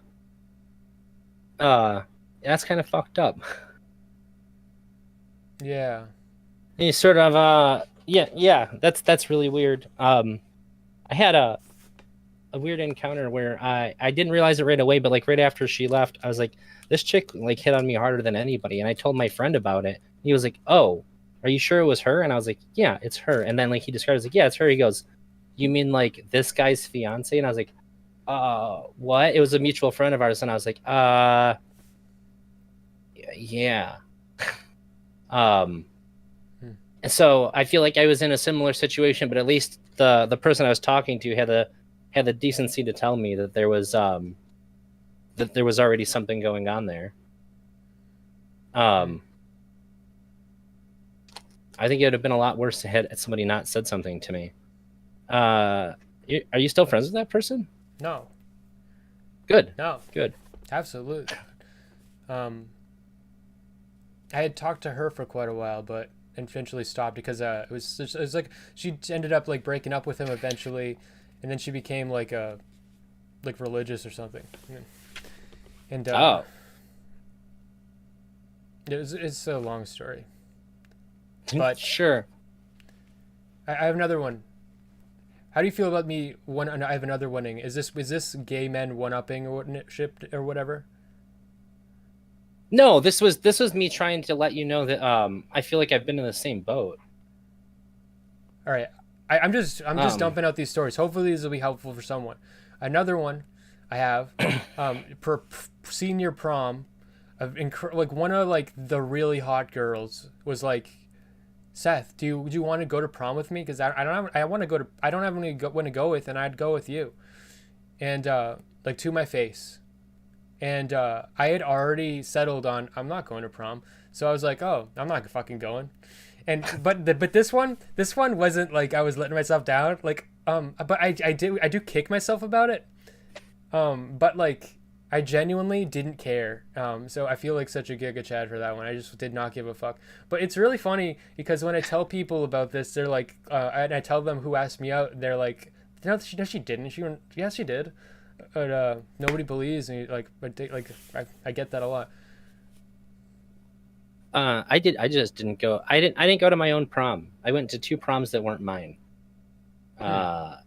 [SPEAKER 2] That's kind of fucked up.
[SPEAKER 3] Yeah.
[SPEAKER 2] You sort of yeah, that's really weird. I had a weird encounter where I didn't realize it right away, but like right after she left, I was like, this chick like hit on me harder than anybody, and I told my friend about it. He was like, oh, are you sure it was her? And I was like, yeah, it's her. And then like he describes like, yeah, it's her. He goes, you mean like this guy's fiance? And I was like, what? It was a mutual friend of ours. And I was like, yeah. Um, and so I feel like I was in a similar situation, but at least the person I was talking to had the decency to tell me that there was already something going on there. I think it would have been a lot worse had somebody not said something to me. Are you still friends with that person?
[SPEAKER 3] No.
[SPEAKER 2] Good.
[SPEAKER 3] No.
[SPEAKER 2] Good.
[SPEAKER 3] Absolutely. I had talked to her for quite a while, but eventually stopped because it was like she ended up like breaking up with him eventually, and then she became like religious or something. And it's a long story. But
[SPEAKER 2] sure.
[SPEAKER 3] I have another one. How do you feel about me? I have another one-ing. Is this gay men one-upping or whatever?
[SPEAKER 2] No, this was me trying to let you know that I feel like I've been in the same boat.
[SPEAKER 3] All right, I'm just dumping out these stories. Hopefully, these will be helpful for someone. Another one I have, per senior prom, like one of like the really hot girls was like, Seth, do you want to go to prom with me? Because I don't have anyone to go with, and I'd go with you. And like to my face. And I had already settled on I'm not going to prom. So I was like, oh, I'm not fucking going. And but this one wasn't like I was letting myself down. Like but I do kick myself about it. But like I genuinely didn't care. So I feel like such a Giga Chad for that one. I just did not give a fuck. But it's really funny because when I tell people about this, they're like, and I tell them who asked me out, they're like, no, she didn't. She went, yes, she did. But nobody believes me. Like, I get that a lot.
[SPEAKER 2] I just didn't go. I didn't go to my own prom. I went to 2 proms that weren't mine. I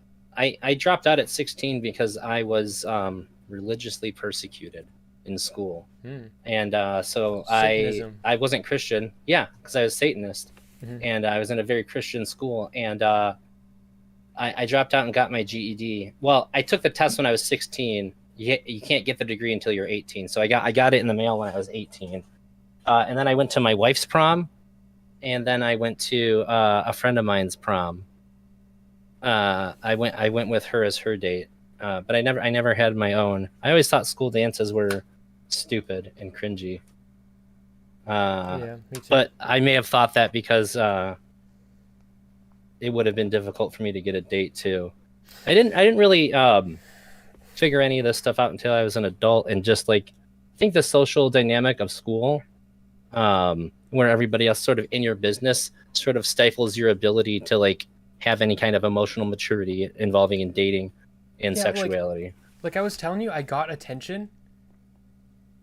[SPEAKER 2] dropped out at 16 because I was religiously persecuted in school, and so
[SPEAKER 3] Satanism.
[SPEAKER 2] I wasn't Christian. Yeah, because I was Satanist, and I was in a very Christian school, and I dropped out and got my GED. Well, I took the test when I was 16. You can't get the degree until you're 18, so I got it in the mail when I was 18, and then I went to my wife's prom, and then I went to a friend of mine's prom. I went with her as her date. But I never had my own. I always thought school dances were stupid and cringy.
[SPEAKER 3] Yeah, me too.
[SPEAKER 2] But I may have thought that because it would have been difficult for me to get a date too. I didn't really figure any of this stuff out until I was an adult, and just like I think the social dynamic of school, where everybody else sort of in your business, sort of stifles your ability to like have any kind of emotional maturity involving in dating and sexuality.
[SPEAKER 3] Like I was telling you, I got attention,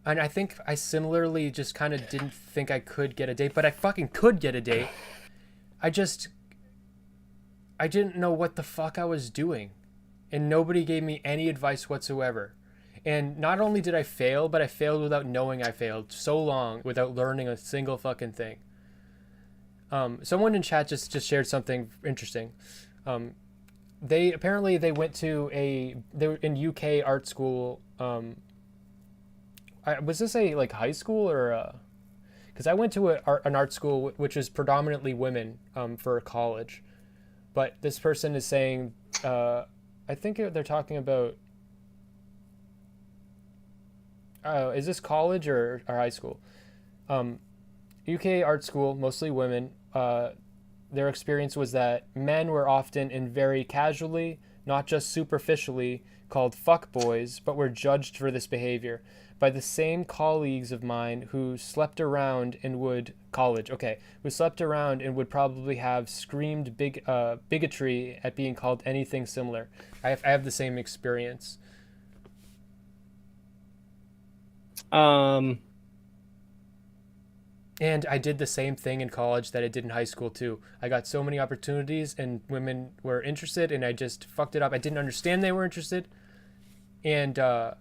[SPEAKER 3] and I think I similarly just kind of didn't think I could get a date, but I fucking could get a date. I didn't know what the fuck I was doing, and nobody gave me any advice whatsoever. And not only did I fail, but I failed without knowing I failed so long without learning a single fucking thing. Someone in chat just shared something interesting. They went to they were in UK art school. Was this a like high school or? Because I went to an art school which is predominantly women for college, but this person is saying, I think they're talking about. Is this college or high school? UK art school, mostly women. Their experience was that men were often and very casually, not just superficially, called fuckboys, but were judged for this behavior by the same colleagues of mine who slept around and would probably have screamed bigotry at being called anything similar. I have the same experience. And I did the same thing in college that I did in high school too. I got so many opportunities and women were interested, and I just fucked it up. I didn't understand they were interested, and I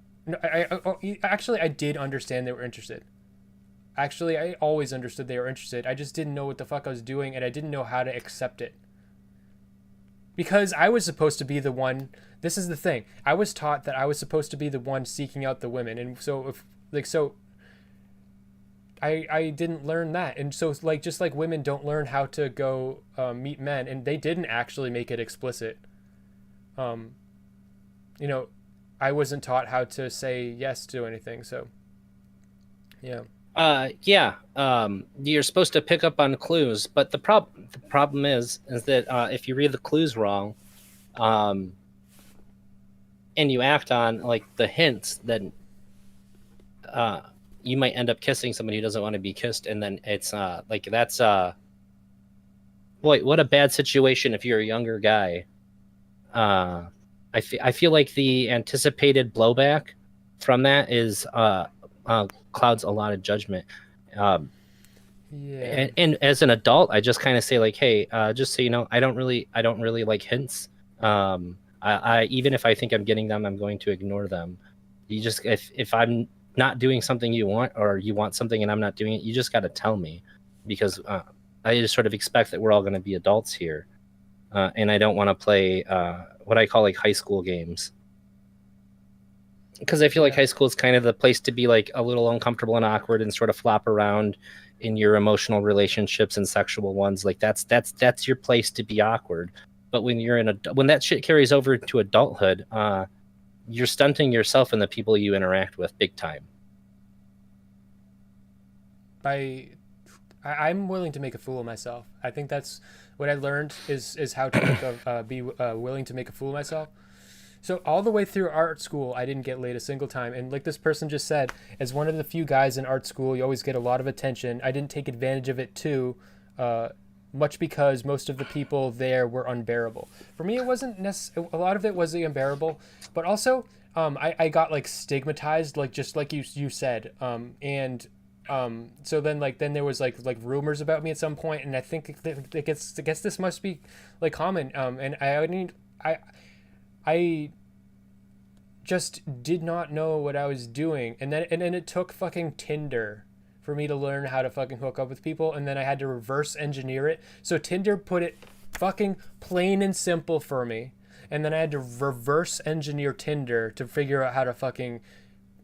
[SPEAKER 3] did understand they were interested. Actually, I always understood they were interested. I just didn't know what the fuck I was doing, and I didn't know how to accept it. Because I was supposed to be the one. This is the thing. I was taught that I was supposed to be the one seeking out the women, and so I didn't learn that, and so like just like women don't learn how to go meet men, and they didn't actually make it explicit. You know, I wasn't taught how to say yes to anything, so yeah.
[SPEAKER 2] Yeah. You're supposed to pick up on clues, but the problem is that if you read the clues wrong, um, and you act on like the hints, then you might end up kissing somebody who doesn't want to be kissed, and then it's like that's boy, what a bad situation if you're a younger guy. I feel like the anticipated blowback from that is clouds a lot of judgment. Um,
[SPEAKER 3] Yeah.
[SPEAKER 2] and as an adult, I just kind of say like, hey, just so you know, I don't really like hints. I even if I think I'm getting them, I'm going to ignore them. You just if I'm not doing something you want, or you want something and I'm not doing it, you just got to tell me, because I just sort of expect that we're all going to be adults here, and I don't want to play what I call like high school games, because I feel like
[SPEAKER 3] Yeah.
[SPEAKER 2] high school is kind of the place to be like a little uncomfortable and awkward and sort of flop around in your emotional relationships and sexual ones. Like that's your place to be awkward. But when you're when that shit carries over to adulthood, you're stunting yourself and the people you interact with big time.
[SPEAKER 3] I'm willing to make a fool of myself. I think that's what I learned is how to make be willing to make a fool of myself. So all the way through art school, I didn't get laid a single time. And like this person just said, as one of the few guys in art school, you always get a lot of attention. I didn't take advantage of it too, much because most of the people there were unbearable. For me, it wasn't a lot of it was unbearable, but also I got like stigmatized, like just like you said, and so then there was like rumors about me at some point, and I think I guess this must be like common, and I just did not know what I was doing, and then it took fucking Tinder for me to learn how to fucking hook up with people, and then I had to reverse engineer it. So Tinder put it fucking plain and simple for me, and then I had to reverse engineer Tinder to figure out how to fucking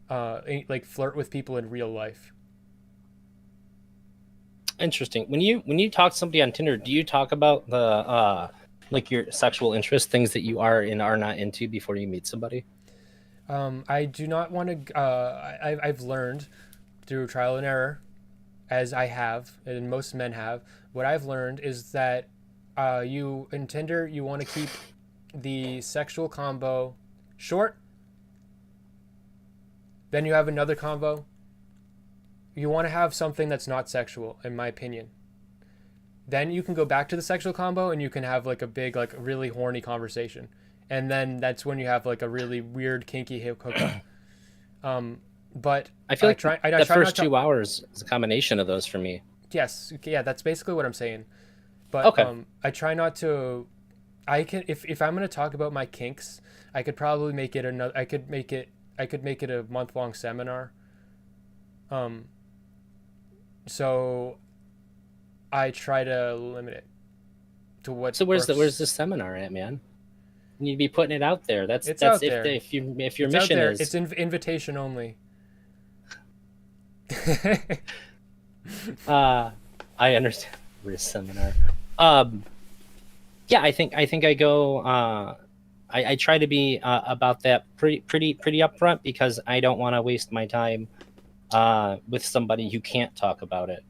[SPEAKER 3] like flirt with people in real life.
[SPEAKER 2] Interesting. When you talk to somebody on Tinder, do you talk about the like your sexual interest, things that you are and are not into before you meet somebody?
[SPEAKER 3] I do not want to. I've learned through trial and error, as I have, and most men have. What I've learned is that you in Tinder you want to keep the sexual combo short. Then you have another combo. You want to have something that's not sexual, in my opinion. Then you can go back to the sexual combo and you can have like a big, like really horny conversation. And then that's when you have like a really weird, kinky hookup. But
[SPEAKER 2] I feel like the
[SPEAKER 3] try
[SPEAKER 2] first
[SPEAKER 3] not to,
[SPEAKER 2] 2 hours is a combination of those for me.
[SPEAKER 3] yes, yeah, that's basically what I'm saying. But
[SPEAKER 2] Okay.
[SPEAKER 3] I try not to. I can if I'm gonna talk about my kinks, I could probably make it another. I could make it a month-long seminar. Um. So I try to limit it to what
[SPEAKER 2] So
[SPEAKER 3] works.
[SPEAKER 2] where's the seminar at, man? You need to be putting it out there. That's
[SPEAKER 3] It's
[SPEAKER 2] that's
[SPEAKER 3] out there.
[SPEAKER 2] if your
[SPEAKER 3] It's out
[SPEAKER 2] mission
[SPEAKER 3] there.
[SPEAKER 2] is
[SPEAKER 3] It's invitation only.
[SPEAKER 2] I understand. We're a seminar. Um, yeah, I think I go. I try to be about that pretty upfront, because I don't want to waste my time with somebody who can't talk about it.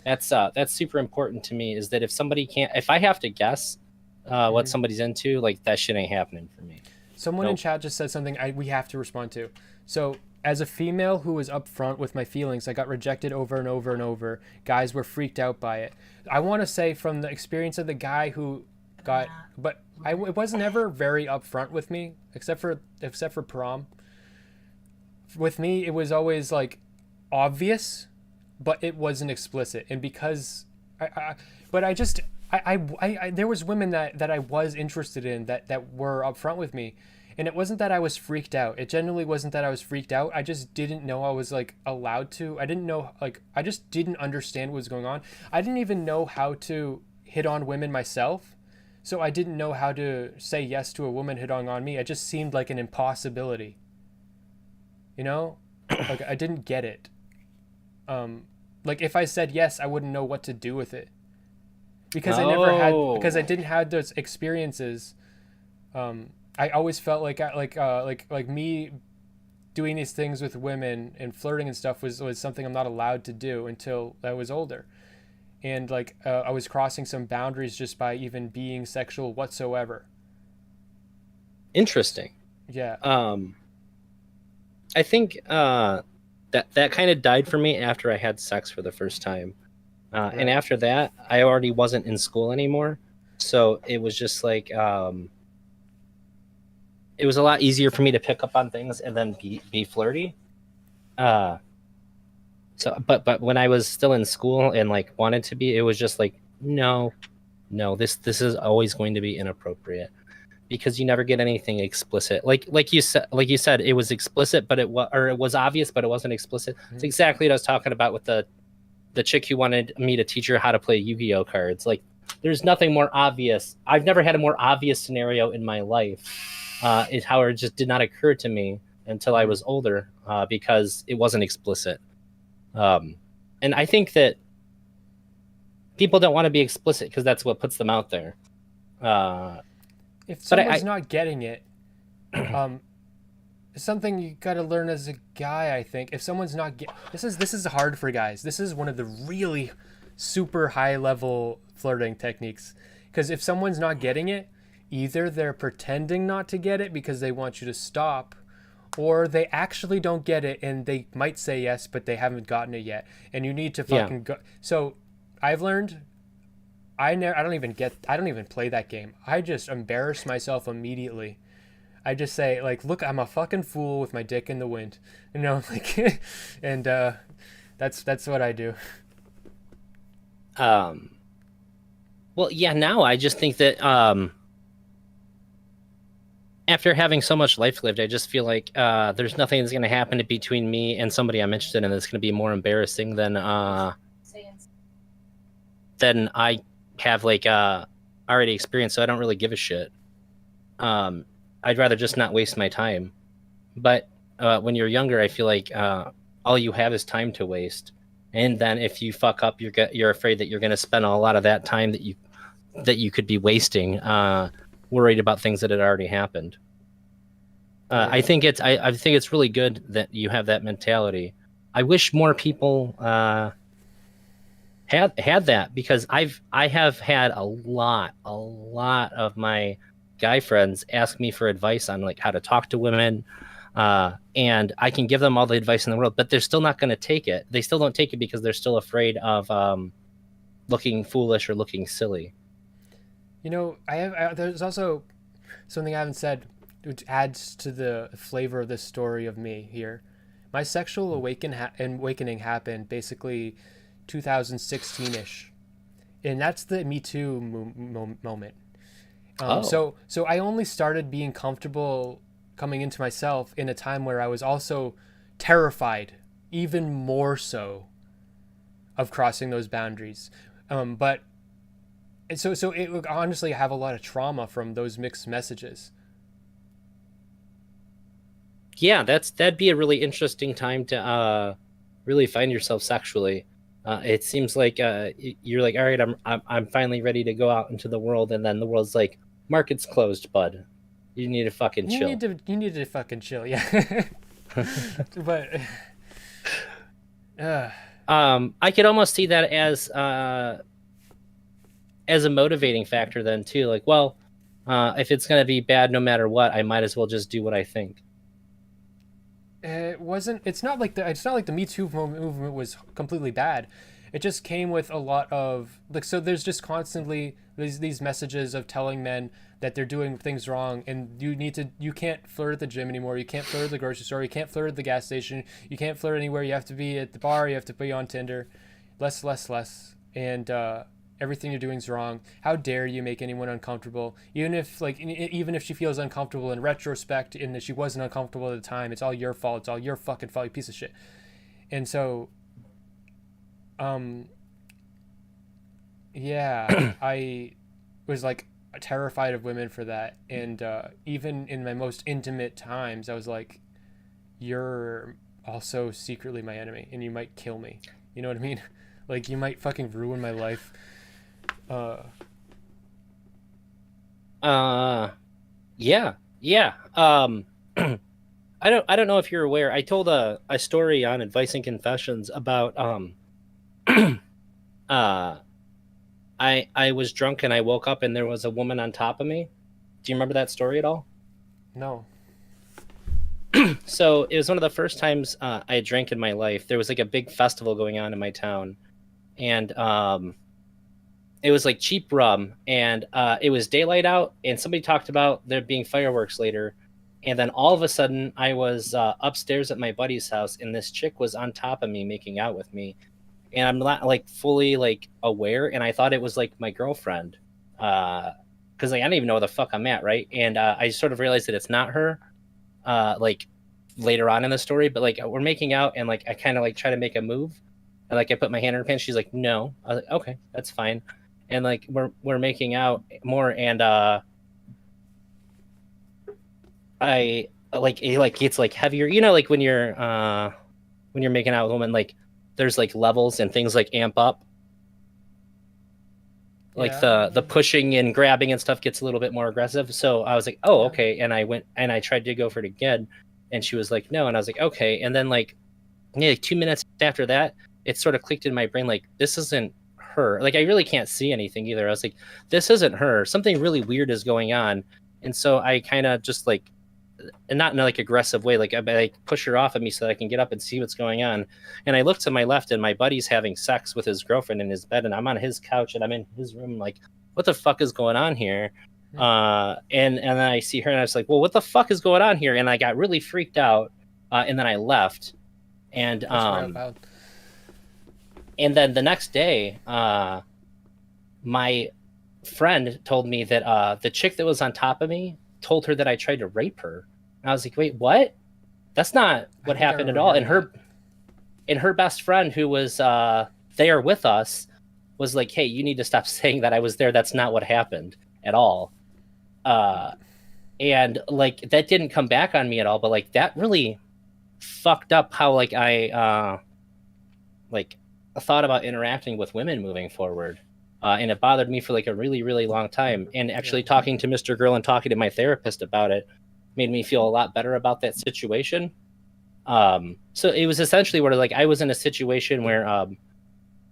[SPEAKER 2] That's super important to me. Is that if I have to guess what somebody's into, like that shit ain't happening for me.
[SPEAKER 3] Someone in
[SPEAKER 2] Nope.
[SPEAKER 3] chat just said something we have to respond to. So, as a female who was upfront with my feelings, I got rejected over and over and over. Guys were freaked out by it. I want to say from the experience of the guy who got, but it wasn't ever very upfront with me, except for prom. With me, it was always like obvious, but it wasn't explicit. And because but I just, I there was women that I was interested in that were upfront with me, And it wasn't that I was freaked out. It genuinely wasn't that I was freaked out. I just didn't know I was like allowed to. I didn't know, like, I just didn't understand what was going on. I didn't even know how to hit on women myself. So I didn't know how to say yes to a woman hitting on me. It just seemed like an impossibility. You know? Like I didn't get it. Like if I said yes, I wouldn't know what to do with it. Because I didn't have those experiences. I always felt like me doing these things with women and flirting and stuff was something I'm not allowed to do until I was older. And like I was crossing some boundaries just by even being sexual whatsoever.
[SPEAKER 2] Interesting.
[SPEAKER 3] Yeah.
[SPEAKER 2] I think that kind of died for me after I had sex for the first time. And after that, I already wasn't in school anymore. So it was just like, it was a lot easier for me to pick up on things and then be flirty. But when I was still in school and like wanted to be, it was just like, no, this is always going to be inappropriate because you never get anything explicit. Like you said, it was explicit, but it was obvious, but it wasn't explicit.
[SPEAKER 3] Mm-hmm.
[SPEAKER 2] It's exactly what I was talking about with the chick who wanted me to teach her how to play Yu-Gi-Oh cards. Like, there's nothing more obvious. I've never had a more obvious scenario in my life. However, it just did not occur to me until I was older because it wasn't explicit. And I think that people don't want to be explicit because that's what puts them out there.
[SPEAKER 3] If someone's not getting it, something you got to learn as a guy, I think. If someone's not this is hard for guys. This is one of the really super high level flirting techniques, because if someone's not getting it, either they're pretending not to get it because they want you to stop, or they actually don't get it and they might say yes but they haven't gotten it yet and you need to fucking go. So I've learned I don't even play that game. I just embarrass myself immediately. I just say, like, look, I'm a fucking fool with my dick in the wind, you know, like, and that's what I do.
[SPEAKER 2] Well, yeah. Now I just think that after having so much life lived, I just feel like there's nothing that's going to happen between me and somebody I'm interested in that's going to be more embarrassing than I have like already experienced. So I don't really give a shit. I'd rather just not waste my time. But when you're younger, I feel like all you have is time to waste. And then if you fuck up, you're afraid that you're going to spend a lot of that time that you could be wasting worried about things that had already happened. I think it's really good that you have that mentality. I wish more people had that, because I have had a lot of my guy friends ask me for advice on like how to talk to women, and I can give them all the advice in the world, but they're still not going to take it. They still don't take it because they're still afraid of looking foolish or looking silly.
[SPEAKER 3] You know, there's also something I haven't said, which adds to the flavor of this story of me here. My sexual awakening happened basically 2016-ish, and that's the Me Too moment. So I only started being comfortable coming into myself in a time where I was also terrified, even more so, of crossing those boundaries. But so it would honestly have a lot of trauma from those mixed messages.
[SPEAKER 2] Yeah, that'd be a really interesting time to really find yourself sexually. It seems like you're like, all right, I'm finally ready to go out into the world, and then the world's like, market's closed, bud. You need to fucking chill.
[SPEAKER 3] You need to fucking chill, yeah. But
[SPEAKER 2] I could almost see that as a motivating factor then too. Like, well, if it's gonna be bad no matter what, I might as well just do what I think.
[SPEAKER 3] It's not like the Me Too movement was completely bad. It just came with a lot of like, so there's just constantly these messages of telling men that they're doing things wrong, and you can't flirt at the gym anymore, you can't flirt at the grocery store, you can't flirt at the gas station, you can't flirt anywhere, you have to be at the bar, you have to be on Tinder, less, and Everything you're doing is wrong. How dare you make anyone uncomfortable? Even if she feels uncomfortable in retrospect and that she wasn't uncomfortable at the time, it's all your fault. It's all your fucking fault, you piece of shit. And so, yeah, I was like terrified of women for that. And even in my most intimate times, I was like, you're also secretly my enemy and you might kill me. You know what I mean? Like, you might fucking ruin my life.
[SPEAKER 2] Yeah, yeah. I don't know if you're aware. I told a story on Advice and Confessions about uh I was drunk and I woke up and there was a woman on top of me. Do you remember that story at all?
[SPEAKER 3] No.
[SPEAKER 2] So it was one of the first times I drank in my life. There was like a big festival going on in my town, and it was like cheap rum, and it was daylight out, and somebody talked about there being fireworks later, and then all of a sudden I was upstairs at my buddy's house, and this chick was on top of me making out with me, and I'm not like fully like aware, and I thought it was like my girlfriend, because like I don't even know where the fuck I'm at, right? And I sort of realized that it's not her, like later on in the story, but like we're making out, and like I kind of like try to make a move, and like I put my hand in her pants. She's like, no. I was like, okay, that's fine. And like we're making out more, and I like it gets like heavier. You know, like when you're making out with a woman, like there's like levels and things like amp up. Like the pushing and grabbing and stuff gets a little bit more aggressive. So I was like, oh, okay. And I went and I tried to go for it again, and she was like, no. And I was like, okay. And then like 2 minutes after that, it sort of clicked in my brain, like, this isn't her. Like, I really can't see anything either. I was like, this isn't her. Something really weird is going on. And so I kind of just like, and not in a like aggressive way, like I push her off of me so that I can get up and see what's going on. And I look to my left, and my buddy's having sex with his girlfriend in his bed, and I'm on his couch and I'm in his room, like, what the fuck is going on here? And then I see her, and I was like, well, what the fuck is going on here? And I got really freaked out, and then I left. And and then the next day, my friend told me that the chick that was on top of me told her that I tried to rape her. And I was like, wait, what? That's not what happened at all. And her best friend, who was there with us, was like, hey, you need to stop saying that I was there. That's not what happened at all. And like that didn't come back on me at all, but like that really fucked up how like I thought about interacting with women moving forward. And it bothered me for like a really, really long time. And actually talking to Mr. Girl and talking to my therapist about it made me feel a lot better about that situation. So it was essentially where like I was in a situation where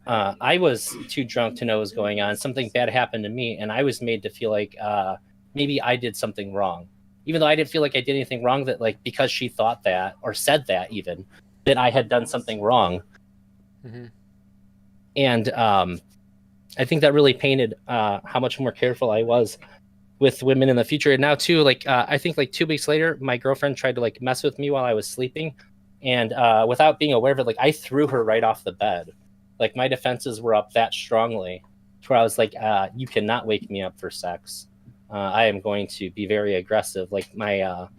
[SPEAKER 2] I was too drunk to know what was going on. Something bad happened to me, and I was made to feel like maybe I did something wrong. Even though I didn't feel like I did anything wrong, that like because she thought that or said that even, that I had done something wrong.
[SPEAKER 3] Mm-hmm.
[SPEAKER 2] And I think that really painted how much more careful I was with women in the future. And now too, like I think like 2 weeks later, my girlfriend tried to like mess with me while I was sleeping, and without being aware of it, like I threw her right off the bed. Like my defenses were up that strongly, to where I was like, you cannot wake me up for sex. I am going to be very aggressive. Like my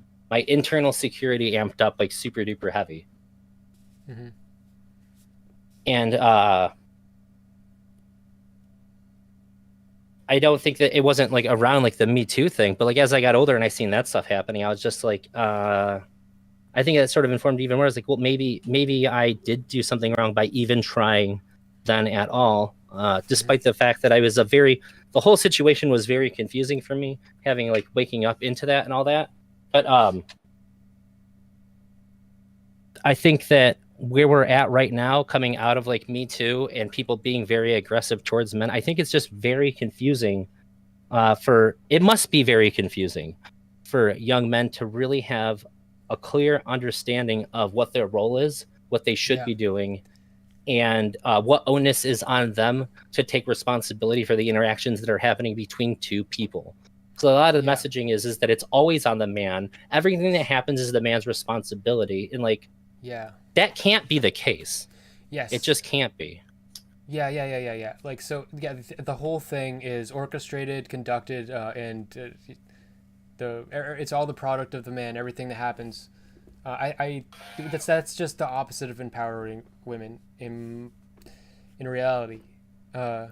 [SPEAKER 2] internal security amped up like super duper heavy.
[SPEAKER 3] Mm-hmm.
[SPEAKER 2] And I don't think that it wasn't like around like the Me Too thing, but like as I got older and I seen that stuff happening, I was just like, I think that sort of informed me even more. I was like, well, maybe I did do something wrong by even trying then at all, despite the fact that I was the whole situation was very confusing for me, having like waking up into that and all that. But I think that where we're at right now, coming out of like Me Too and people being very aggressive towards men, I think it's just very confusing. It must be very confusing for young men to really have a clear understanding of what their role is, what they should be doing, and what onus is on them to take responsibility for the interactions that are happening between two people. So a lot of the messaging is that it's always on the man. Everything that happens is the man's responsibility, and like that can't be the case.
[SPEAKER 3] Yes,
[SPEAKER 2] it just can't be.
[SPEAKER 3] Yeah. Like, so yeah, the whole thing is orchestrated, conducted, and it's all the product of the man. Everything that happens, I that's just the opposite of empowering women in reality, uh,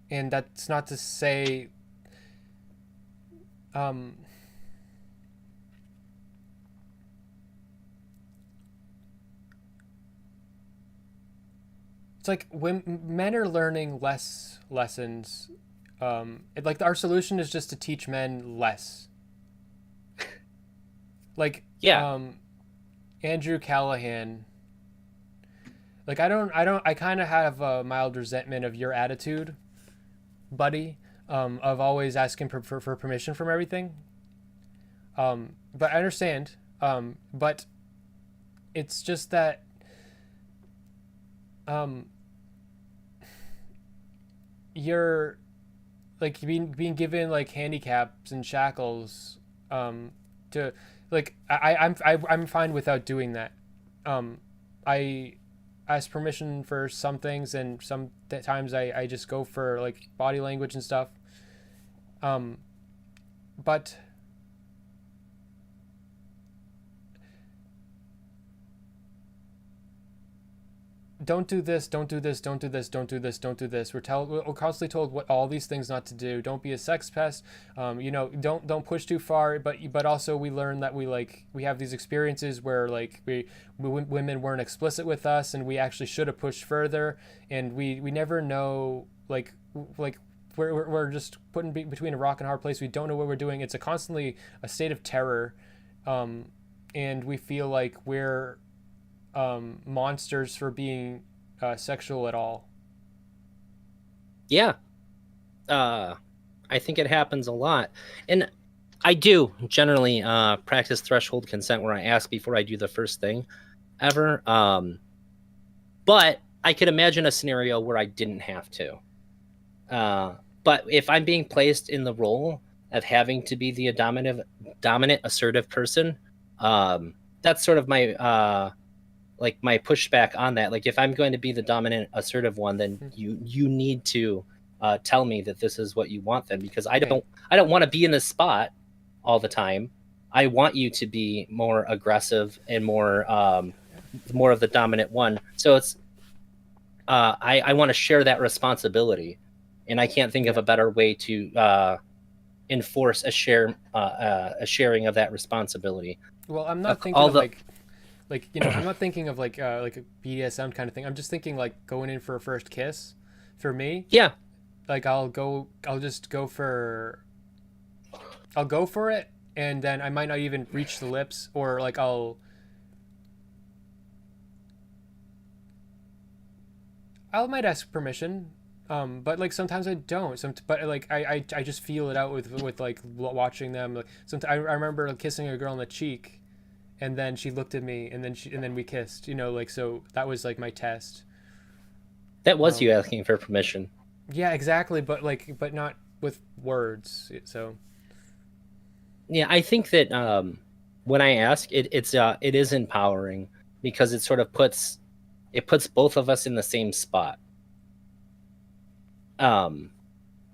[SPEAKER 3] and that's not to say, um, it's like when men are learning less lessons. Like our solution is just to teach men less. Like,
[SPEAKER 2] Yeah.
[SPEAKER 3] Andrew Callahan. Like, I kind of have a mild resentment of your attitude, buddy, of always asking for permission from everything. But I understand. But it's just that, um, you're like being given like handicaps and shackles, to like I'm fine without doing that. I ask permission for some things, and some times I just go for like body language and stuff. Um, but don't do this, don't do this, don't do this, don't do this, don't do this. We're constantly told what all these things not to do. Don't be a sex pest. Don't push too far. But also we learn that we have these experiences where like women weren't explicit with us, and we actually should have pushed further, and we never know like we're just put in between a rock and a hard place. We don't know what we're doing. It's constantly a state of terror, and we feel like we're monsters for being sexual at all.
[SPEAKER 2] Yeah. I think it happens a lot. And I do generally practice threshold consent where I ask before I do the first thing ever. But I could imagine a scenario where I didn't have to. But if I'm being placed in the role of having to be the dominant, assertive person, that's sort of my my pushback on that. Like, if I'm going to be the dominant, assertive one, then you need to tell me that this is what you want, then, because I don't want to be in this spot all the time. I want you to be more aggressive and more of the dominant one. So it's I want to share that responsibility, and I can't think of a better way to enforce a sharing of that responsibility.
[SPEAKER 3] Well, I'm not thinking of I'm not thinking of like a BDSM kind of thing. I'm just thinking like going in for a first kiss. For me,
[SPEAKER 2] Yeah.
[SPEAKER 3] like I'll go for it, and then I might not even reach the lips, or like I might ask permission, but like sometimes I don't. But like I just feel it out with like watching them. Like sometimes I remember like, kissing a girl on the cheek, and then she looked at me, and then we kissed. Like, so that was like my test.
[SPEAKER 2] That was you asking for permission.
[SPEAKER 3] Yeah, exactly. But not with words. So
[SPEAKER 2] Yeah, I think that when I ask, it is empowering, because it sort of puts both of us in the same spot.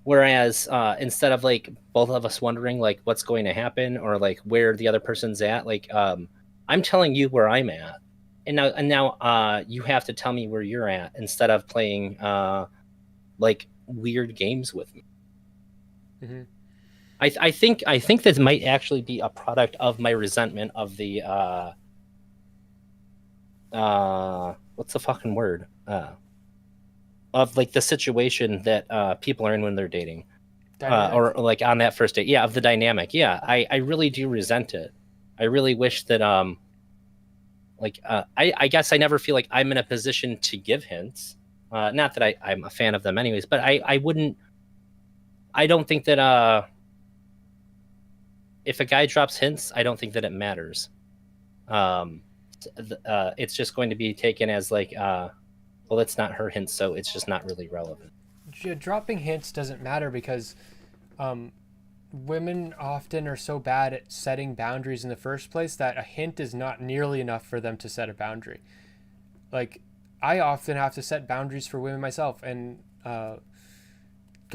[SPEAKER 2] Whereas instead of like both of us wondering like what's going to happen, or like where the other person's at, like I'm telling you where I'm at, and now you have to tell me where you're at, instead of playing like weird games with me.
[SPEAKER 3] mm-hmm.
[SPEAKER 2] I think this might actually be a product of my resentment of the what's the fucking word, of like the situation that people are in when they're dating, or like on that first date. Yeah, of the dynamic. Yeah, I really do resent it. I really wish that I guess I never feel like I'm in a position to give hints. Not that I'm a fan of them anyways, but I don't think that if a guy drops hints, I don't think that it matters. It's just going to be taken as like, well, it's not her hint, so it's just not really relevant.
[SPEAKER 3] Dropping hints doesn't matter because women often are so bad at setting boundaries in the first place that a hint is not nearly enough for them to set a boundary. Like, I often have to set boundaries for women myself, and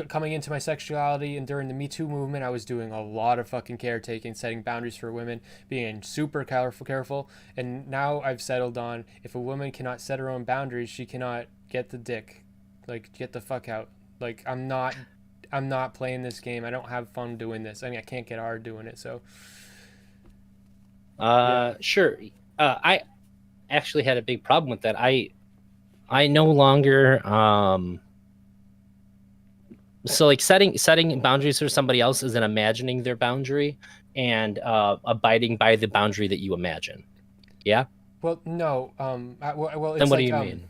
[SPEAKER 3] coming into my sexuality and during the Me Too movement, I was doing a lot of fucking caretaking, setting boundaries for women, being super careful. And now I've settled on, if a woman cannot set her own boundaries, she cannot get the dick. Like, get the fuck out. Like, I'm not playing this game. I don't have fun doing this. I mean, I can't get hard doing it. So yeah.
[SPEAKER 2] Sure. I actually had a big problem with that. I no longer so like setting boundaries for somebody else is an imagining their boundary and abiding by the boundary that you imagine. Yeah.
[SPEAKER 3] Well, no. Well,
[SPEAKER 2] Then
[SPEAKER 3] it's
[SPEAKER 2] what do
[SPEAKER 3] like
[SPEAKER 2] you mean?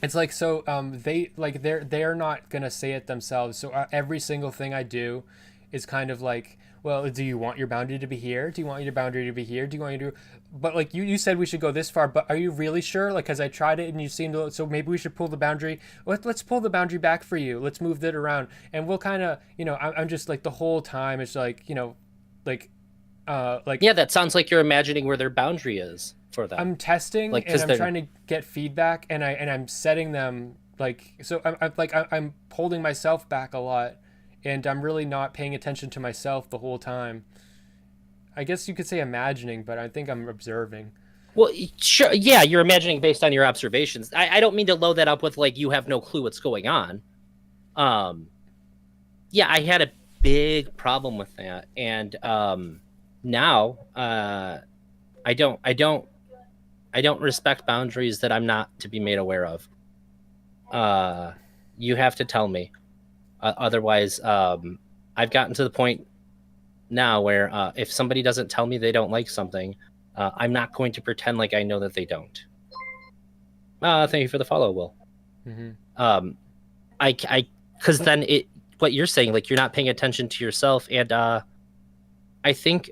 [SPEAKER 3] it's like, so they're not gonna say it themselves. So every single thing I do is kind of like, well, do you want your boundary to be here? Do you want your boundary to be here? Do you want you to? But like you said we should go this far, but are you really sure? Like, because I tried it and you seemed to, so maybe we should pull the boundary. Let's pull the boundary back for you. Let's move that around, and we'll kind of, I'm just like, the whole time it's like, like like
[SPEAKER 2] Yeah, that sounds like you're imagining where their boundary is for them.
[SPEAKER 3] I'm testing,
[SPEAKER 2] Like,
[SPEAKER 3] and
[SPEAKER 2] 'cause
[SPEAKER 3] I'm trying to get feedback, and I'm setting them, like, so I'm holding myself back a lot, and I'm really not paying attention to myself the whole time. I guess you could say imagining, but I think I'm observing.
[SPEAKER 2] Well, sure. Yeah, you're imagining based on your observations. I don't mean to load that up with like you have no clue what's going on. Yeah, I had a big problem with that, and now I don't respect boundaries that I'm not to be made aware of. You have to tell me, otherwise, I've gotten to the point now where if somebody doesn't tell me they don't like something, I'm not going to pretend like I know that they don't. Thank you for the follow, Will.
[SPEAKER 3] Mm-hmm.
[SPEAKER 2] Because then what you're saying, like you're not paying attention to yourself, and I think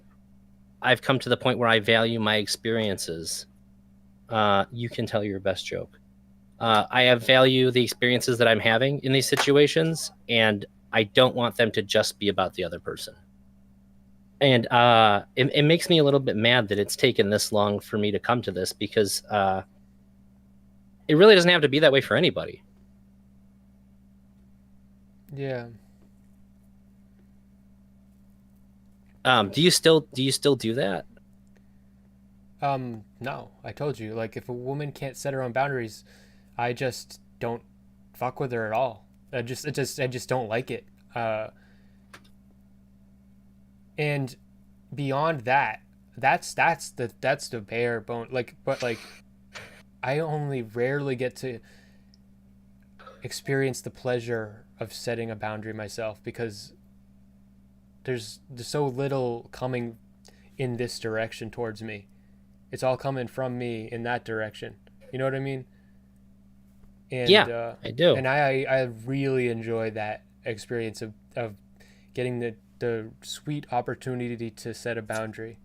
[SPEAKER 2] I've come to the point where I value my experiences. You can tell your best joke. I value the experiences that I'm having in these situations, and I don't want them to just be about the other person. And it makes me a little bit mad that it's taken this long for me to come to this, because it really doesn't have to be that way for anybody.
[SPEAKER 3] Yeah.
[SPEAKER 2] Do you still do that?
[SPEAKER 3] No, I told you, like, if a woman can't set her own boundaries, I just don't fuck with her at all. I just don't like it. And beyond that, that's the bare bone. Like, but like, I only rarely get to experience the pleasure of setting a boundary myself, because there's so little coming in this direction towards me. It's all coming from me in that direction. You know what I mean? And
[SPEAKER 2] Yeah, I do.
[SPEAKER 3] And I really enjoy that experience of getting the sweet opportunity to set a boundary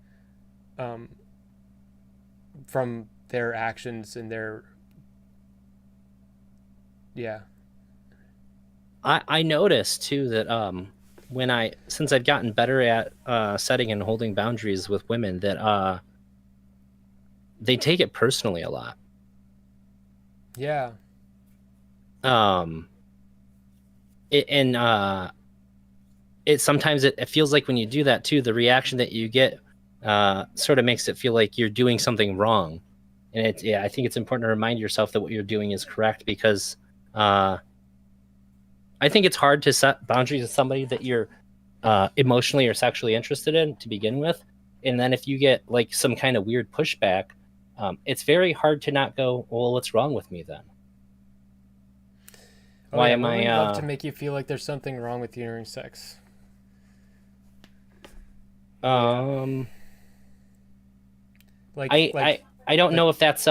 [SPEAKER 3] from their actions and their, yeah.
[SPEAKER 2] I noticed too that since I've gotten better at setting and holding boundaries with women, that they take it personally a lot.
[SPEAKER 3] Yeah.
[SPEAKER 2] It sometimes it feels like when you do that too, the reaction that you get sort of makes it feel like you're doing something wrong. And I think it's important to remind yourself that what you're doing is correct, because I think it's hard to set boundaries with somebody that you're emotionally or sexually interested in to begin with. And then if you get like some kind of weird pushback, it's very hard to not go, well, what's wrong with me then?
[SPEAKER 3] Why am I love to make you feel like there's something wrong with you during sex?
[SPEAKER 2] I don't
[SPEAKER 3] like,
[SPEAKER 2] know if that's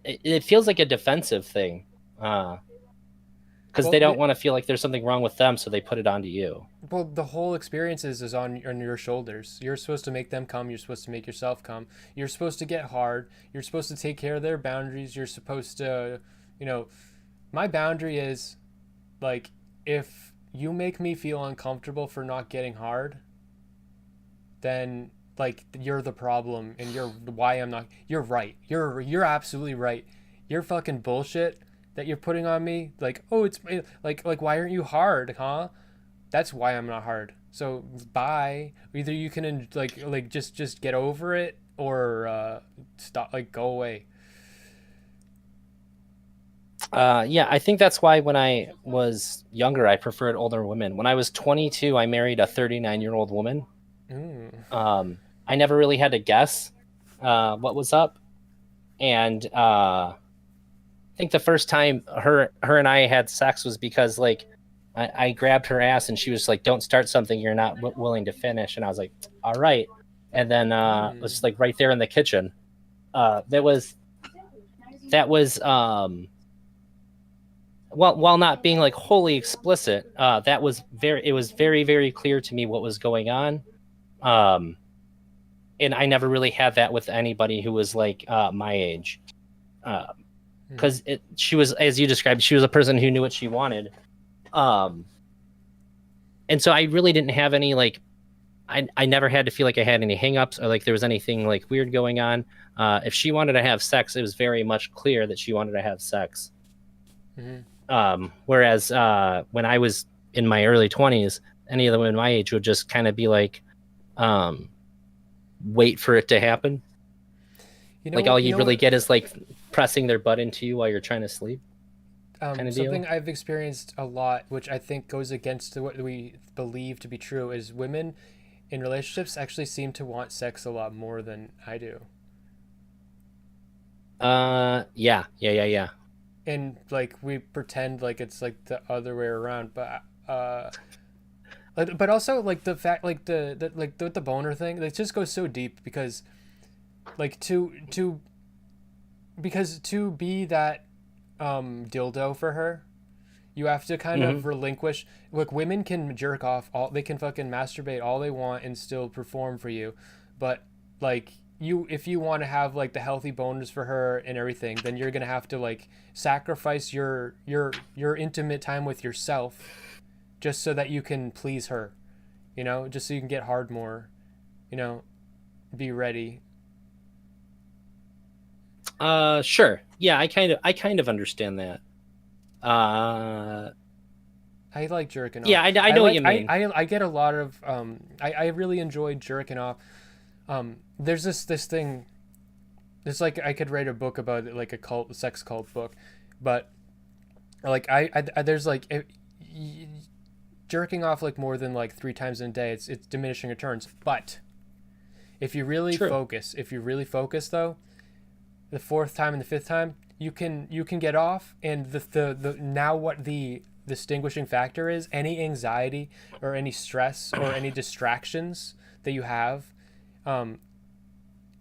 [SPEAKER 2] it feels like a defensive thing, because they don't want to feel like there's something wrong with them, so they put it onto you.
[SPEAKER 3] Well, the whole experience is on your shoulders. You're supposed to make them come. You're supposed to make yourself come. You're supposed to get hard. You're supposed to take care of their boundaries. You're supposed to, my boundary is, like, if you make me feel uncomfortable for not getting hard, then, like, you're the problem, and you're why I'm not. You're right. You're absolutely right. your fucking bullshit that you're putting on me, like, oh, it's like why aren't you hard, huh? That's why I'm not hard. So bye. Either you can just get over it, or stop, like, go away.
[SPEAKER 2] Yeah, I think that's why when I was younger, I preferred older women. When I was 22, I married a 39-year-old woman.
[SPEAKER 3] Mm.
[SPEAKER 2] I never really had to guess what was up, and I think the first time her and I had sex was because like I grabbed her ass and she was like, "Don't start something you're not willing to finish," and I was like, "All right," and then it was just like right there in the kitchen. That was while not being like wholly explicit, it was very, very clear to me what was going on. And I never really had that with anybody who was like my age. Because she was, as you described, she was a person who knew what she wanted. And so I really didn't have any like I never had to feel like I had any hangups or like there was anything like weird going on. If she wanted to have sex, it was very much clear that she wanted to have sex. Whereas when I was in my early 20s, any of the women my age would just kind of be like, wait for it to happen. Like all you really get is like pressing their butt into you while you're trying to sleep. Kind of
[SPEAKER 3] Something
[SPEAKER 2] deal.
[SPEAKER 3] I've experienced a lot, which I think goes against what we believe to be true, is women in relationships actually seem to want sex a lot more than I do.
[SPEAKER 2] Yeah.
[SPEAKER 3] And like we pretend like it's like the other way around, but also like the fact, like the boner thing, it just goes so deep because like to be that dildo for her, you have to kind of relinquish. Look, women can jerk off all, they can fucking masturbate all they want and still perform for you, but like if you want to have like the healthy boners for her and everything, then you're gonna have to like sacrifice your intimate time with yourself just so that you can please her, just so you can get hard more, you know, be ready.
[SPEAKER 2] Sure. Yeah, I kind of understand that. Uh,
[SPEAKER 3] I like jerking off.
[SPEAKER 2] yeah, I know what you mean.
[SPEAKER 3] I get a lot of I really enjoy jerking off. There's this thing. It's like I could write a book about it, like a cult, sex cult book, but like I there's like jerking off like more than like 3 times in a day. It's diminishing returns. But
[SPEAKER 2] True.
[SPEAKER 3] if you really focus though, the fourth time and the fifth time, you can get off, and the now what the distinguishing factor is, any anxiety or any stress or any distractions that you have,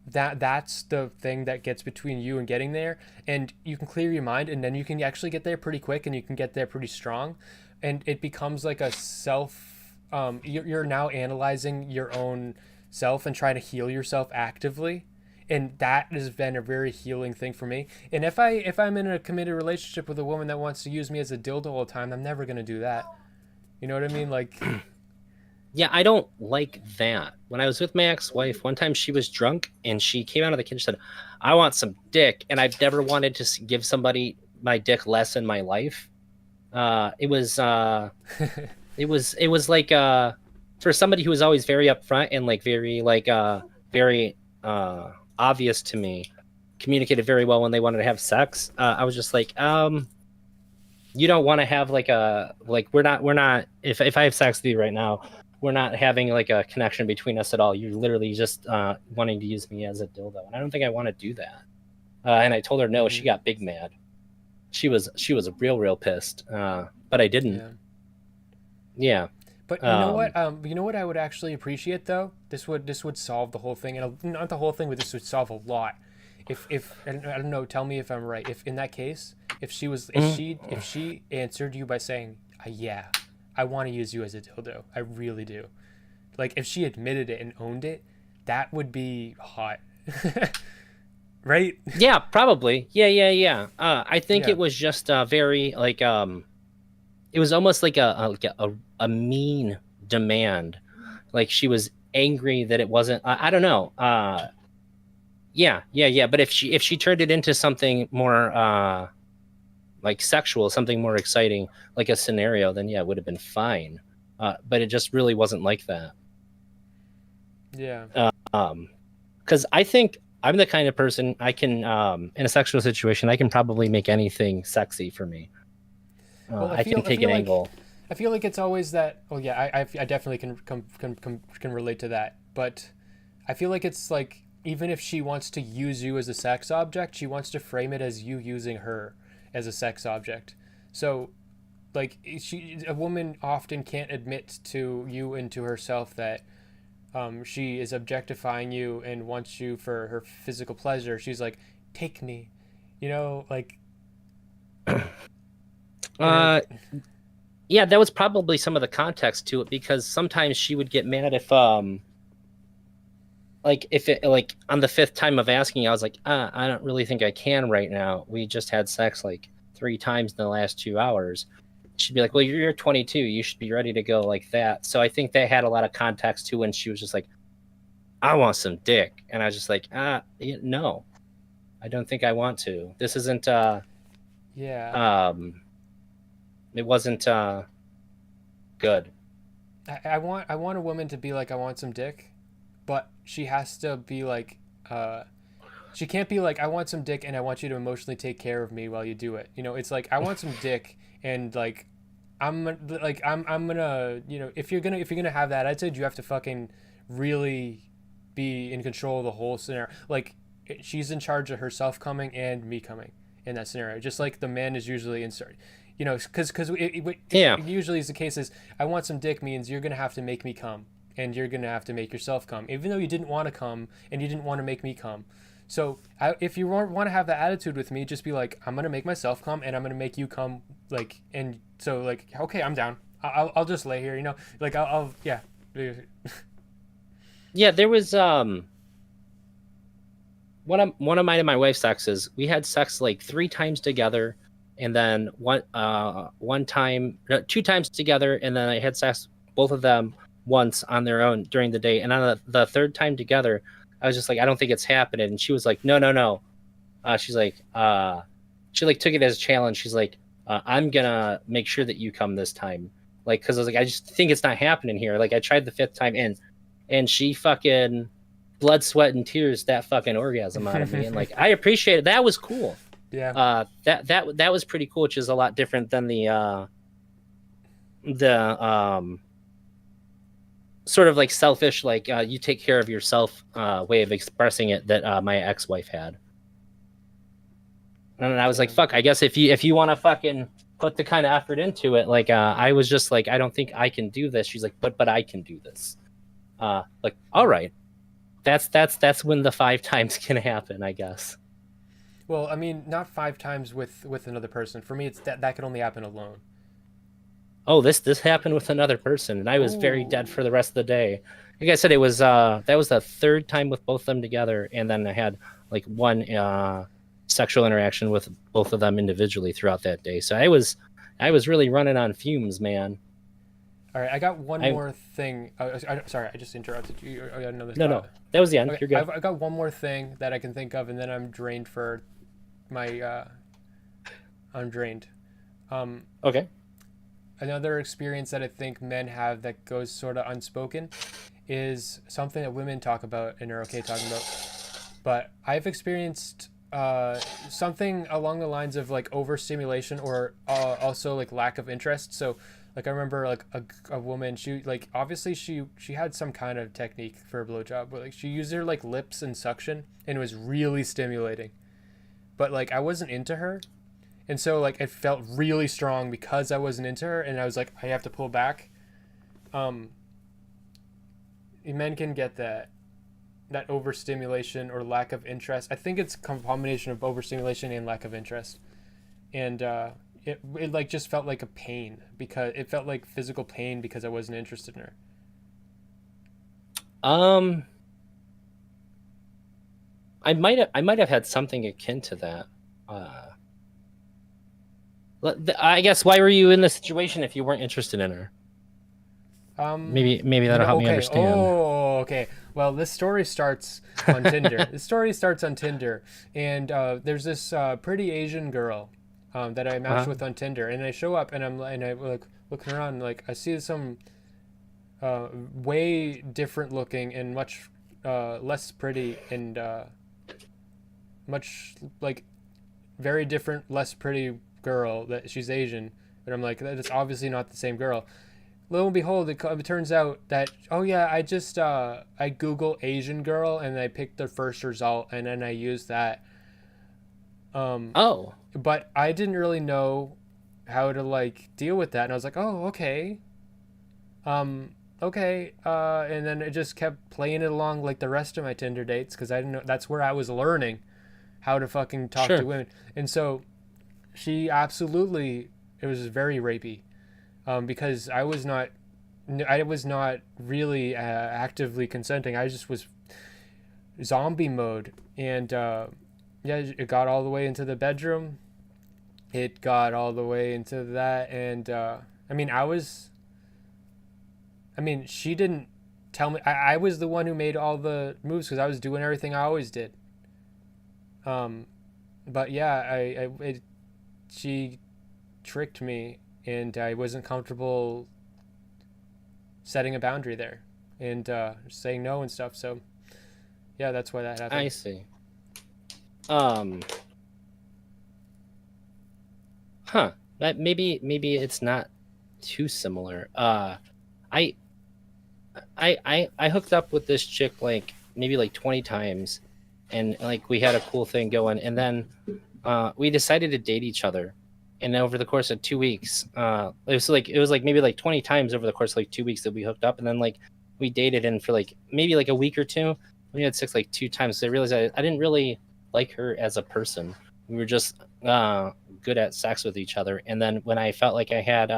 [SPEAKER 3] that's the thing that gets between you and getting there, and you can clear your mind, and then you can actually get there pretty quick, and you can get there pretty strong, and it becomes like a self, you're now analyzing your own self and trying to heal yourself actively, and that has been a very healing thing for me. And if I'm in a committed relationship with a woman that wants to use me as a dildo all the time, I'm never going to do that. You know what I mean? Like,
[SPEAKER 2] Yeah, I don't like that. When I was with my ex-wife, one time she was drunk and she came out of the kitchen and said, "I want some dick," and I've never wanted to give somebody my dick less in my life. It was it was like for somebody who was always very upfront and like very obvious to me, communicated very well when they wanted to have sex. I was just like, you don't want to have like we're not if I have sex with you right now, we're not having like a connection between us at all. You're literally just wanting to use me as a dildo, and I don't think I want to do that. And I told her no. She got big mad. She was real pissed. But I didn't.
[SPEAKER 3] yeah.
[SPEAKER 2] Yeah.
[SPEAKER 3] But you know what? You know what I would actually appreciate though. This would solve the whole thing, and not the whole thing, but this would solve a lot. If I don't know, tell me if I'm right. If in that case, if she answered you by saying, "Yeah, I want to use you as a dildo. I really do." Like if she admitted it and owned it, that would be hot, right?
[SPEAKER 2] Yeah, probably. Yeah. I think
[SPEAKER 3] Yeah.
[SPEAKER 2] it was just very like it was almost like a mean demand. Like she was angry that it wasn't. I don't know. Yeah. But if she turned it into something more like sexual, something more exciting, like a scenario, then yeah, it would have been fine. But it just really wasn't like that.
[SPEAKER 3] Yeah.
[SPEAKER 2] Because I think I'm the kind of person I can, in a sexual situation, I can probably make anything sexy for me.
[SPEAKER 3] Well,
[SPEAKER 2] I can take an angle.
[SPEAKER 3] I feel like it's always that. Oh yeah, I definitely can relate to that. But I feel like it's like even if she wants to use you as a sex object, she wants to frame it as you using her as a sex object. So like a woman often can't admit to you and to herself that she is objectifying you and wants you for her physical pleasure. She's like, take me, like.
[SPEAKER 2] Uh, yeah, that was probably some of the context to it, because sometimes she would get mad if it, like, on the fifth time of asking, I was like, I don't really think I can right now. We just had sex like 3 times in the last 2 hours. She'd be like, well, you're 22. You should be ready to go like that. So I think they had a lot of context too when she was just like, I want some dick. And I was just like, no, I don't think I want to. This isn't,
[SPEAKER 3] Yeah.
[SPEAKER 2] It wasn't good.
[SPEAKER 3] I want a woman to be like, I want some dick, but she has to be like, she can't be like, I want some dick and I want you to emotionally take care of me while you do it. It's like, I want some dick and like I'm gonna, if you're gonna have that attitude, you have to fucking really be in control of the whole scenario. Like she's in charge of herself coming and me coming in that scenario, just like the man is usually in. Because
[SPEAKER 2] Yeah.
[SPEAKER 3] usually is the case is I want some dick means you're gonna have to make me come and you're gonna have to make yourself come, even though you didn't want to come and you didn't want to make me come. So if you want to have that attitude with me, just be like, I'm gonna make myself come and I'm gonna make you come, like, and so like, okay, I'm down. I'll just lay here, like I'll yeah.
[SPEAKER 2] Yeah, there was one of my wife's exes. We had sex like 3 times together, and then one time, no, 2 times together, and then I had sex both of them once on their own during the day. And on the third time together, I was just like, I don't think it's happening. And she was like, no. She's like, she like took it as a challenge. She's like, I'm gonna make sure that you come this time. Like, because I was like, I just think it's not happening here. Like, I tried the 5th time, and she fucking blood, sweat, and tears that fucking orgasm out of me. And like, I appreciate it. That was cool.
[SPEAKER 3] Yeah.
[SPEAKER 2] That was pretty cool, which is a lot different than the sort of like selfish, like you take care of yourself way of expressing it that my ex-wife had. And I was like, fuck, I guess if you want to fucking put the kind of effort into it, like I was just like, I don't think I can do this. She's like, but I can do this. Like, all right, that's when the 5 times can happen, I guess.
[SPEAKER 3] Well, I mean, not 5 times with another person. For me, it's that can only happen alone.
[SPEAKER 2] Oh, this happened with another person, and I was very dead for the rest of the day. Like I said, it was that was the 3rd time with both of them together, and then I had like one sexual interaction with both of them individually throughout that day. So I was really running on fumes, man.
[SPEAKER 3] All right, I got one more thing. Sorry, I just interrupted you. I got another
[SPEAKER 2] No, that was the end.
[SPEAKER 3] Okay,
[SPEAKER 2] You're good.
[SPEAKER 3] I got one more thing that I can think of, and then I'm drained for my. I'm drained.
[SPEAKER 2] Okay.
[SPEAKER 3] Another experience that I think men have that goes sort of unspoken is something that women talk about and are okay talking about. But I've experienced something along the lines of like overstimulation or also like lack of interest. So like I remember like a woman, she like obviously she had some kind of technique for a blowjob, but like she used her like lips and suction and it was really stimulating. But like I wasn't into her. And so like it felt really strong because I wasn't into her and I was like, I have to pull back. Men can get that overstimulation or lack of interest. I think it's a combination of overstimulation and lack of interest. And it like just felt like a pain because it felt like physical pain because I wasn't interested in her.
[SPEAKER 2] I might have had something akin to that. I guess, why were you in this situation if you weren't interested in her? Maybe that'll help me understand.
[SPEAKER 3] Oh, okay. Well, this story starts on Tinder. This story starts on Tinder, and there's this pretty Asian girl that I matched with on Tinder, and I show up and I like looking around, like I see some way different looking and much less pretty and much like very different, less pretty girl that she's Asian, and I'm like, that's obviously not the same girl. Lo and behold, it turns out that, oh yeah, I just I Google Asian girl and I picked the first result and then I used that.
[SPEAKER 2] Oh,
[SPEAKER 3] But I didn't really know how to like deal with that, and I was like, oh okay, okay, and then it just kept playing it along like the rest of my Tinder dates because I didn't know that's where I was learning how to fucking talk
[SPEAKER 2] sure.
[SPEAKER 3] to women, and so she absolutely, it was very rapey, because I was not really actively consenting. I just was zombie mode, and yeah, it got all the way into the bedroom. It got all the way into that, and I mean, she didn't tell me. I was the one who made all the moves because I was doing everything I always did. But yeah, she tricked me, and I wasn't comfortable setting a boundary there and saying no and stuff. So yeah, that's why that happened.
[SPEAKER 2] I see. Um, huh. That maybe it's not too similar. I I hooked up with this chick like maybe like 20 times, and like we had a cool thing going, and then we decided to date each other. And over the course of 2 weeks, it was like maybe like 20 times over the course of like 2 weeks that we hooked up, and then like we dated, and for like maybe like a week or two, we had sex like 2 times. So I realized I didn't really like her as a person. We were just good at sex with each other. And then when I felt like I had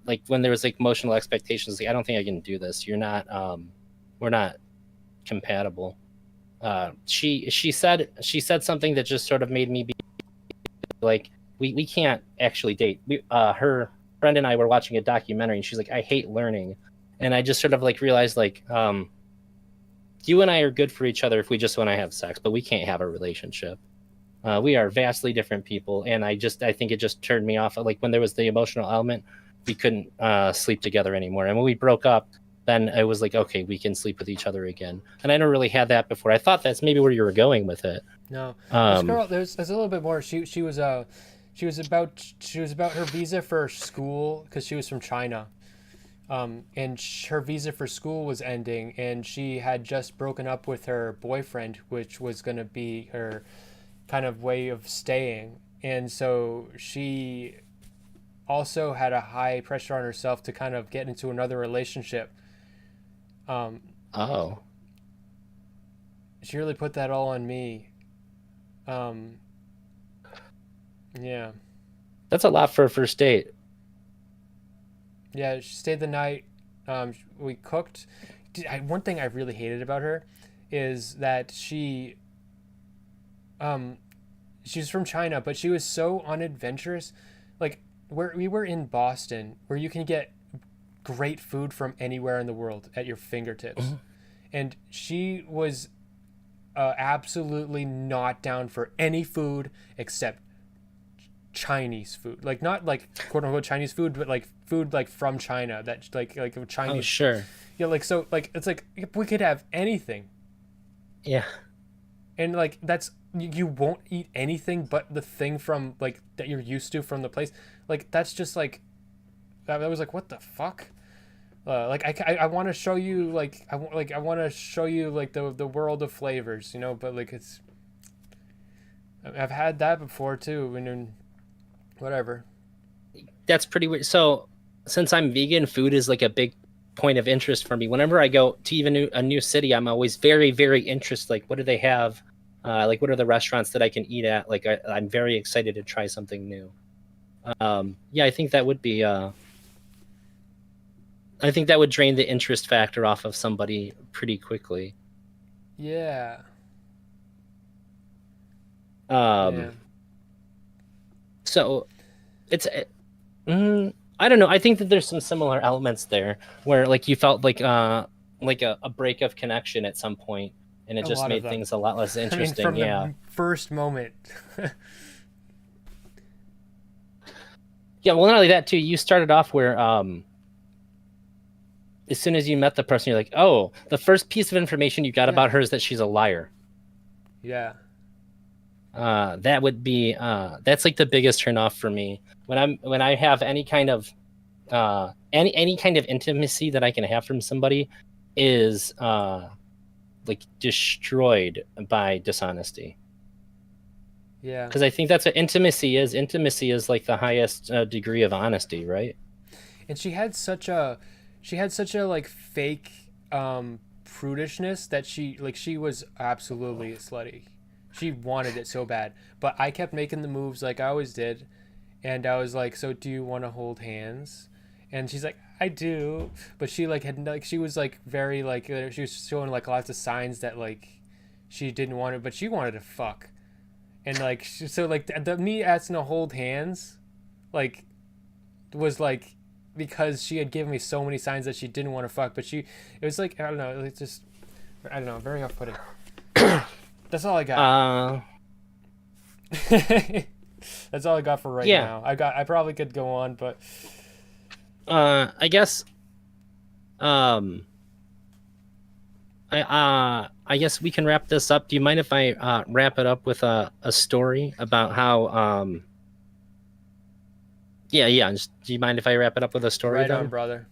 [SPEAKER 2] like when there was like emotional expectations, like I don't think I can do this. You're not we're not compatible. She said something that just sort of made me be like, we can't actually date. Her friend and I were watching a documentary, and she's like, I hate learning. And I just sort of like realized like you and I are good for each other if we just want to have sex, but we can't have a relationship. We are vastly different people, and I think it just turned me off. Like when there was the emotional element, we couldn't sleep together anymore. And when we broke up, then it was like, okay, we can sleep with each other again. And I never really had that before. I thought that's maybe where you were going with it.
[SPEAKER 3] No, this girl, there's a little bit more. She was about her visa for school because she was from China, and her visa for school was ending, and she had just broken up with her boyfriend, which was going to be her kind of way of staying, and so she also had a high pressure on herself to kind of get into another relationship.
[SPEAKER 2] Oh,
[SPEAKER 3] She really put that all on me. Yeah.
[SPEAKER 2] that's a lot for a first date.
[SPEAKER 3] Yeah, she stayed the night. We cooked. One thing I really hated about her is that she's from China, but she was so unadventurous. Like we were in Boston, where you can get great food from anywhere in the world at your fingertips, and she was absolutely not down for any food except Chinese food, like not like quote unquote Chinese food, but like food like from China, that like Chinese.
[SPEAKER 2] Oh, sure.
[SPEAKER 3] Yeah, like so like it's like we could have anything,
[SPEAKER 2] Yeah.
[SPEAKER 3] and like that's you won't eat anything but the thing from like that you're used to from the place. Like that's just like that was like what the fuck. Like I want to show you like I want to show you like the world of flavors, but like it's I've had that before too, and then whatever.
[SPEAKER 2] That's pretty weird. So, since I'm vegan, food is like a big point of interest for me. Whenever I go to even a new city, I'm always very, very interested. Like, what do they have? Like, what are the restaurants that I can eat at? Like, I'm very excited to try something new. Yeah, I think that would be. I think that would drain the interest factor off of somebody pretty quickly.
[SPEAKER 3] Yeah.
[SPEAKER 2] Um,
[SPEAKER 3] Yeah.
[SPEAKER 2] So, it's. I don't know. I think that there's some similar elements there where, like, you felt like like a break of connection at some point, and it
[SPEAKER 3] A
[SPEAKER 2] just
[SPEAKER 3] lot of
[SPEAKER 2] made
[SPEAKER 3] them.
[SPEAKER 2] things a lot less
[SPEAKER 3] I mean,
[SPEAKER 2] interesting.
[SPEAKER 3] from
[SPEAKER 2] Yeah.
[SPEAKER 3] the first moment.
[SPEAKER 2] Yeah, well, not only that too. You started off where as soon as you met the person, you're like, oh, the first piece of information you got
[SPEAKER 3] Yeah.
[SPEAKER 2] about her is that she's a liar.
[SPEAKER 3] Yeah.
[SPEAKER 2] That would be that's like the biggest turnoff for me when I have any kind of any kind of intimacy that I can have from somebody is like destroyed by dishonesty.
[SPEAKER 3] Yeah.
[SPEAKER 2] Because I think that's what intimacy is. Intimacy is like the highest degree of honesty, right?
[SPEAKER 3] And she had such a like fake prudishness that she was absolutely slutty. She wanted it so bad, but I kept making the moves like I always did, and I was like, so do you want to hold hands? And she's like, I do. But she like had like she was like very like she was showing like lots of signs that like she didn't want it, but she wanted to fuck. And like so like me asking to hold hands like was like because she had given me so many signs that she didn't want to fuck, but it was like I don't know, it's just I don't know, very off-putting. That's all I got. That's all I got for right
[SPEAKER 2] Yeah.
[SPEAKER 3] now. I probably could go on, but
[SPEAKER 2] I guess I guess we can wrap this up. Do you mind if I wrap it up with a story about how yeah, do you mind if I wrap it up with a story
[SPEAKER 3] right
[SPEAKER 2] then?
[SPEAKER 3] on, brother.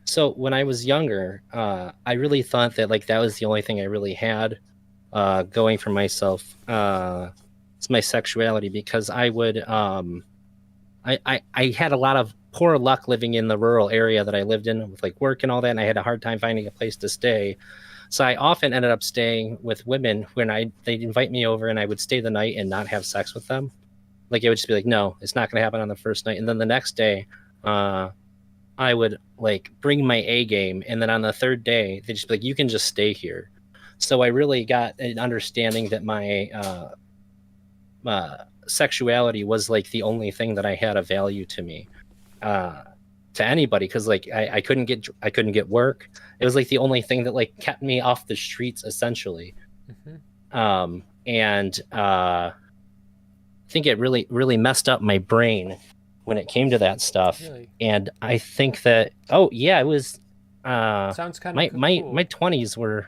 [SPEAKER 2] So when I was younger, I really thought that like that was the only thing I really had going for myself. It's my sexuality because I would I had a lot of poor luck living in the rural area that I lived in with like work and all that, and I had a hard time finding a place to stay. So I often ended up staying with women when they'd invite me over and I would stay the night and not have sex with them. Like it would just be like, no, it's not going to happen on the first night. And then the next day, I would like bring my A game, and then on the third day, they just be like, you can just stay here. So I really got an understanding that my sexuality was like the only thing that I had a value to me, to anybody, because like I couldn't get work. It was like the only thing that like kept me off the streets essentially. And I think it really messed up my brain when it came to that stuff.
[SPEAKER 3] Really?
[SPEAKER 2] And I think that it was
[SPEAKER 3] Sounds kind of
[SPEAKER 2] my
[SPEAKER 3] cool.
[SPEAKER 2] my 20s were,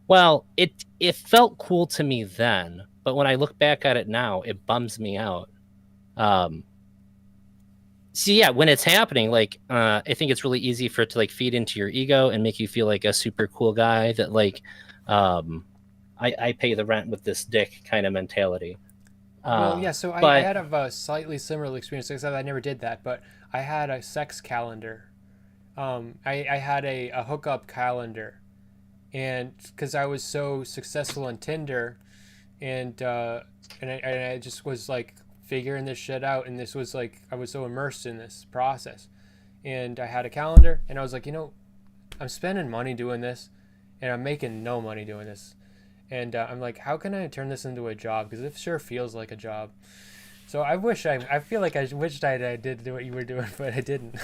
[SPEAKER 2] well, it felt cool to me then, but when I look back at it now, it bums me out. So yeah, when it's happening, like I think it's really easy for it to like feed into your ego and make you feel like a super cool guy that like I pay the rent with this dick kind of mentality.
[SPEAKER 3] Well, yeah, so I
[SPEAKER 2] but
[SPEAKER 3] had a slightly similar experience, except I never did that, but I had a sex calendar. I had a hookup calendar, and because I was so successful on Tinder, and I just was like figuring this shit out, and this was like I was so immersed in this process, and I had a calendar, and I was like, I'm spending money doing this, and I'm making no money doing this, and I'm like, how can I turn this into a job? Because it sure feels like a job. So I feel like I wished I did what you were doing, but I didn't.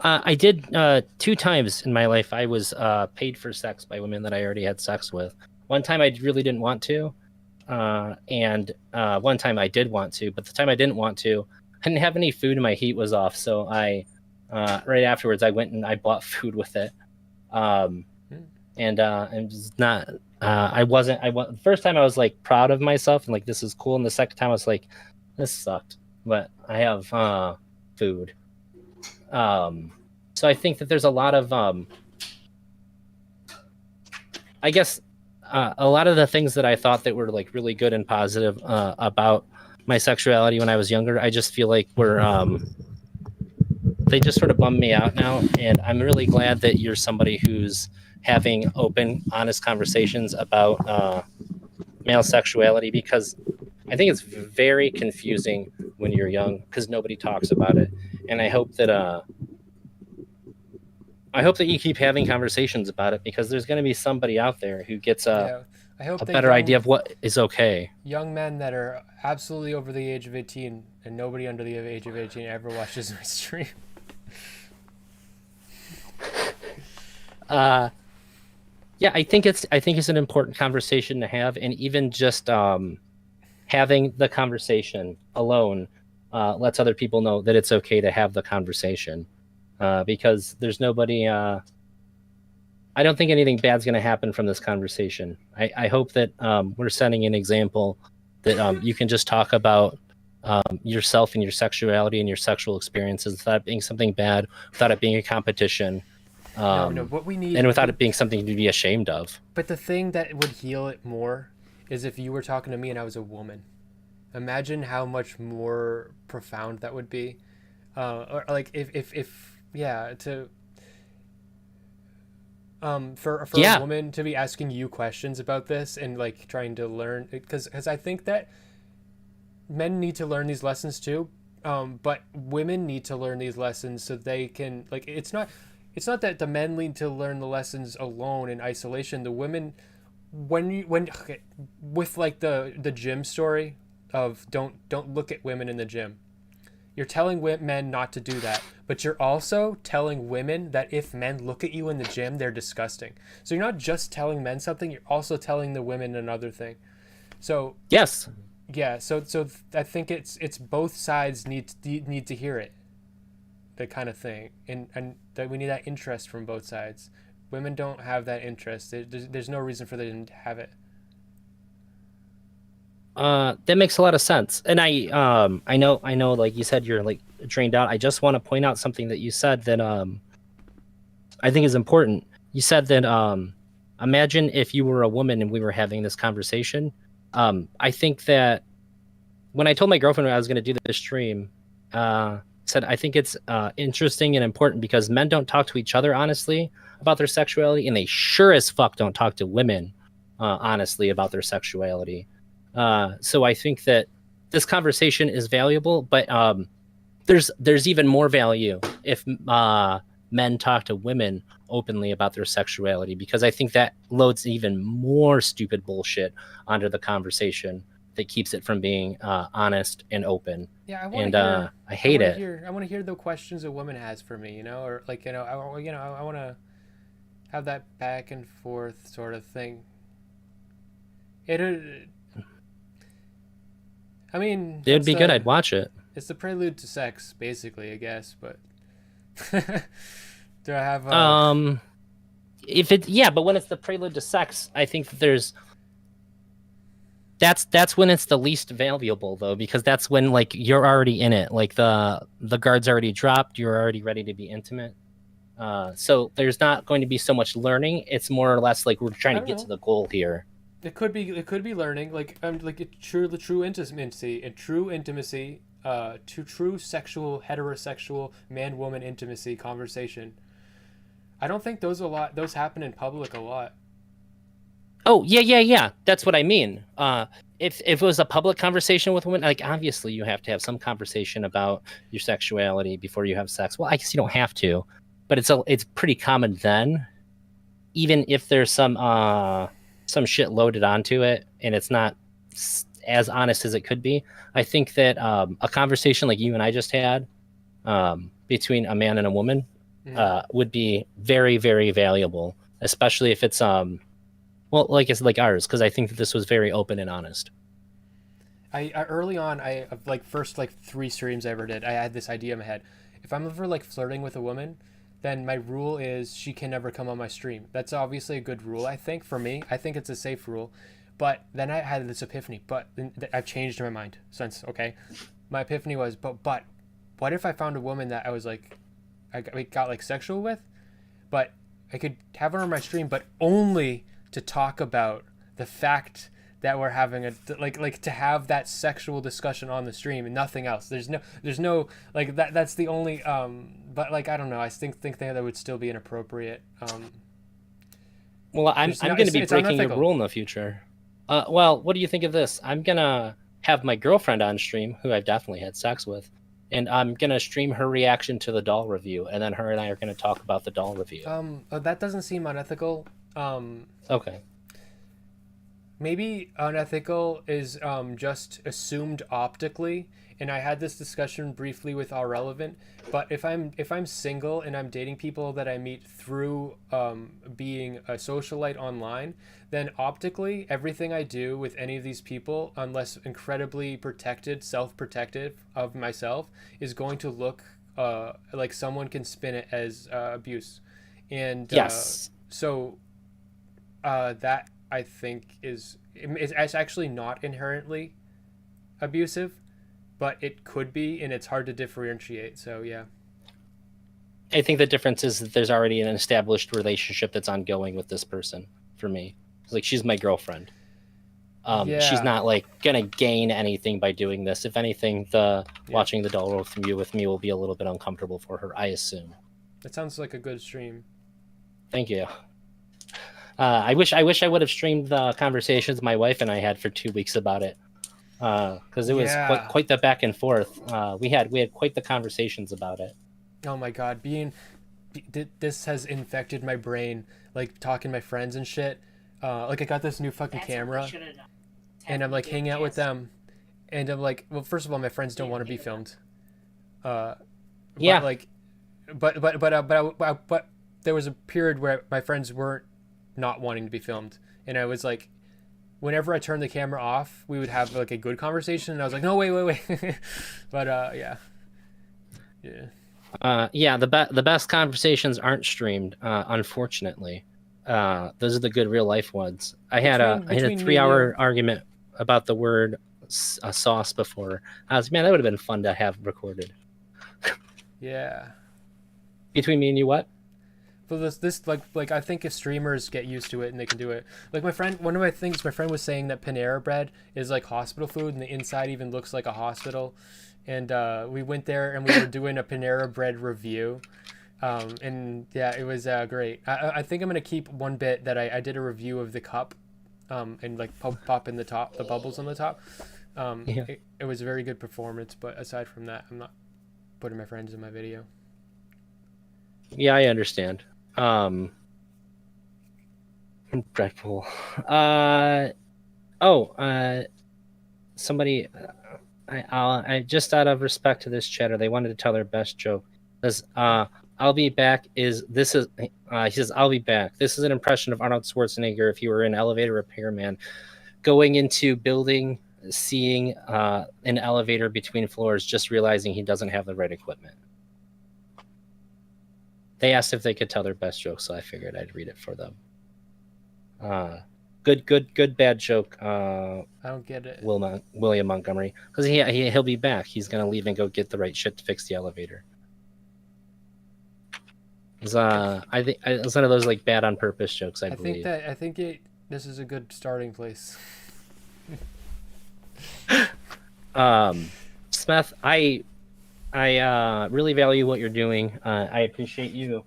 [SPEAKER 2] I did 2 times in my life. I was paid for sex by women that I already had sex with. One time I really didn't want to, and one time I did want to. But the time I didn't want to, I didn't have any food and my heat was off. So I right afterwards I went and I bought food with it. And just not. I wasn't. The first time I was like proud of myself and like this is cool, and the second time I was like, this sucked. But I have food. So I think that there's a lot of I guess a lot of the things that I thought that were like really good and positive about my sexuality when I was younger, I just feel like were they just sort of bum me out now. And I'm really glad that you're somebody who's having open, honest conversations about male sexuality, because I think it's very confusing when you're young because nobody talks about it. And I hope that you keep having conversations about it, because there's going to be somebody out there who gets
[SPEAKER 3] Yeah, I hope
[SPEAKER 2] a
[SPEAKER 3] that
[SPEAKER 2] better idea of what is okay.
[SPEAKER 3] young men that are absolutely over the age of 18 and nobody under the age of 18 ever watches my stream.
[SPEAKER 2] Yeah, I think it's an important conversation to have, and even just having the conversation alone lets other people know that it's okay to have the conversation, because there's nobody. I don't think anything bad's going to happen from this conversation. I hope that we're setting an example that you can just talk about yourself and your sexuality and your sexual experiences without it being something bad, without it being a competition,
[SPEAKER 3] No, what we need,
[SPEAKER 2] and without it being something to be ashamed of.
[SPEAKER 3] but the thing that would heal it more is if you were talking to me and I was a woman. Imagine how much more profound that would be. Or like if yeah, to for
[SPEAKER 2] Yeah.
[SPEAKER 3] a woman to be asking you questions about this and like trying to learn, because I think that men need to learn these lessons too, but women need to learn these lessons so they can, like, it's not that the men need to learn the lessons alone in isolation. The women, okay, with like the gym story of don't look at women in the gym. You're telling men not to do that, but you're also telling women that if men look at you in the gym, they're disgusting. So you're not just telling men something, you're also telling the women another thing. So
[SPEAKER 2] Yes.
[SPEAKER 3] yeah, so I think it's both sides need to hear it, that kind of thing, and that we need that interest from both sides. Women don't have that interest. There's no reason for them to have it.
[SPEAKER 2] That makes a lot of sense. And I know, like you said, you're like drained out. I just want to point out something that you said that I think is important. You said that imagine if you were a woman and we were having this conversation. I think that when I told my girlfriend I was going to do this stream, said I think it's interesting and important because men don't talk to each other honestly about their sexuality, and they sure as fuck don't talk to women honestly about their sexuality. So I think that this conversation is valuable, but there's even more value if men talk to women openly about their sexuality, because I think that loads even more stupid bullshit onto the conversation that keeps it from being honest and open.
[SPEAKER 3] Yeah, I want
[SPEAKER 2] And
[SPEAKER 3] to hear.
[SPEAKER 2] I hate it.
[SPEAKER 3] I want to hear the questions a woman has for me, or like I want to have that back and forth sort of thing. It. I mean,
[SPEAKER 2] It would be good. I'd watch it.
[SPEAKER 3] It's the prelude to sex, basically, I guess. But do I have?
[SPEAKER 2] If it but when it's the prelude to sex, I think that that's when it's the least valuable though, because that's when like you're already in it, like the guard's already dropped, you're already ready to be intimate. So there's not going to be so much learning. It's more or less like we're trying to get to the goal here.
[SPEAKER 3] It could be learning, like a true intimacy, to true sexual heterosexual man woman intimacy conversation. I don't think those happen in public a lot.
[SPEAKER 2] Oh yeah. That's what I mean. If it was a public conversation with women, like obviously you have to have some conversation about your sexuality before you have sex. Well, I guess you don't have to, but it's pretty common then, even if there's some shit loaded onto it and it's not as honest as it could be. I think that a conversation like you and I just had between a man and a woman would be very, very valuable, especially if it's well, like it's like ours, because I think that this was very open and honest.
[SPEAKER 3] I early on, first 3 streams I ever did, I had this idea in my head. If I'm ever like flirting with a woman, then my rule is she can never come on my stream. That's obviously a good rule, I think, for me. I think it's a safe rule. But then I had this epiphany, but I've changed my mind since, okay? My epiphany was, but what if I found a woman that I was like, I got like sexual with, but I could have her on my stream, but only to talk about the fact that we're having a like to have that sexual discussion on the stream and nothing else. There's no like that's the only but like I don't know, I think that would still be inappropriate.
[SPEAKER 2] Well, I'm going to be breaking your rule in the future. Well, what do you think of this? I'm going to have my girlfriend on stream, who I've definitely had sex with, and I'm going to stream her reaction to the doll review, and then her and I are going to talk about the doll review.
[SPEAKER 3] That doesn't seem unethical.
[SPEAKER 2] Okay.
[SPEAKER 3] maybe unethical is just assumed optically, and I had this discussion briefly with All Relevant. But if I'm single and I'm dating people that I meet through being a socialite online, then optically everything I do with any of these people, unless incredibly protected, self-protective of myself, is going to look like someone can spin it as abuse, and
[SPEAKER 2] Yes.
[SPEAKER 3] so that I think is actually not inherently abusive, but it could be, and it's hard to differentiate. So yeah,
[SPEAKER 2] I think the difference is that there's already an established relationship that's ongoing with this person for me. It's like she's my girlfriend. She's
[SPEAKER 3] yeah,
[SPEAKER 2] not like gonna gain anything by doing this. If anything, the
[SPEAKER 3] yeah.
[SPEAKER 2] watching the doll roll from you with me will be a little bit uncomfortable for her, I assume.
[SPEAKER 3] That sounds like a good stream.
[SPEAKER 2] Thank you. I wish I would have streamed the conversations my wife and I had for 2 weeks about it, because it was
[SPEAKER 3] Yeah.
[SPEAKER 2] quite the back and forth. We had quite the conversations about it.
[SPEAKER 3] Oh my god, this has infected my brain. Like talking to my friends and shit. Like I got this new fucking camera, and I'm like hanging out with them, and I'm like, well, first of all, my friends don't want to be filmed.
[SPEAKER 2] Yeah.
[SPEAKER 3] But like, but there was a period where my friends weren't not wanting to be filmed, and I was like, whenever I turned the camera off, we would have like a good conversation, and I was like, no, wait. But yeah.
[SPEAKER 2] Yeah, the best conversations aren't streamed, unfortunately. Those are the good real life ones. I had a
[SPEAKER 3] Between me
[SPEAKER 2] 3-hour
[SPEAKER 3] and
[SPEAKER 2] argument about the word sauce before. I was, man, that would have been fun to have recorded.
[SPEAKER 3] yeah.
[SPEAKER 2] Between me and you, what?
[SPEAKER 3] But this like I think if streamers get used to it and they can do it. Like my friend, one of my things, my friend was saying that Panera bread is like hospital food, and the inside even looks like a hospital. And we went there and we were doing a Panera bread review. And yeah, it was great. I think I'm gonna keep one bit that I did a review of the cup, and like pop in the top, the bubbles on the top.
[SPEAKER 2] Yeah.
[SPEAKER 3] It was a very good performance, but aside from that, I'm not putting my friends in my video.
[SPEAKER 2] Yeah, I understand. Dreadful. Somebody. I just out of respect to this chatter, they wanted to tell their best joke. Says, "I'll be back." He says, "I'll be back." This is an impression of Arnold Schwarzenegger if he were an elevator repairman, going into building, seeing an elevator between floors, just realizing he doesn't have the right equipment. They asked if they could tell their best joke, so I figured I'd read it for them. Good bad joke.
[SPEAKER 3] I don't get it.
[SPEAKER 2] William Montgomery, because he'll be back. He's gonna leave and go get the right shit to fix the elevator. I think it's one of those like bad on purpose jokes. I believe.
[SPEAKER 3] This is a good starting place.
[SPEAKER 2] Smith, I really value what you're doing. I appreciate you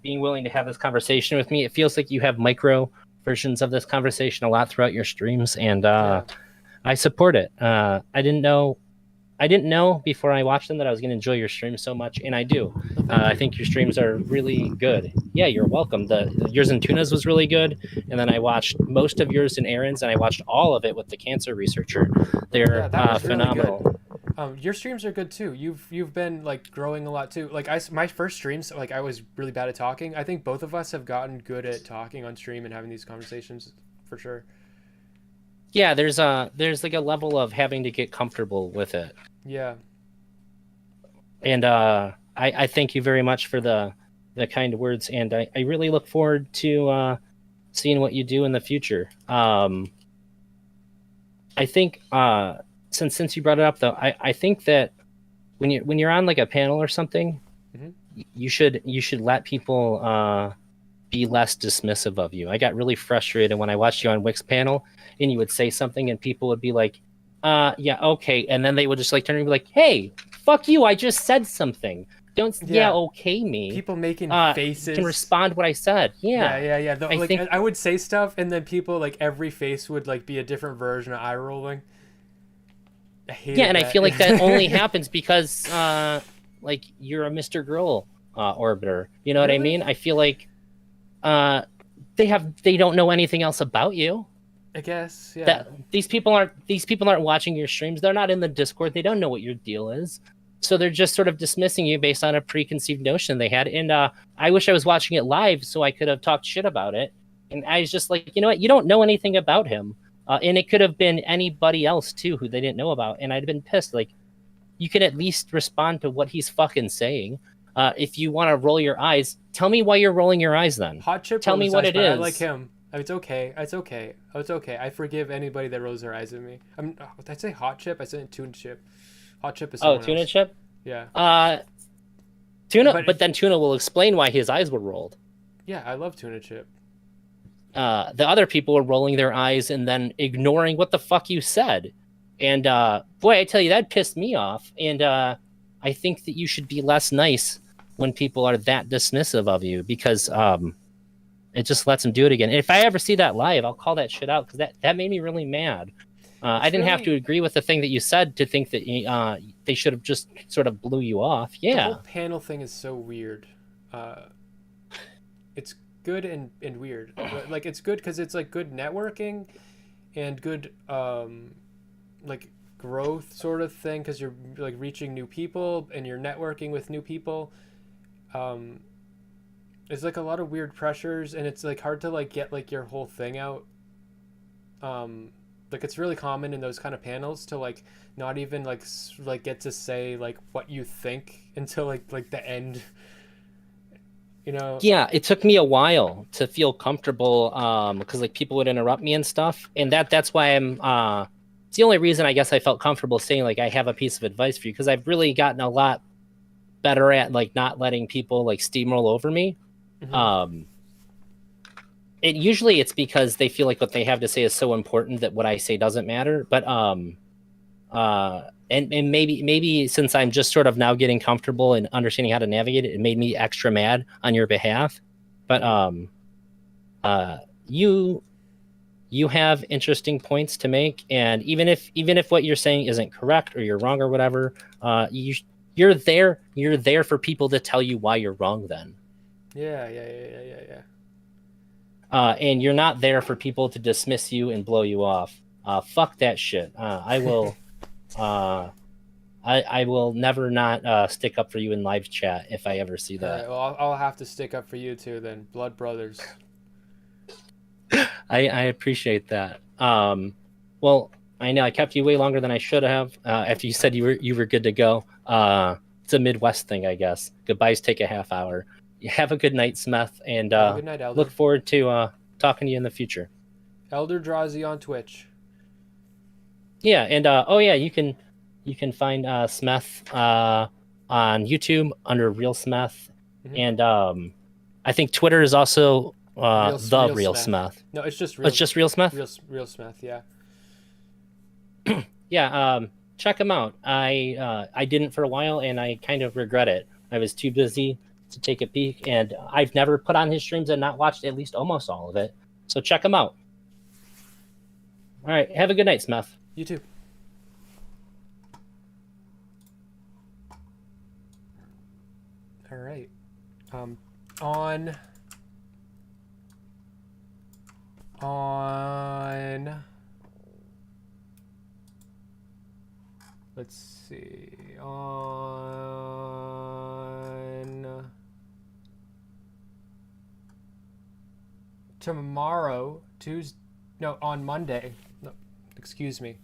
[SPEAKER 2] being willing to have this conversation with me. It feels like you have micro versions of this conversation a lot throughout your streams, and I support it. I didn't know before I watched them that I was going to enjoy your streams so much, and I do. I think your streams are really good. Yeah, you're welcome. Yours and Tuna's was really good, and then I watched most of yours and Aaron's, and I watched all of it with the cancer researcher. They're
[SPEAKER 3] that was really
[SPEAKER 2] phenomenal.
[SPEAKER 3] good. Your streams are good too. You've been like growing a lot too. Like my first streams, like I was really bad at talking. I think both of us have gotten good at talking on stream and having these conversations for sure.
[SPEAKER 2] Yeah, there's like a level of having to get comfortable with it.
[SPEAKER 3] Yeah.
[SPEAKER 2] And I thank you very much for the kind words, and I really look forward to seeing what you do in the future. I think since you brought it up though, I think that when you're on like a panel or something,
[SPEAKER 3] mm-hmm.
[SPEAKER 2] you should let people be less dismissive of you. I got really frustrated when I watched you on Wix panel and you would say something and people would be like, yeah, okay. And then they would just like turn and be like, hey, fuck you. I just said something. Don't, okay me.
[SPEAKER 3] People making faces.
[SPEAKER 2] Can respond what I said. Yeah.
[SPEAKER 3] Yeah. I would say stuff and then people, like every face would like be a different version of eye rolling. I hate
[SPEAKER 2] and I feel like that only happens because like you're a Mr. Girl orbiter. You know what I mean? I feel like they don't know anything else about you.
[SPEAKER 3] I guess, yeah.
[SPEAKER 2] That these people aren't watching your streams. They're not in the Discord. They don't know what your deal is. So they're just sort of dismissing you based on a preconceived notion they had. And I wish I was watching it live so I could have talked shit about it. And I was just like, you know what? You don't know anything about him. And it could have been anybody else too who they didn't know about. And I'd have been pissed. Like, you could at least respond to what he's fucking saying. If you want to roll your eyes, tell me why you're rolling your eyes then.
[SPEAKER 3] Hot chip.
[SPEAKER 2] Tell me what it is.
[SPEAKER 3] I like him. It's okay. It's okay. It's okay. I forgive anybody that rolls their eyes at me. Did I say hot chip? I said tuna chip. Hot chip is someone
[SPEAKER 2] tuna
[SPEAKER 3] else.
[SPEAKER 2] chip?
[SPEAKER 3] Yeah.
[SPEAKER 2] Tuna, but then Tuna will explain why his eyes were rolled.
[SPEAKER 3] Yeah, I love tuna chip.
[SPEAKER 2] The other people were rolling their eyes and then ignoring what the fuck you said. And boy, I tell you, that pissed me off. And I think that you should be less nice when people are that dismissive of you, because it just lets them do it again. And if I ever see that live, I'll call that shit out, because that made me really mad. I didn't have to agree with the thing that you said to think that they should have just sort of blew you off. Yeah.
[SPEAKER 3] The whole panel thing is so weird. It's good and weird. Like, it's good because it's like good networking and good like growth sort of thing, because you're like reaching new people and you're networking with new people. It's like a lot of weird pressures, and it's like hard to like get like your whole thing out. Like, it's really common in those kind of panels to like not even like get to say like what you think until like the end. You know?
[SPEAKER 2] Yeah, it took me a while to feel comfortable, because like people would interrupt me and stuff, and that's why I'm. It's the only reason I guess I felt comfortable saying like I have a piece of advice for you, because I've really gotten a lot better at like not letting people like steamroll over me. Mm-hmm. Usually it's because they feel like what they have to say is so important that what I say doesn't matter. But and maybe since I'm just sort of now getting comfortable and understanding how to navigate it, it made me extra mad on your behalf. But you have interesting points to make, and even if what you're saying isn't correct or you're wrong or whatever, you're there for people to tell you why you're wrong then.
[SPEAKER 3] Yeah.
[SPEAKER 2] And you're not there for people to dismiss you and blow you off. Fuck that shit. I will I will never not stick up for you in live chat if I ever see that.
[SPEAKER 3] Right, well, I'll have to stick up for you too then. Blood brothers.
[SPEAKER 2] I appreciate that. Well, I know I kept you way longer than I should have. After you said you were good to go. It's a Midwest thing, I guess. Goodbyes take a half hour. Have a good night, Smith, and
[SPEAKER 3] good night, Elder.
[SPEAKER 2] look forward to talking to you in the future.
[SPEAKER 3] ElderDrazi on Twitch.
[SPEAKER 2] Yeah, and you can find Smith on YouTube under Real Smith, mm-hmm. And I think Twitter is also Real Smith.
[SPEAKER 3] No, it's just Real.
[SPEAKER 2] It's just Real Smith.
[SPEAKER 3] Real Smith, yeah.
[SPEAKER 2] Yeah, check him out. I didn't for a while, and I kind of regret it. I was too busy to take a peek, and I've never put on his streams and not watched at least almost all of it. So check him out. All right, have a good night, Smith.
[SPEAKER 3] You too. All right. On let's see, on tomorrow, on Monday, no, excuse me,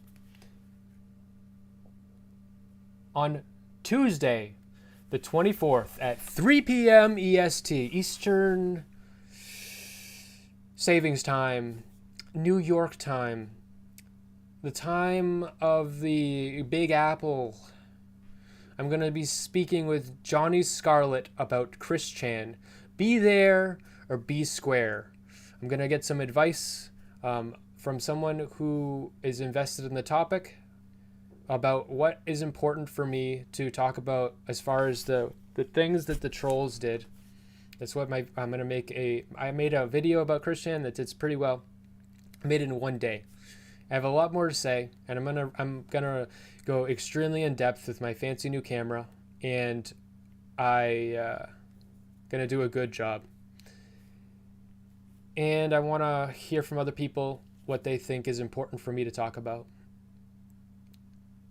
[SPEAKER 3] on Tuesday, the 24th at 3 p.m. EST, Eastern Savings Time, New York time, the time of the Big Apple. I'm going to be speaking with Johnny Scarlett about Chris Chan. Be there or be square. I'm going to get some advice from someone who is invested in the topic about what is important for me to talk about as far as the things that the trolls did. That's what I made a video about Chris Chan that did pretty well. I made it in one day. I have a lot more to say, and I'm gonna go extremely in depth with my fancy new camera, and I gonna do a good job. And I want to hear from other people what they think is important for me to talk about.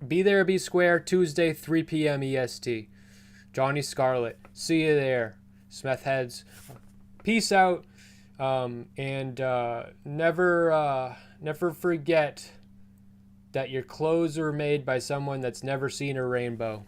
[SPEAKER 3] Be there, be square, Tuesday, 3 p.m. EST. Johnny Scarlett. See you there. Smeth Heads. Peace out. And never forget that your clothes are made by someone that's never seen a rainbow.